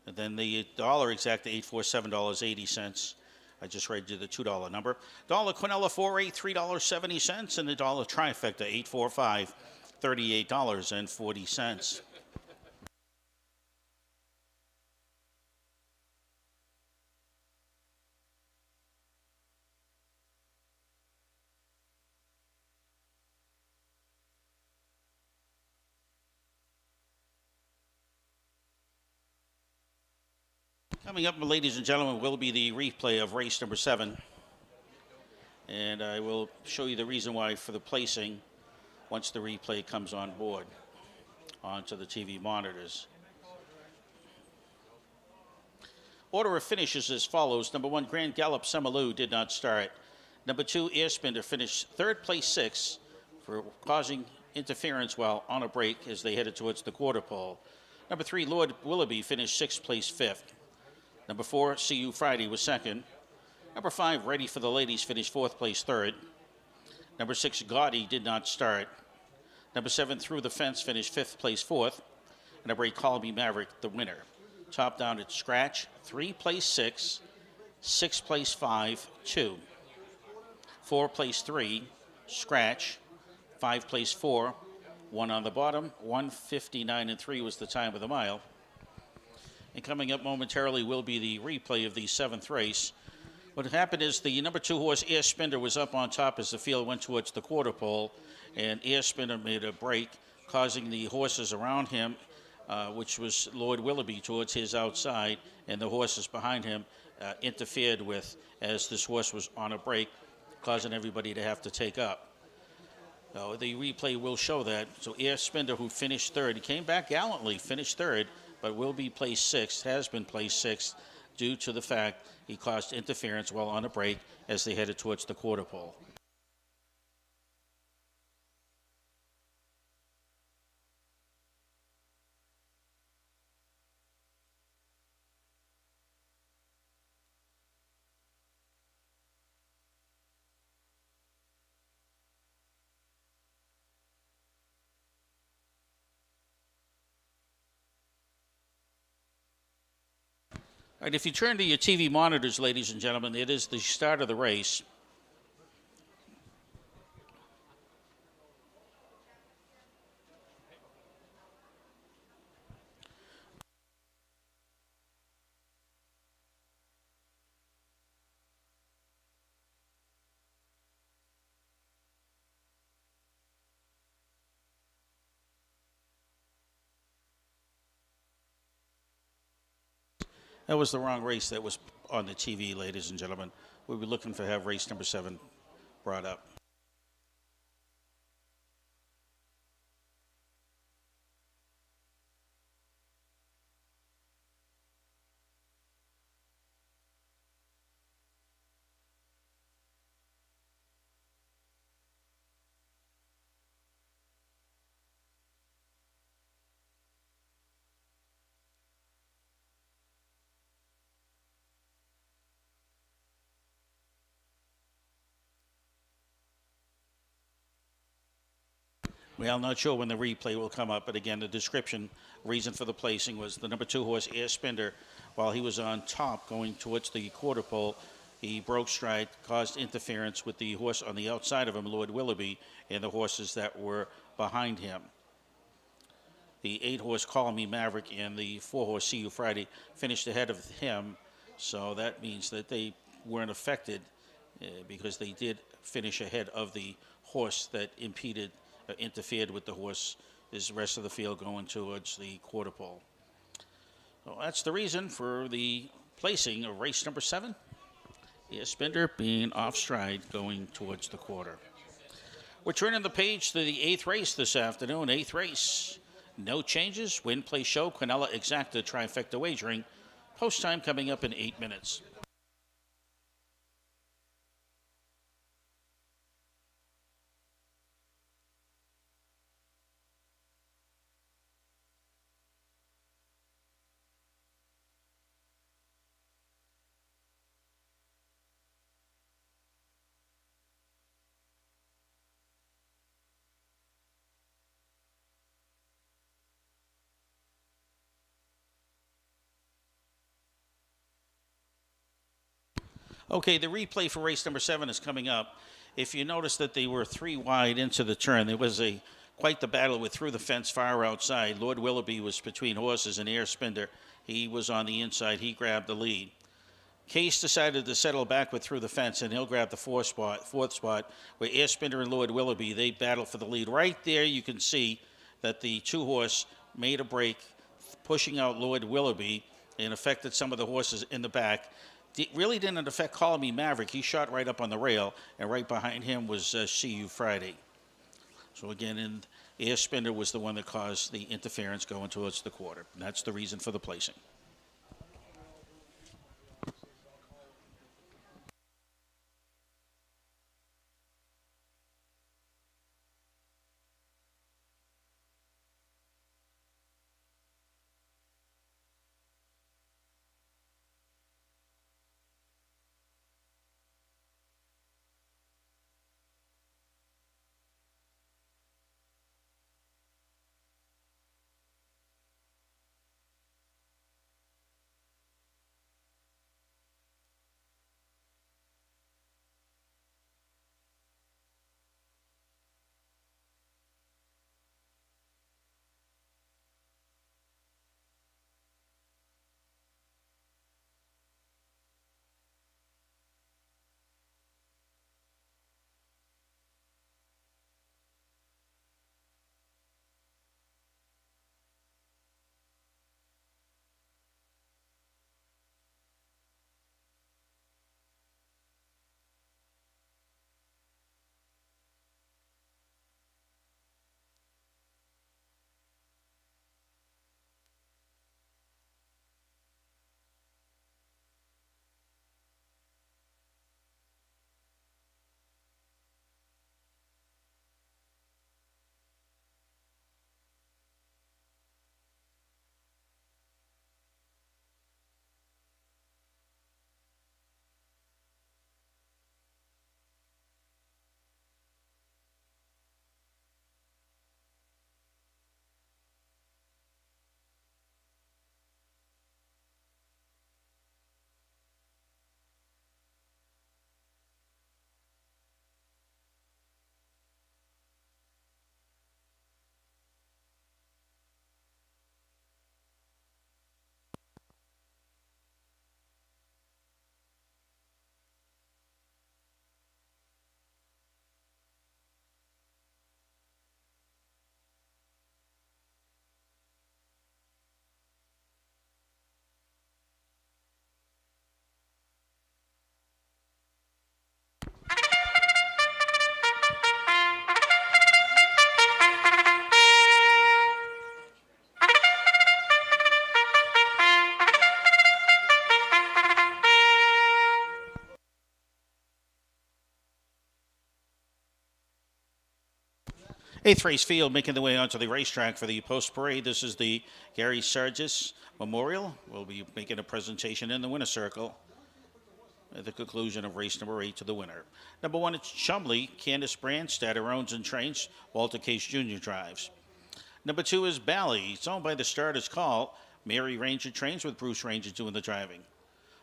And then the dollar exact $847.80. I just read you the $2 number. Dollar Quinella 48 $3.70, and the dollar trifecta 845 $38.40. Coming up, ladies and gentlemen, will be the replay of race number 7. And I will show you the reason why for the placing once the replay comes on board onto the TV monitors. Order of finishes as follows. Number 1, Grand Gallop Semalu did not start. Number 2, Airspinner finished third place 6 for causing interference while on a break as they headed towards the quarter pole. Number 3, Lord Willoughby finished sixth place 5th. Number 4, See You Friday was second. Number 5, Ready for the Ladies finished 4th place 3rd. Number 6, Gaudy did not start. Number 7, Through the Fence finished 5th place 4th. And number 8, Call Me Maverick, the winner. Top down at Scratch, 3 place 6, 6 place 5, 2. 4 place 3, Scratch, 5 place 4, 1 on the bottom, 1:59 and 3 was the time of the mile. And coming up momentarily will be the replay of the 7th race. What happened is the number 2 horse, Air Spinner, was up on top as the field went towards the quarter pole, and Air Spinner made a break, causing the horses around him, which was Lord Willoughby, towards his outside, and the horses behind him interfered with as this horse was on a break, causing everybody to have to take up. So the replay will show that. So Air Spinner, who finished 3rd, he came back gallantly, finished 3rd, but will be placed 6th, has been placed 6th, due to the fact he caused interference while on a break as they headed towards the quarter pole. All right, if you turn to your TV monitors, ladies and gentlemen, it is the start of the race. That was the wrong race that was on the TV, ladies and gentlemen. We'll be looking to have race number 7 brought up. Well, I'm not sure when the replay will come up, but again, the description, reason for the placing was the number 2 horse, Air Spinner, while he was on top going towards the quarter pole, he broke stride, caused interference with the horse on the outside of him, Lord Willoughby, and the horses that were behind him. The 8 horse, Call Me Maverick, and the 4 horse, See You Friday, finished ahead of him, so that means that they weren't affected because they did finish ahead of the horse that interfered with the horse, is the rest of the field going towards the quarter pole. So that's the reason for the placing of race number 7. Air Spinner being off stride going towards the quarter. We're turning the page to the 8th race this afternoon. 8th race. No changes. Win, play, show. Quinella Exacta trifecta wagering. Post time coming up in 8 minutes. Okay, the replay for race number 7 is coming up. If you notice that they were 3 wide into the turn, there was quite the battle with through the fence far outside. Lord Willoughby was between horses and Air Spender. He was on the inside. He grabbed the lead. Case decided to settle back with through the fence, and he'll grab the fourth spot, where Air Spender and Lord Willoughby, they battle for the lead. Right there you can see that the 2-horse made a break, pushing out Lord Willoughby, and affected some of the horses in the back. It really didn't affect Call Me Maverick. He shot right up on the rail, and right behind him was See You Friday. So again, Air Spender was the one that caused the interference going towards the quarter. And that's the reason for the placing. Eighth race field making the way onto the racetrack for the post parade. This is the Gary Sargis Memorial. We'll be making a presentation in the winner's circle at the conclusion of race number 8 to the winner. Number 1, it's Chumley. Candace Brandstatter owns and trains. Walter Case Jr. drives. Number 2 is Bally. It's owned by the Starter's Call. Mary Ranger trains with Bruce Ranger doing the driving.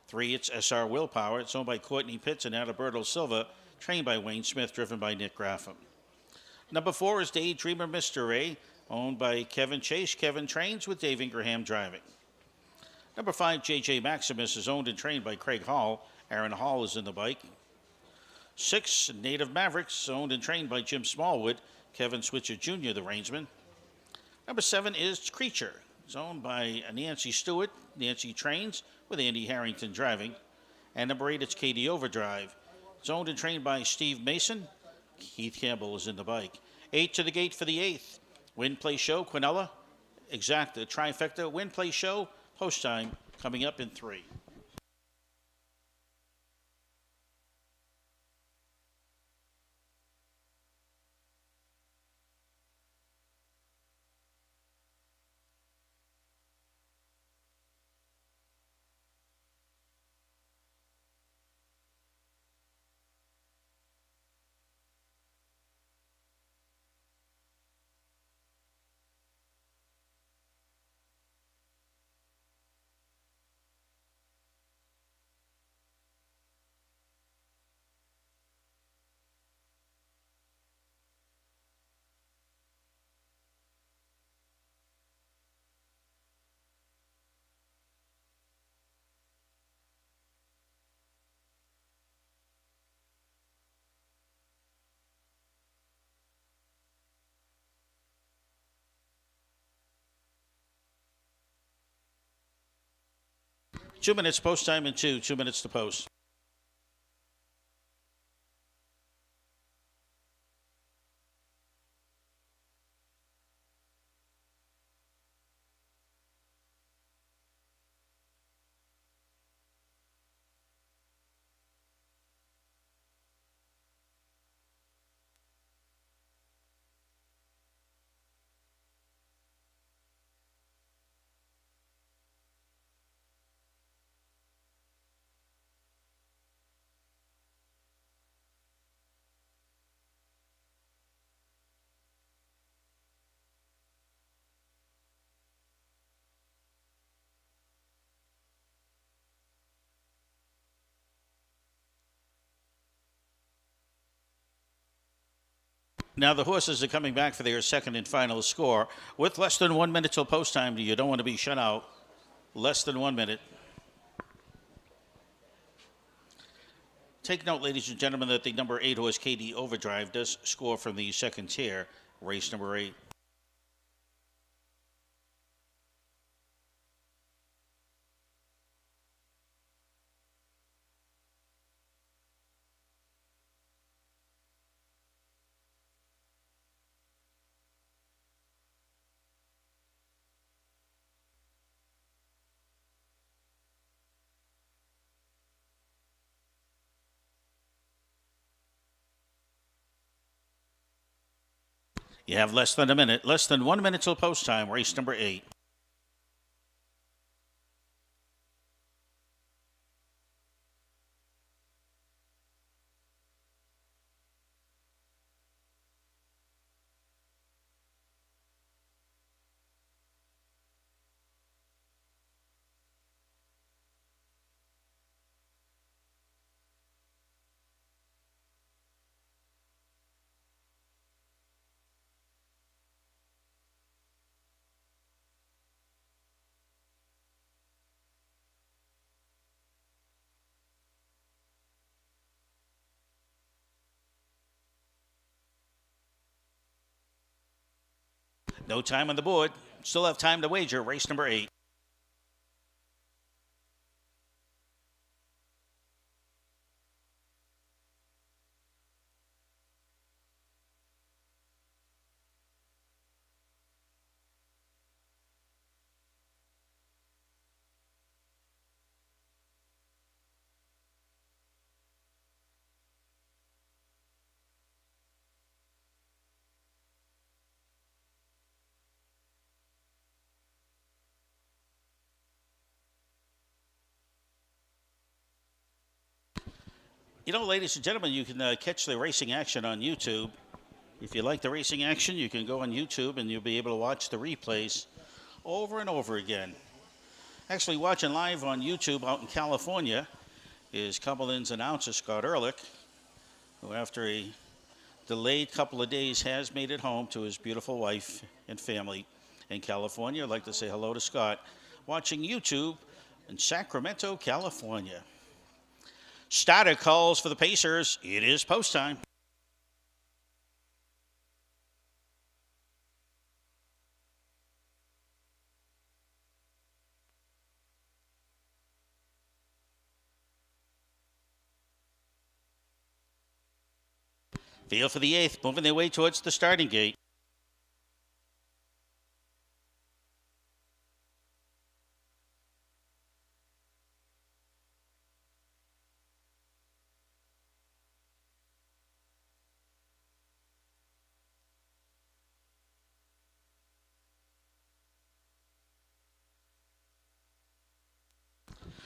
3, it's SR Willpower. It's owned by Courtney Pitts and Adalberto Silva, trained by Wayne Smith, driven by Nick Graffam. Number 4 is Daydreamer Mr. Ray, owned by Kevin Chase. Kevin trains with Dave Ingraham driving. Number 5, JJ Maximus, is owned and trained by Craig Hall. Aaron Hall is in the bike. 6, Native Mavericks, owned and trained by Jim Smallwood. Kevin Switzer Jr., the reinsman. Number 7 is Creature. It's owned by Nancy Stewart. Nancy trains with Andy Harrington driving. And number 8, it's Katie Overdrive. It's owned and trained by Steve Mason. Keith Campbell is in the bike. 8 to the gate for the 8th. Win, play, show, Quinella. Exacta, trifecta, win, play, show. Post time coming up in 3. 2 minutes post time and 2 minutes to post. Now the horses are coming back for their second and final score with less than 1 minute till post time. You don't want to be shut out. Less than 1 minute. Take note, ladies and gentlemen, that the number 8 horse KD Overdrive does score from the second tier, race number 8. You have less than a minute, less than 1 minute till post time, race number 8. No time on the board. Still have time to wager, race number 8. You know, ladies and gentlemen, you can catch the racing action on YouTube. If you like the racing action, you can go on YouTube and you'll be able to watch the replays over and over again. Actually, watching live on YouTube out in California is Cumberland's announcer, Scott Ehrlich, who after a delayed couple of days has made it home to his beautiful wife and family in California. I'd like to say hello to Scott, watching YouTube in Sacramento, California. Starter calls for the Pacers. It is post time. Field for the 8th, moving their way towards the starting gate.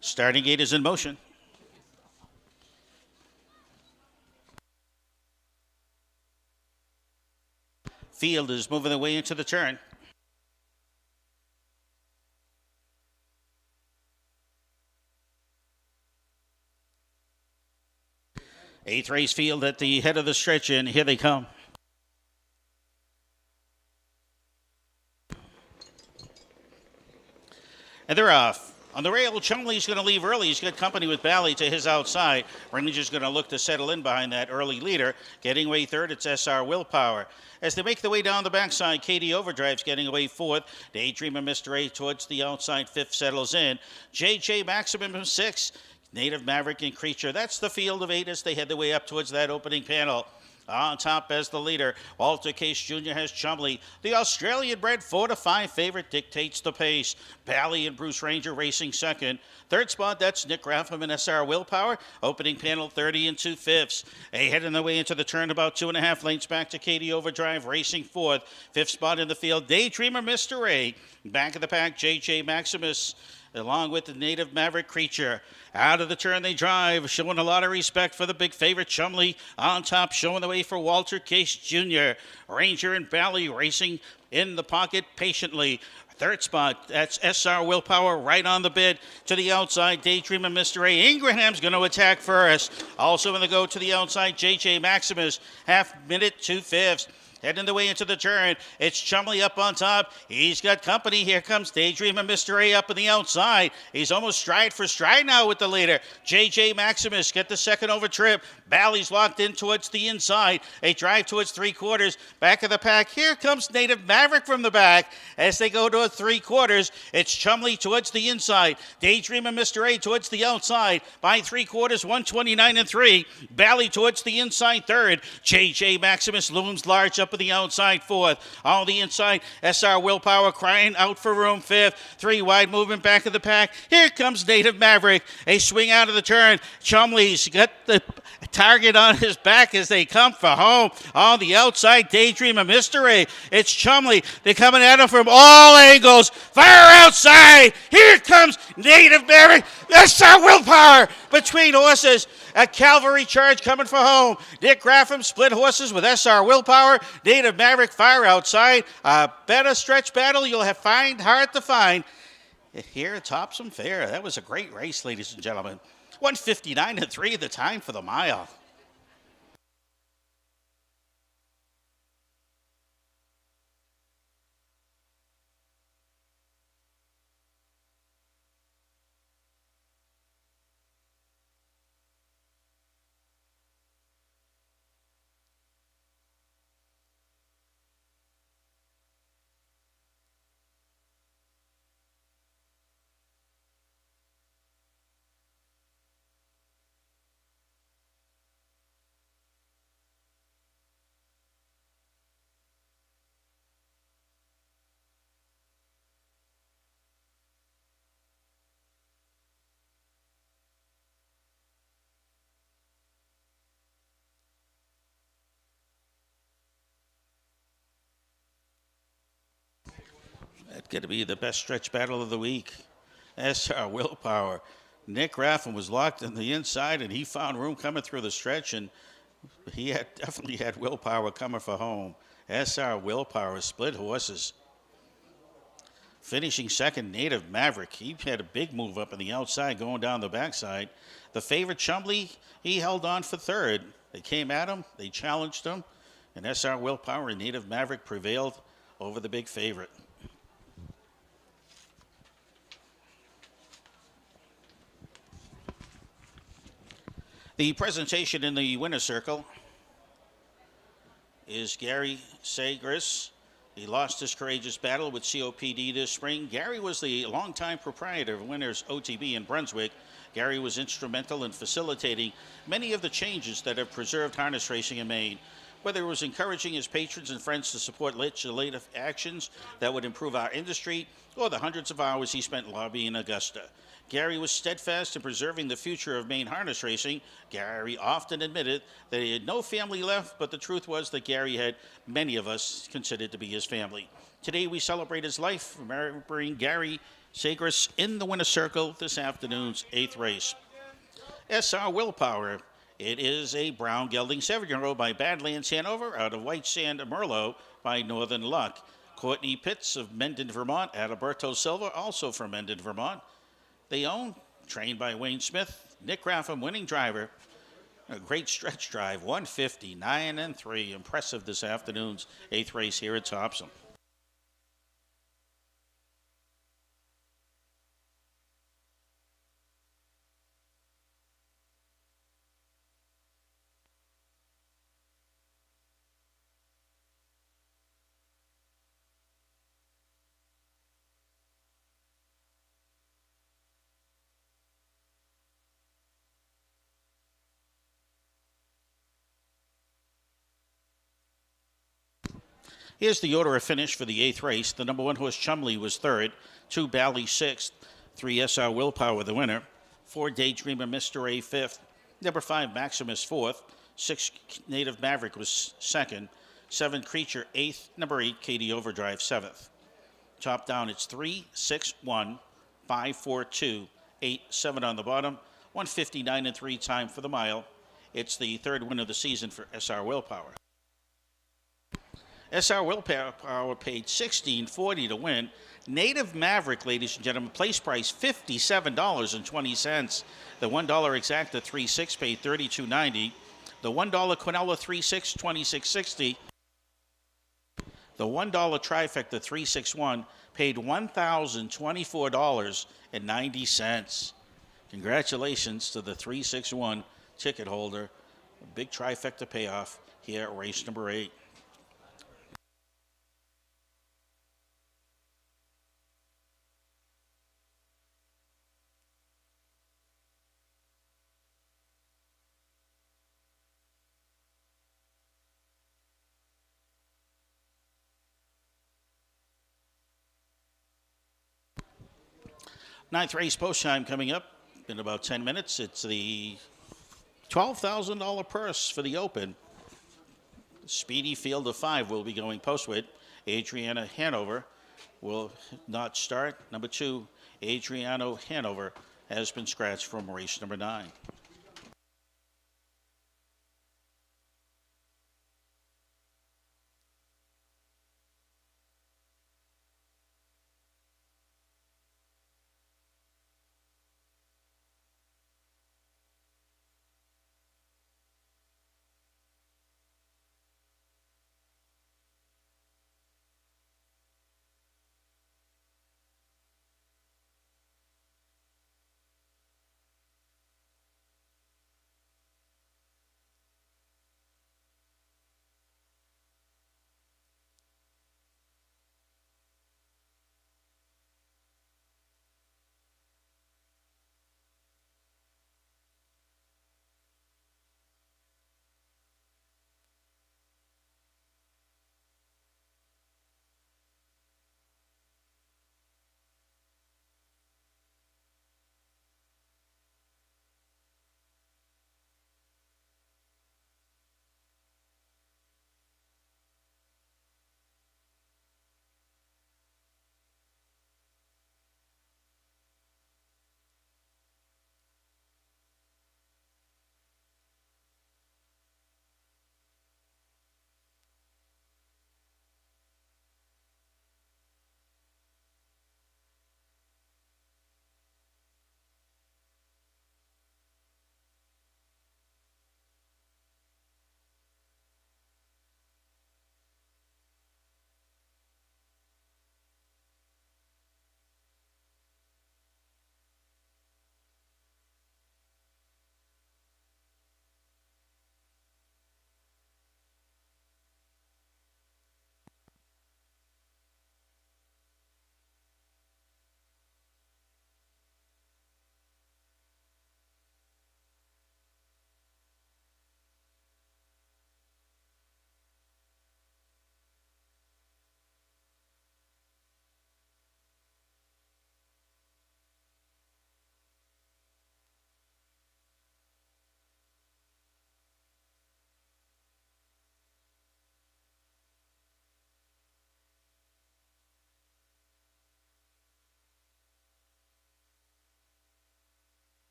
Starting gate is in motion. Field is moving their way into the turn. Eighth race field at the head of the stretch, and here they come. And they're off. On the rail, Chumley's going to leave early. He's got company with Bally to his outside. Ranger's going to look to settle in behind that early leader. Getting away third, it's SR Willpower. As they make their way down the backside, Katie Overdrive's getting away fourth. Daydreamer Mr. A towards the outside, fifth settles in. JJ Maximum sixth. Native Maverick and Creature. That's the field of 8 as they head their way up towards that opening panel. On top as the leader, Walter Case Jr. has Chumley. The Australian-bred 4-5 favorite dictates the pace. Bally and Bruce Ranger racing second. Third spot, that's Nick Raffam and SR Willpower. Opening panel 30 2/5. They head on their way into the turn about 2.5 lengths back to Katie Overdrive racing fourth. Fifth spot in the field, Daydreamer Mr. A. Back of the pack, JJ Maximus, along with the Native Maverick Creature. Out of the turn they drive, showing a lot of respect for the big favorite Chumley. On top, showing the way for Walter Case Jr. Ranger and Bally racing in the pocket patiently. Third spot, that's SR Willpower right on the bid to the outside. Daydream and Mr. A. Ingram's going to attack first. Also going to go to the outside, JJ Maximus, half minute 2/5. Heading the way into the turn. It's Chumley up on top. He's got company. Here comes Daydream and Mr. A up on the outside. He's almost stride for stride now with the leader. JJ Maximus get the second over trip. Bally's locked in towards the inside. They drive towards 3/4. Back of the pack. Here comes Native Maverick from the back. As they go to 3/4, it's Chumley towards the inside. Daydream and Mr. A towards the outside. By 3/4, 129 3. Bally towards the inside third. JJ Maximus looms large up the outside fourth. On the inside, SR Willpower crying out for room fifth. 3 wide movement back of the pack. Here comes Native Maverick. A swing out of the turn. Chumley's got the target on his back as they come for home. On the outside, Daydream and Mr. A. It's Chumley. They're coming at him from all angles. Fire outside. Here comes Native Maverick. SR Willpower between horses. A cavalry charge coming for home. Dick Graffam split horses with SR Willpower. Native Maverick fire outside. A better stretch battle you'll have hard to find here at Topsham Fair. That was a great race, ladies and gentlemen. 159 3 the time for the mile. That's going to be the best stretch battle of the week. SR Willpower. Nick Raffin was locked on the inside, and he found room coming through the stretch, and he definitely had Willpower coming for home. SR Willpower split horses. Finishing second, Native Maverick. He had a big move up on the outside going down the backside. The favorite Chumley, he held on for third. They came at him, they challenged him, and SR Willpower and Native Maverick prevailed over the big favorite. The presentation in the winner's circle is Gary Sagres. He lost his courageous battle with COPD this spring. Gary was the longtime proprietor of Winners OTB in Brunswick. Gary was instrumental in facilitating many of the changes that have preserved harness racing in Maine. Whether it was encouraging his patrons and friends to support legislative actions that would improve our industry, or the hundreds of hours he spent lobbying Augusta. Gary was steadfast in preserving the future of Maine harness racing. Gary often admitted that he had no family left, but the truth was that Gary had many of us considered to be his family. Today we celebrate his life, remembering Gary Sagres in the winner's circle this afternoon's 8th race. SR Willpower. It is a brown gelding 7-year-old by Badlands Hanover out of White Sand Merlot by Northern Luck. Courtney Pitts of Mendon, Vermont. Adalberto Silva, also from Mendon, Vermont. They own, trained by Wayne Smith. Nick Raffam, winning driver. A great stretch drive, 159 3. Impressive this afternoon's 8th race here at Topsham. Here's the order of finish for the 8th race. The number 1 horse Chumley was 3rd, 2 Bally 6th, 3 SR Willpower the winner, 4 Daydreamer Mr. A 5th, number 5 Maximus 4th, 6 Native Maverick was 2nd, 7 Creature 8th, number 8 Katie Overdrive 7th. Top down it's 3, 6, 1, 5, 4, 2, 8, 7 on the bottom, 159 and 3 time for the mile. It's the 3rd win of the season for SR Willpower. SR Willpower paid $16.40 to win. Native Maverick, ladies and gentlemen, place price $57.20. The $1 exacta 3-6 paid $32.90. The $1 Quinella 3-6, $26.60. The $1 trifecta 361 paid $1,024.90. Congratulations to the 361 ticket holder. A big trifecta payoff here at race number 8. Ninth race post time coming up in about 10 minutes. It's the $12,000 purse for the Open. Speedy Field of 5 will be going postweight. Adriana Hanover will not start. Number 2, Adriano Hanover has been scratched from race number 9.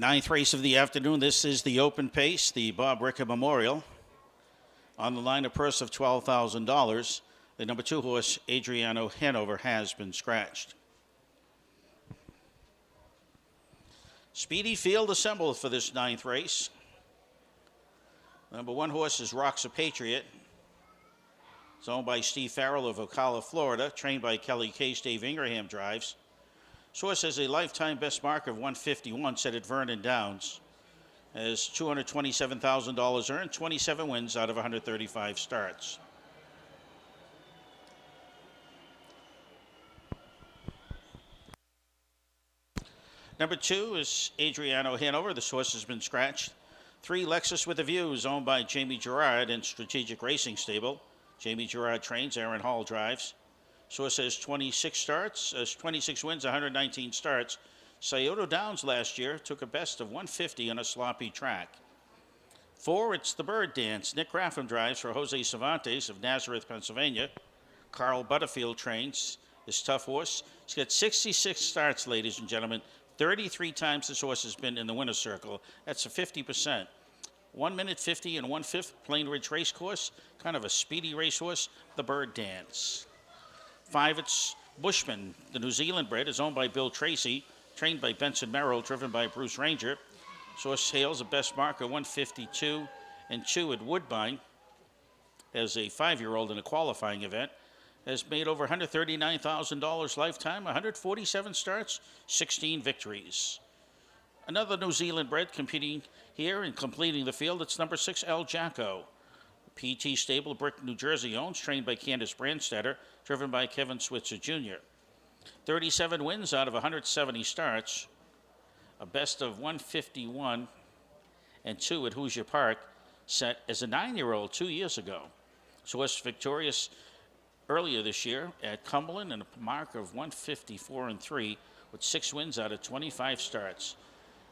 Ninth race of the afternoon. This is the open pace, the Bob Ricker Memorial. On the line, a purse of $12,000. The number 2 horse, Adriano Hanover, has been scratched. Speedy field assembled for this ninth race. Number 1 horse is Rock's a Patriot. It's owned by Steve Farrell of Ocala, Florida. Trained by Kelly Case. Dave Ingraham drives. This horse has a lifetime best mark of 151 set at Vernon Downs. Has $227,000 earned, 27 wins out of 135 starts. Number 2 is Adriano Hanover. This horse has been scratched. 3, Lexus with a View is owned by Jamie Gerard and Strategic Racing Stable. Jamie Gerard trains, Aaron Hall drives. Source says 26 wins, 119 starts. Scioto Downs last year took a best of 150 on a sloppy track. 4, it's the Bird Dance. Nick Raffam drives for Jose Cervantes of Nazareth, Pennsylvania. Carl Butterfield trains this tough horse. He's got 66 starts, ladies and gentlemen. 33 times this horse has been in the winner's circle. That's a 50%. 1 minute 50 and 1/5, Plain Ridge Racecourse. Kind of a speedy racehorse, the Bird Dance. 5, it's Bushman. The New Zealand bred is owned by Bill Tracy, trained by Benson Merrill, driven by Bruce Ranger. Source hails a best mark of 152 and 2 at Woodbine. As a 5-year-old in a qualifying event, has made over $139,000 lifetime, 147 starts, 16 victories. Another New Zealand bred competing here and completing the field, it's number 6, El Jacko. PT Stable, Brick, New Jersey owns, trained by Candace Brandstetter, driven by Kevin Switzer Jr. 37 wins out of 170 starts, a best of 151 and 2 at Hoosier Park, set as a 9-year-old 2 years ago. So was victorious earlier this year at Cumberland and a mark of 154 and 3 with 6 wins out of 25 starts.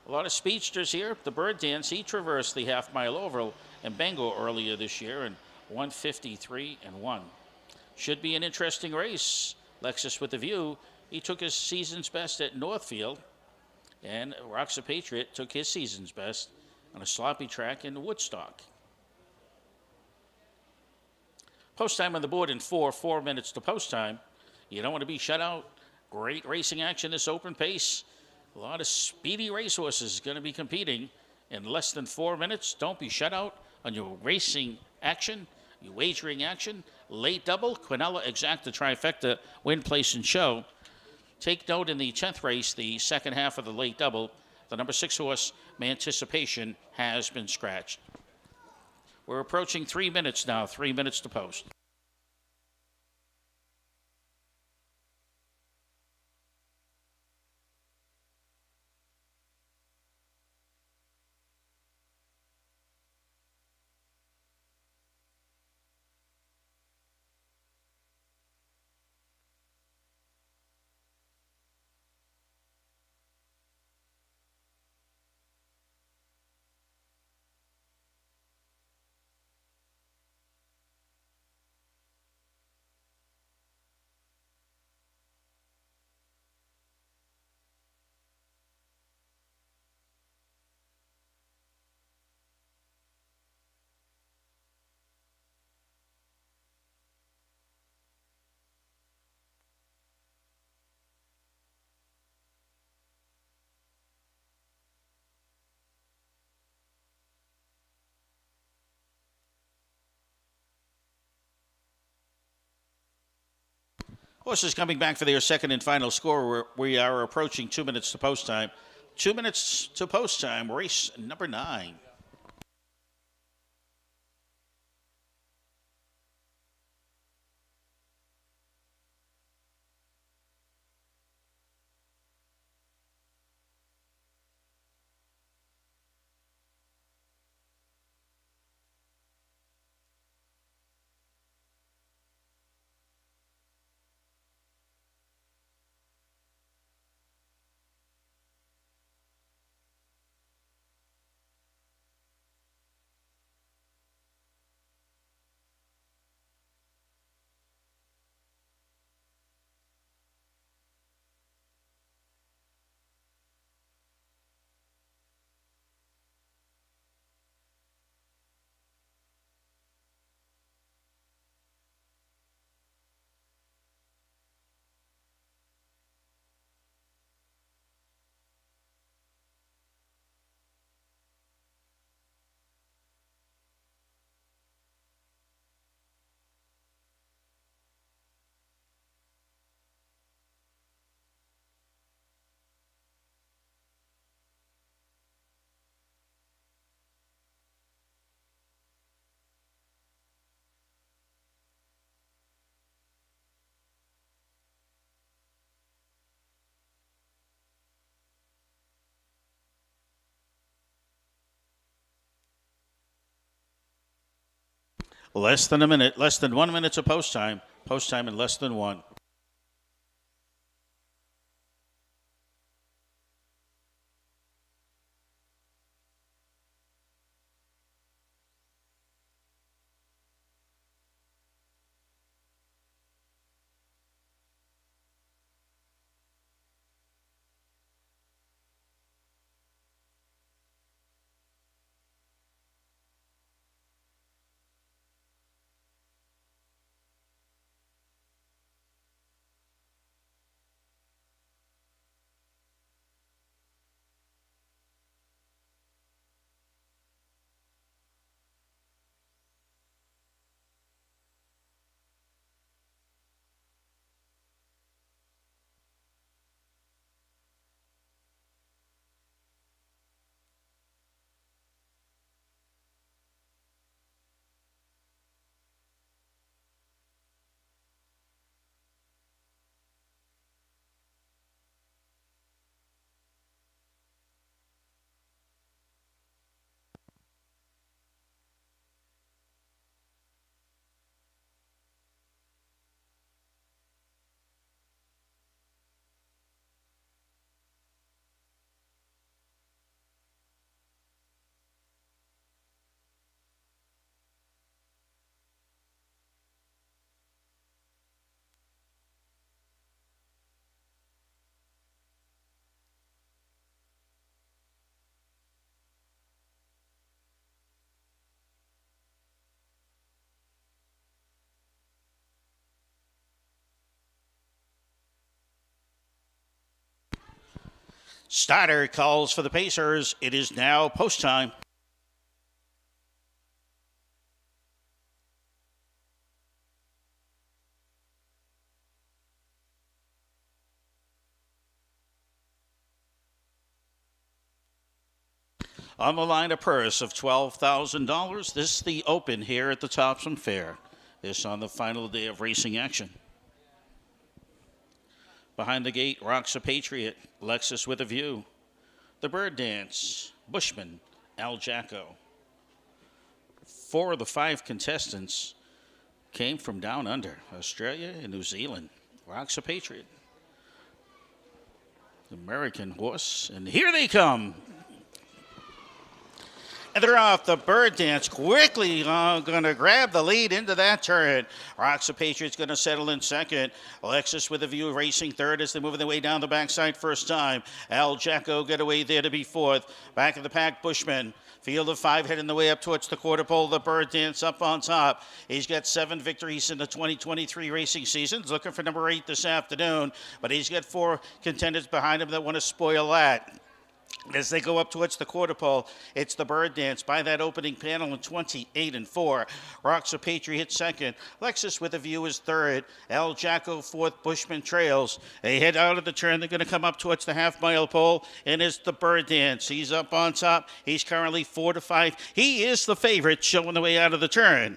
A lot of speedsters here. The Bird Dance, he traversed the half-mile oval in Bangor earlier this year in 153 and 1. Should be an interesting race. Lexus with a View, he took his season's best at Northfield, and Rock's a Patriot took his season's best on a sloppy track in Woodstock. Post time on the board in 4 minutes to post time. You don't want to be shut out. Great racing action this open pace. A lot of speedy racehorses going to be competing in less than 4 minutes. Don't be shut out on your racing action, your wagering action. Late double, Quinella Exacta Trifecta, win, place, and show. Take note in the 10th race, the second half of the late double, the number 6 horse, Manticipation, has been scratched. We're approaching 3 minutes now, 3 minutes to post. Horses coming back for their second and final score. We are approaching 2 minutes to post time. 2 minutes to post time, race number 9. Less than a minute, less than 1 minute to post time. Post time in less than one. Starter calls for the Pacers. It is now post time. On the line, a purse of $12,000. This is the Open here at the Topsham Fair. This on the final day of racing action. Behind the gate, Rocks a Patriot, Lexus with a View. The Bird Dance, Bushman, Al Jacko. 4 of the 5 contestants came from down under, Australia and New Zealand. Rocks a Patriot. American horse, and here they come. And they're off. The Bird Dance quickly going to grab the lead into that turn. Rocks the Patriots going to settle in second. Alexis with a View racing third as they're moving their way down the backside first time. Al Jacko get away there to be fourth. Back of the pack, Bushman. Field of 5 heading the way up towards the quarter pole. The Bird Dance up on top. He's got 7 victories in the 2023 racing season. He's looking for number 8 this afternoon. But he's got 4 contenders behind him that want to spoil that. As they go up towards the quarter pole, it's the Bird Dance by that opening panel in 28-4. Rocks a Patriot second. Lexus with a View is third. El Jacko fourth. Bushman trails. They head out of the turn. They're going to come up towards the half-mile pole, and it's the Bird Dance. He's up on top. He's currently 4-5. He is the favorite, showing the way out of the turn.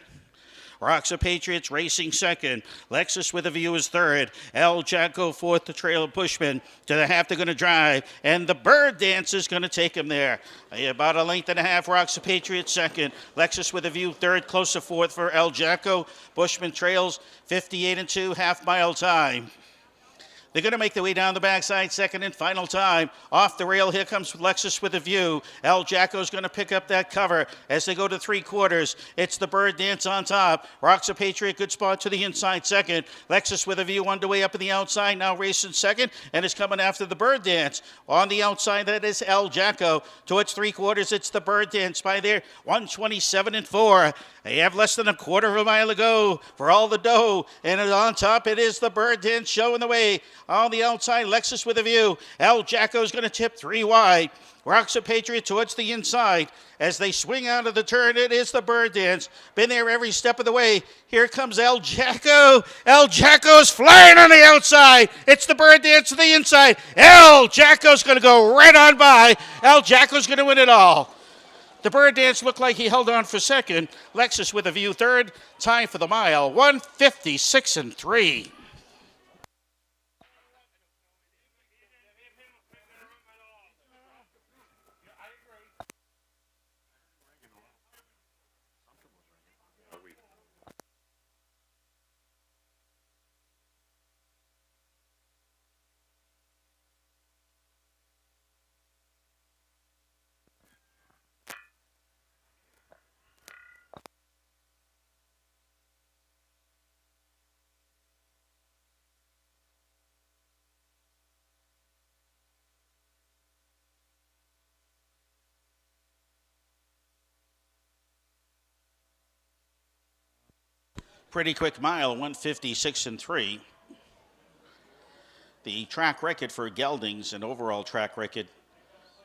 Rocks a Patriots racing second. Lexus with a View is third. El Jacko fourth. The trail of Bushman to the half. They're going to drive, and the Bird Dance is going to take him there. About a length and a half. Rocks a Patriots second. Lexus with a View third. Close to fourth for El Jacko. Bushman trails 58-2. Half-mile time. They're going to make their way down the backside, second and final time. Off the rail, here comes Lexus with a View. El Jacko's going to pick up that cover as they go to 3/4. It's the Bird Dance on top. Rocks a Patriot, good spot to the inside second. Lexus with a View underway up in the outside, now racing second, and is coming after the Bird Dance. On the outside, that is El Jacko. Towards 3/4, it's the Bird Dance by there, 127-4. They have less than a quarter of a mile to go for all the dough. And on top, it is the Bird Dance showing the way. On the outside, Lexus with a View. El Jacko's going to tip 3 wide. Rocks a Patriot towards the inside. As they swing out of the turn, it is the Bird Dance. Been there every step of the way. Here comes El Jacko. El Jacko's flying on the outside. It's the Bird Dance to the inside. El Jacko's going to go right on by. El Jacko's going to win it all. The Bird Dance looked like he held on for second. Lexus with a View third. Time for the mile, 156-3. Pretty quick mile, 156 and 3. The track record for geldings and overall track record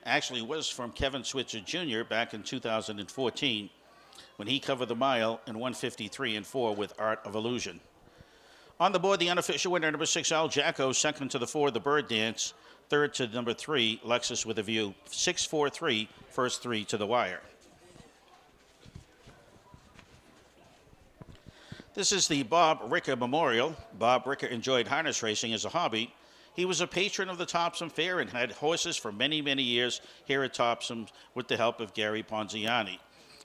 actually was from Kevin Switzer Jr. back in 2014 when he covered the mile in 153 and 4 with Art of Illusion. On the board, the unofficial winner, number 6, Al Jacko, second to the 4, the Bird Dance, third to number 3, Lexus with a View, 6-4-3, first 3 to the wire. This is the Bob Ricker Memorial. Bob Ricker enjoyed harness racing as a hobby. He was a patron of the Topsham Fair and had horses for many, many years here at Topsham with the help of Gary Ponziani.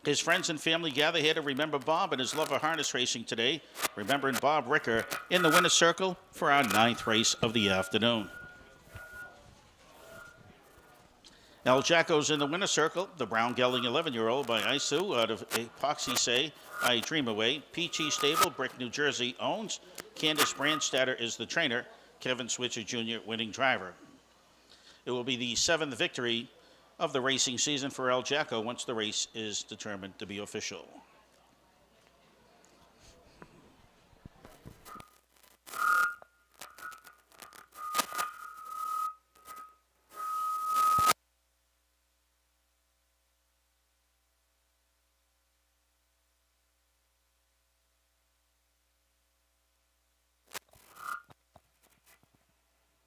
His friends and family gather here to remember Bob and his love of harness racing today, remembering Bob Ricker in the winner's circle for our 9th race of the afternoon. El Jacko's in the winner's circle, the brown gelding 11-year-old by Isu out of Epoxy Say, I Dream Away. Peachy Stable, Brick, New Jersey owns. Candace Brandstatter is the trainer. Kevin Switzer Jr. winning driver. It will be the 7th victory of the racing season for El Jacko once the race is determined to be official.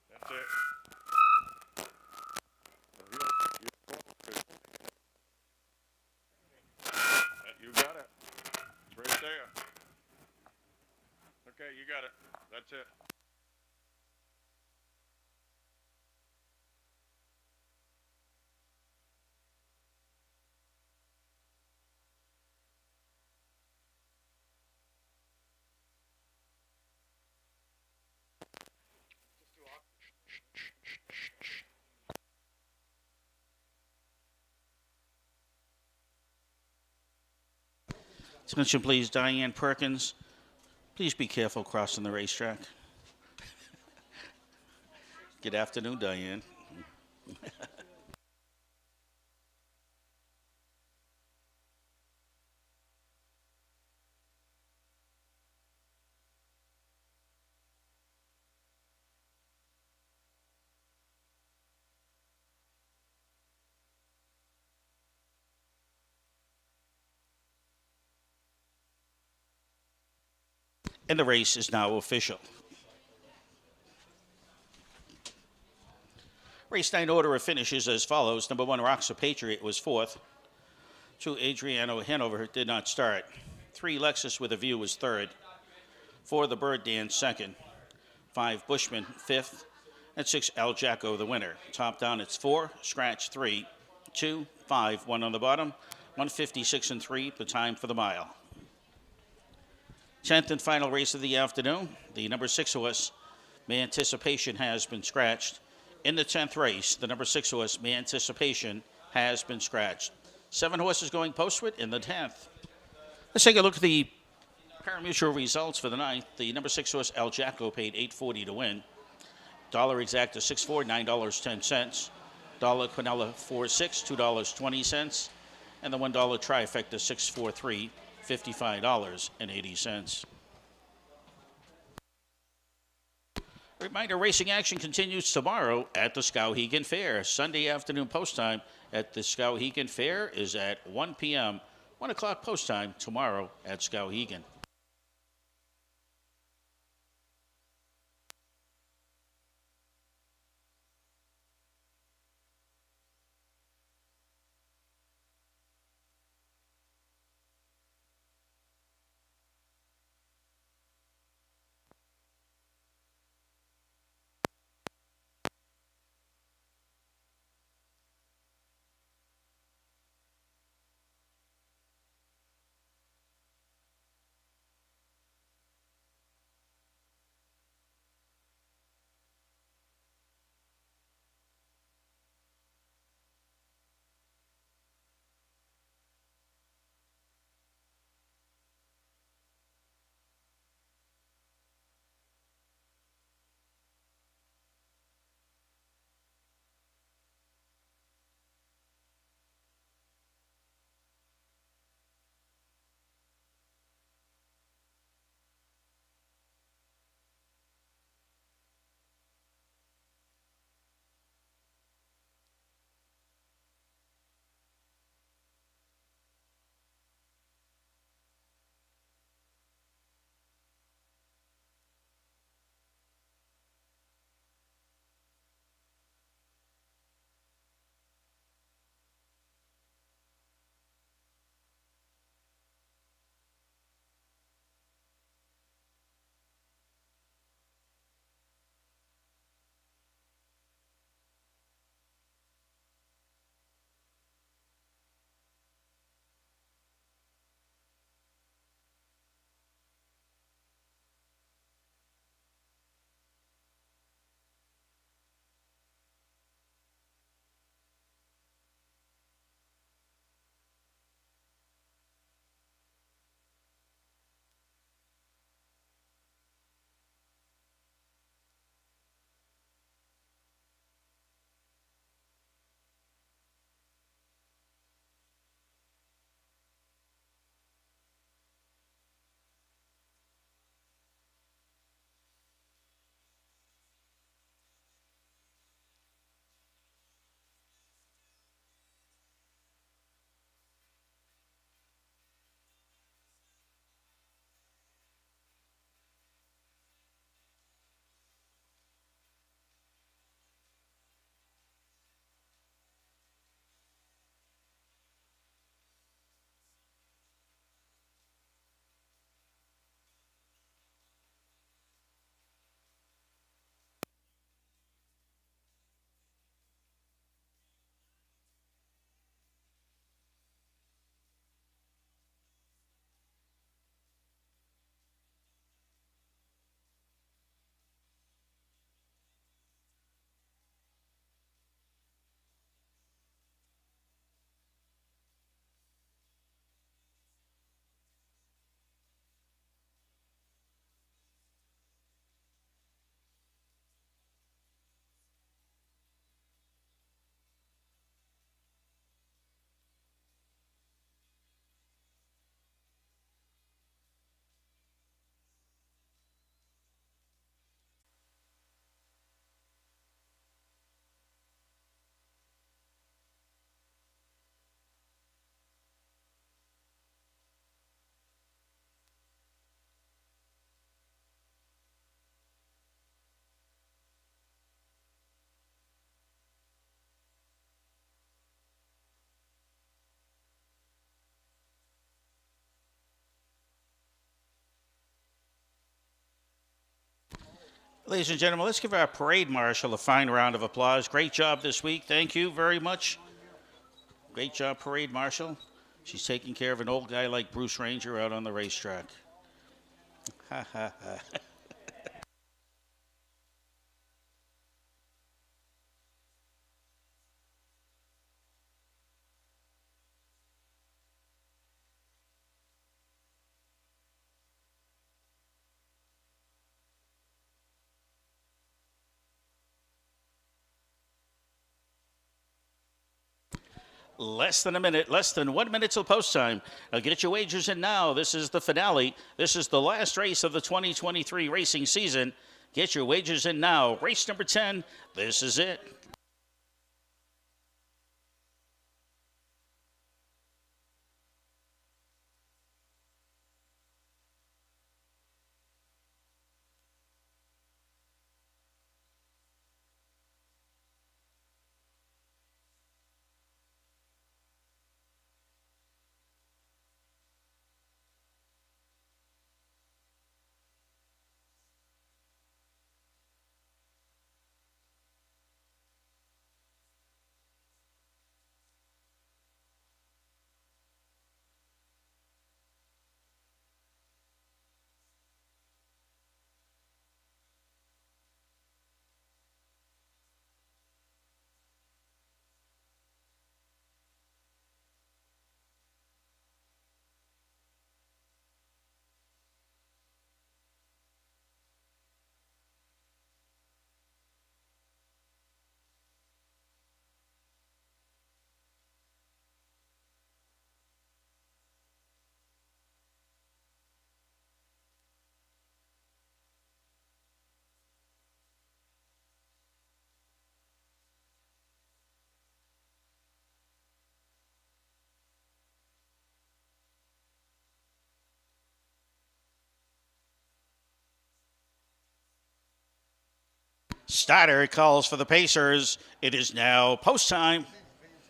That's it. You got it. It's right there. Okay, you got it. That's it. Attention, please, Diane Perkins. Please be careful crossing the racetrack. Good afternoon, Diane. And the race is now official. Race 9 order of finishes as follows. Number 1, Roxa Patriot was 4th. 2, Adriano Hanover did not start. 3, Lexus with a View was 3rd. 4, The Bird Dance 2nd. 5, Bushman 5th. And 6, Al Jacko the winner. Top down it's 4, scratch 3, 2, 5, 1 on the bottom. 156 and 3, the time for the mile. 10th and final race of the afternoon. The number 6 horse, May Anticipation, has been scratched. In the 10th race, the number 6 horse, May Anticipation, has been scratched. 7 horses going postward in the 10th. Let's take a look at the parimutuel results for the 9th. The number 6 horse, El Jacko, paid $8.40 to win. Dollar exacta 6.4, $9.10. Dollar Quinella 4.6, $2.20. And the $1 trifecta 6.43, $55.80. Reminder, racing action continues tomorrow at the Skowhegan Fair. Sunday afternoon post time at the Skowhegan Fair is at 1 p.m. 1 o'clock post time tomorrow at Skowhegan. Ladies and gentlemen, let's give our parade marshal a fine round of applause. Great job this week. Thank you very much. Great job, parade marshal. She's taking care of an old guy like Bruce Ranger out on the racetrack. Ha ha ha. Less than a minute, less than 1 minute till post time. Now get your wagers in now. This is the finale. This is the last race of the 2023 racing season. Get your wagers in now. Race number 10. This is it. Starter calls for the Pacers. It is now post time.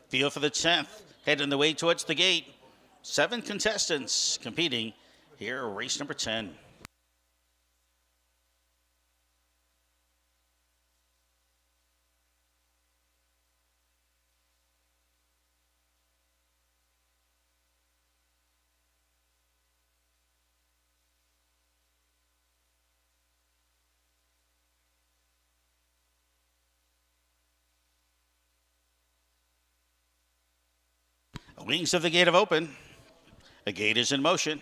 Field for the 10th. Heading the way towards the gate. 7 contestants competing here, race number 10. The wings of the gate have opened. The gate is in motion.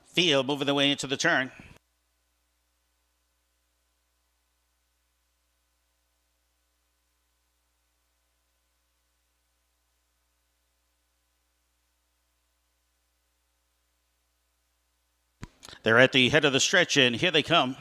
Field moving the way into the turn. They're at the head of the stretch, and here they come.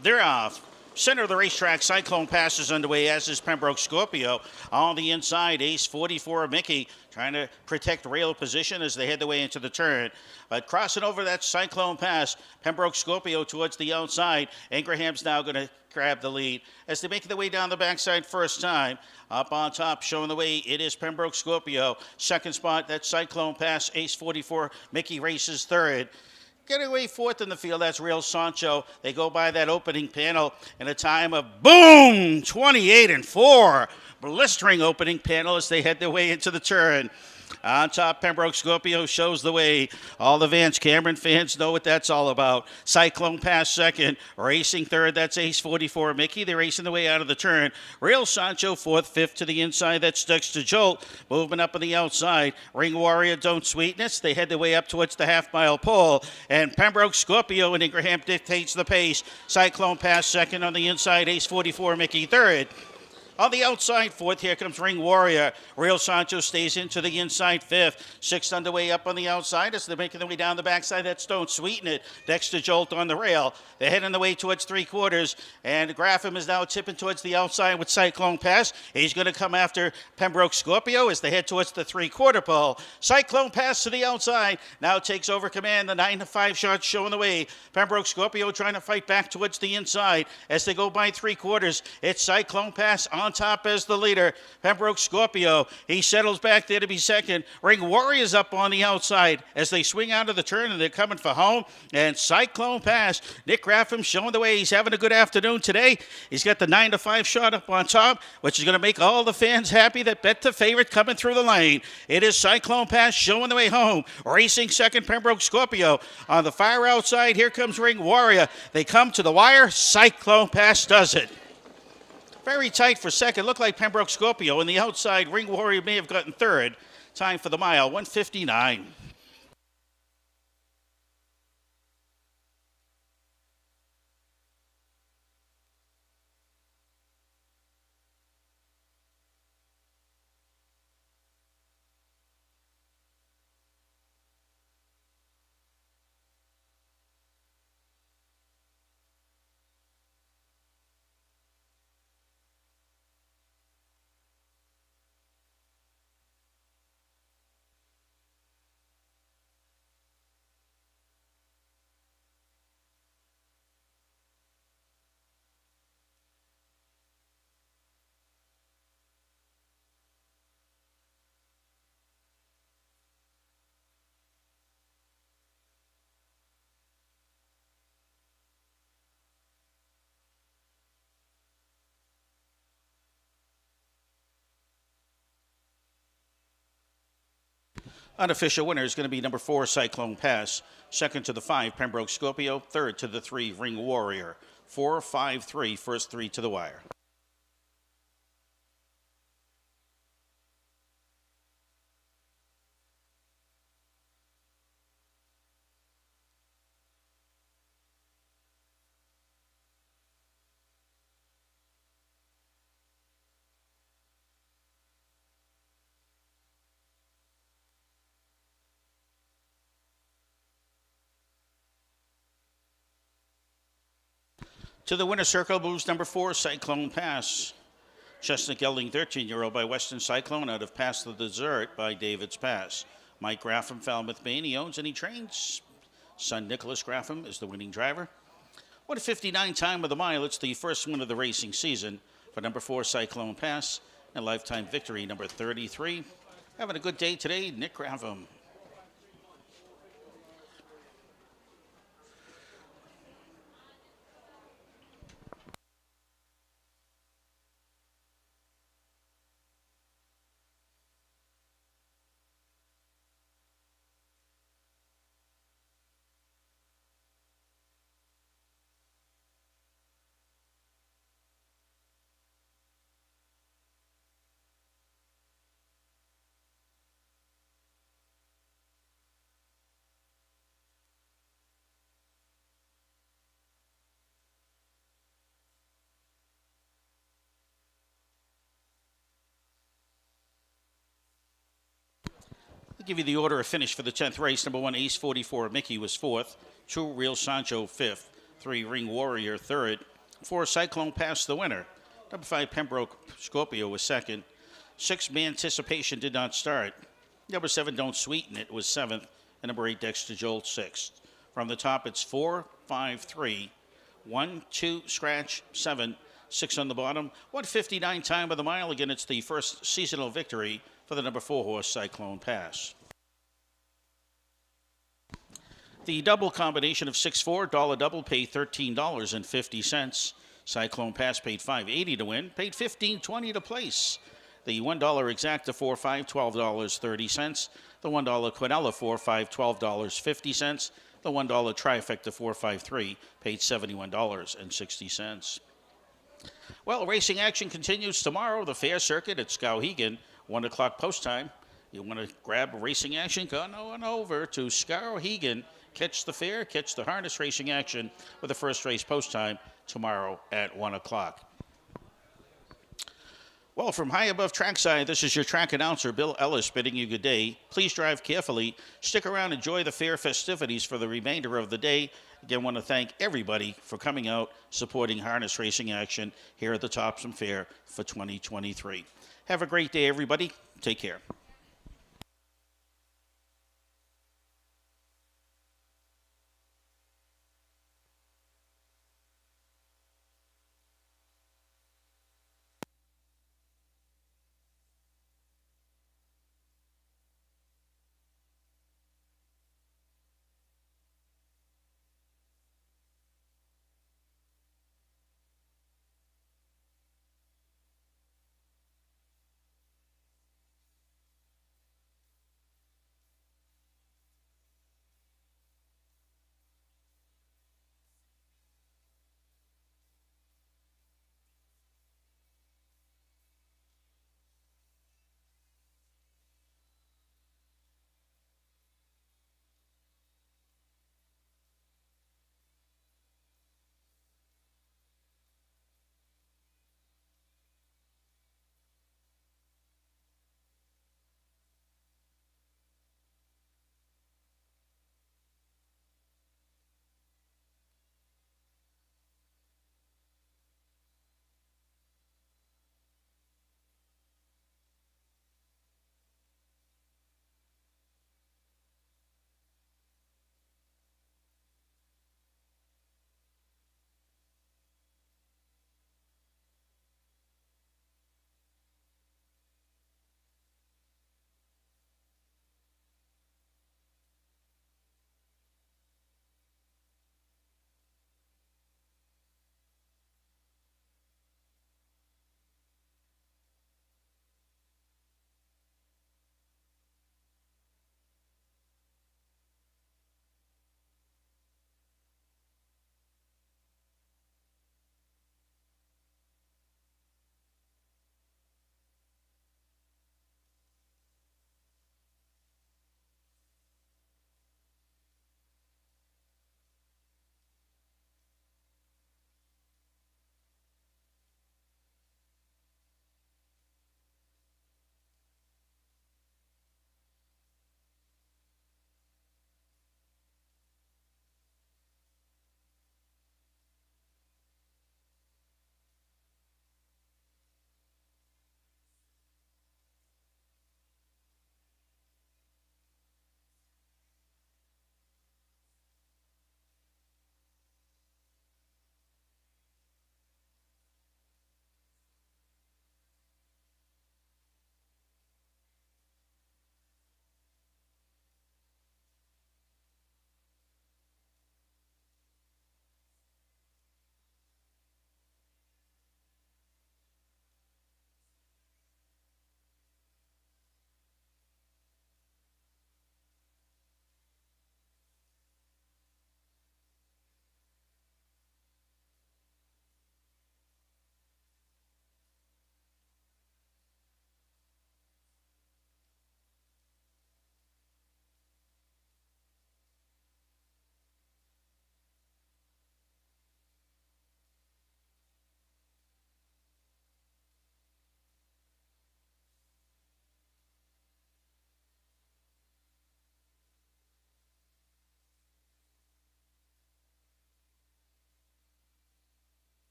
They're off. Center of the racetrack, Cyclone Pass is underway, as is Pembroke Scorpio. On the inside, Ace 44 Mickey trying to protect rail position as they head their way into the turn. But crossing over that Cyclone Pass, Pembroke Scorpio towards the outside. Ingraham's now going to grab the lead as they make their way down the backside first time. Up on top, showing the way, it is Pembroke Scorpio. Second spot, that Cyclone Pass, Ace 44 Mickey races third. Getting away fourth in the field, that's Real Sancho. They go by that opening panel in a time of boom, 28-4. Blistering opening panel as they head their way into the turn. On top, Pembroke Scorpio shows the way. All the Vance Cameron fans know what that's all about. Cyclone Pass second. Racing third, that's Ace 44 Mickey. They're racing the way out of the turn. Real Sancho fourth, fifth to the inside. That's Dexter Jolt. Movement up on the outside. Ring Warrior, Don't Sweetness. They head their way up towards the half-mile pole. And Pembroke Scorpio and Ingraham dictates the pace. Cyclone Pass second on the inside. Ace 44 Mickey third. On the outside fourth, here comes Ring Warrior. Real Sancho stays into the inside fifth. Sixth underway up on the outside as they're making their way down the backside. That's Don't Sweeten It. Dexter Jolt on the rail. They're heading the way towards three quarters. And Graffam is now tipping towards the outside with Cyclone Pass. He's going to come after Pembroke Scorpio as they head towards the three-quarter pole. Cyclone Pass to the outside. Now takes over command. The 9-5 shot showing the way. Pembroke Scorpio trying to fight back towards the inside as they go by three quarters. It's Cyclone Pass on top as the leader. Pembroke Scorpio, he settles back there to be second. Ring Warriors up on the outside as they swing out of the turn and they're coming for home. And Cyclone Pass, Nick Graffam showing the way. He's having a good afternoon today. He's got the 9-5 shot up on top, which is going to make all the fans happy that bet the favorite coming through the lane. It is Cyclone Pass showing the way home. Racing second, Pembroke Scorpio. On the far outside, here comes Ring Warrior. They come to the wire. Cyclone Pass does it. Very tight for second. Looked like Pembroke Scorpio. On the outside, Ring Warrior may have gotten third. Time for the mile, 1:59. Unofficial winner is going to be number 4, Cyclone Pass. Second to the 5, Pembroke Scorpio. Third to the 3, Ring Warrior. 4, 5, 3, first 3 to the wire. To the winner's circle moves number 4, Cyclone Pass. Chestnut Gelding 13-year-old by Western Cyclone out of Pass the Desert by David's Pass. Mike Graffam, Falmouth, Maine. He owns and he trains. Son Nicholas Graffam is the winning driver. 1:59 time of the mile. It's the first win of the racing season for number 4, Cyclone Pass. And lifetime victory number 33. Having a good day today, Nick Graffam. I'll give you the order of finish for the 10th race. Number 1, Ace 44, Mickey was 4th. 2, Real Sancho 5th. 3, Ring Warrior 3rd. 4, Cyclone Pass the winner. Number 5, Pembroke Scorpio was 2nd. 6, Anticipation did not start. Number 7, Don't Sweeten It was 7th. And number 8, Dexter Jolt 6th. From the top, it's 4, 5, 3. 1, 2, scratch, 7. 6 on the bottom. 1:59 time of the mile. Again, it's the first seasonal victory for the number 4 horse, Cyclone Pass. The double combination of 6-4, dollar double, paid $13.50. Cyclone Pass paid $5.80 to win, paid $15.20 to place. The $1 exacta 4-5, $12.30. The $1 Quinella 4-5, $12.50. The $1 trifecta 4-5-3 paid $71.60. Well, racing action continues tomorrow. The fair circuit at Skowhegan, 1 o'clock post time. You want to grab racing action? Go on over to Skowhegan. Catch the fair, catch the harness racing action with the first race post time tomorrow at 1 o'clock. Well, from high above trackside, this is your track announcer, Bill Ellis, bidding you good day. Please drive carefully. Stick around, enjoy the fair festivities for the remainder of the day. Again, want to thank everybody for coming out, supporting harness racing action here at the Topsham Fair for 2023. Have a great day, everybody. Take care.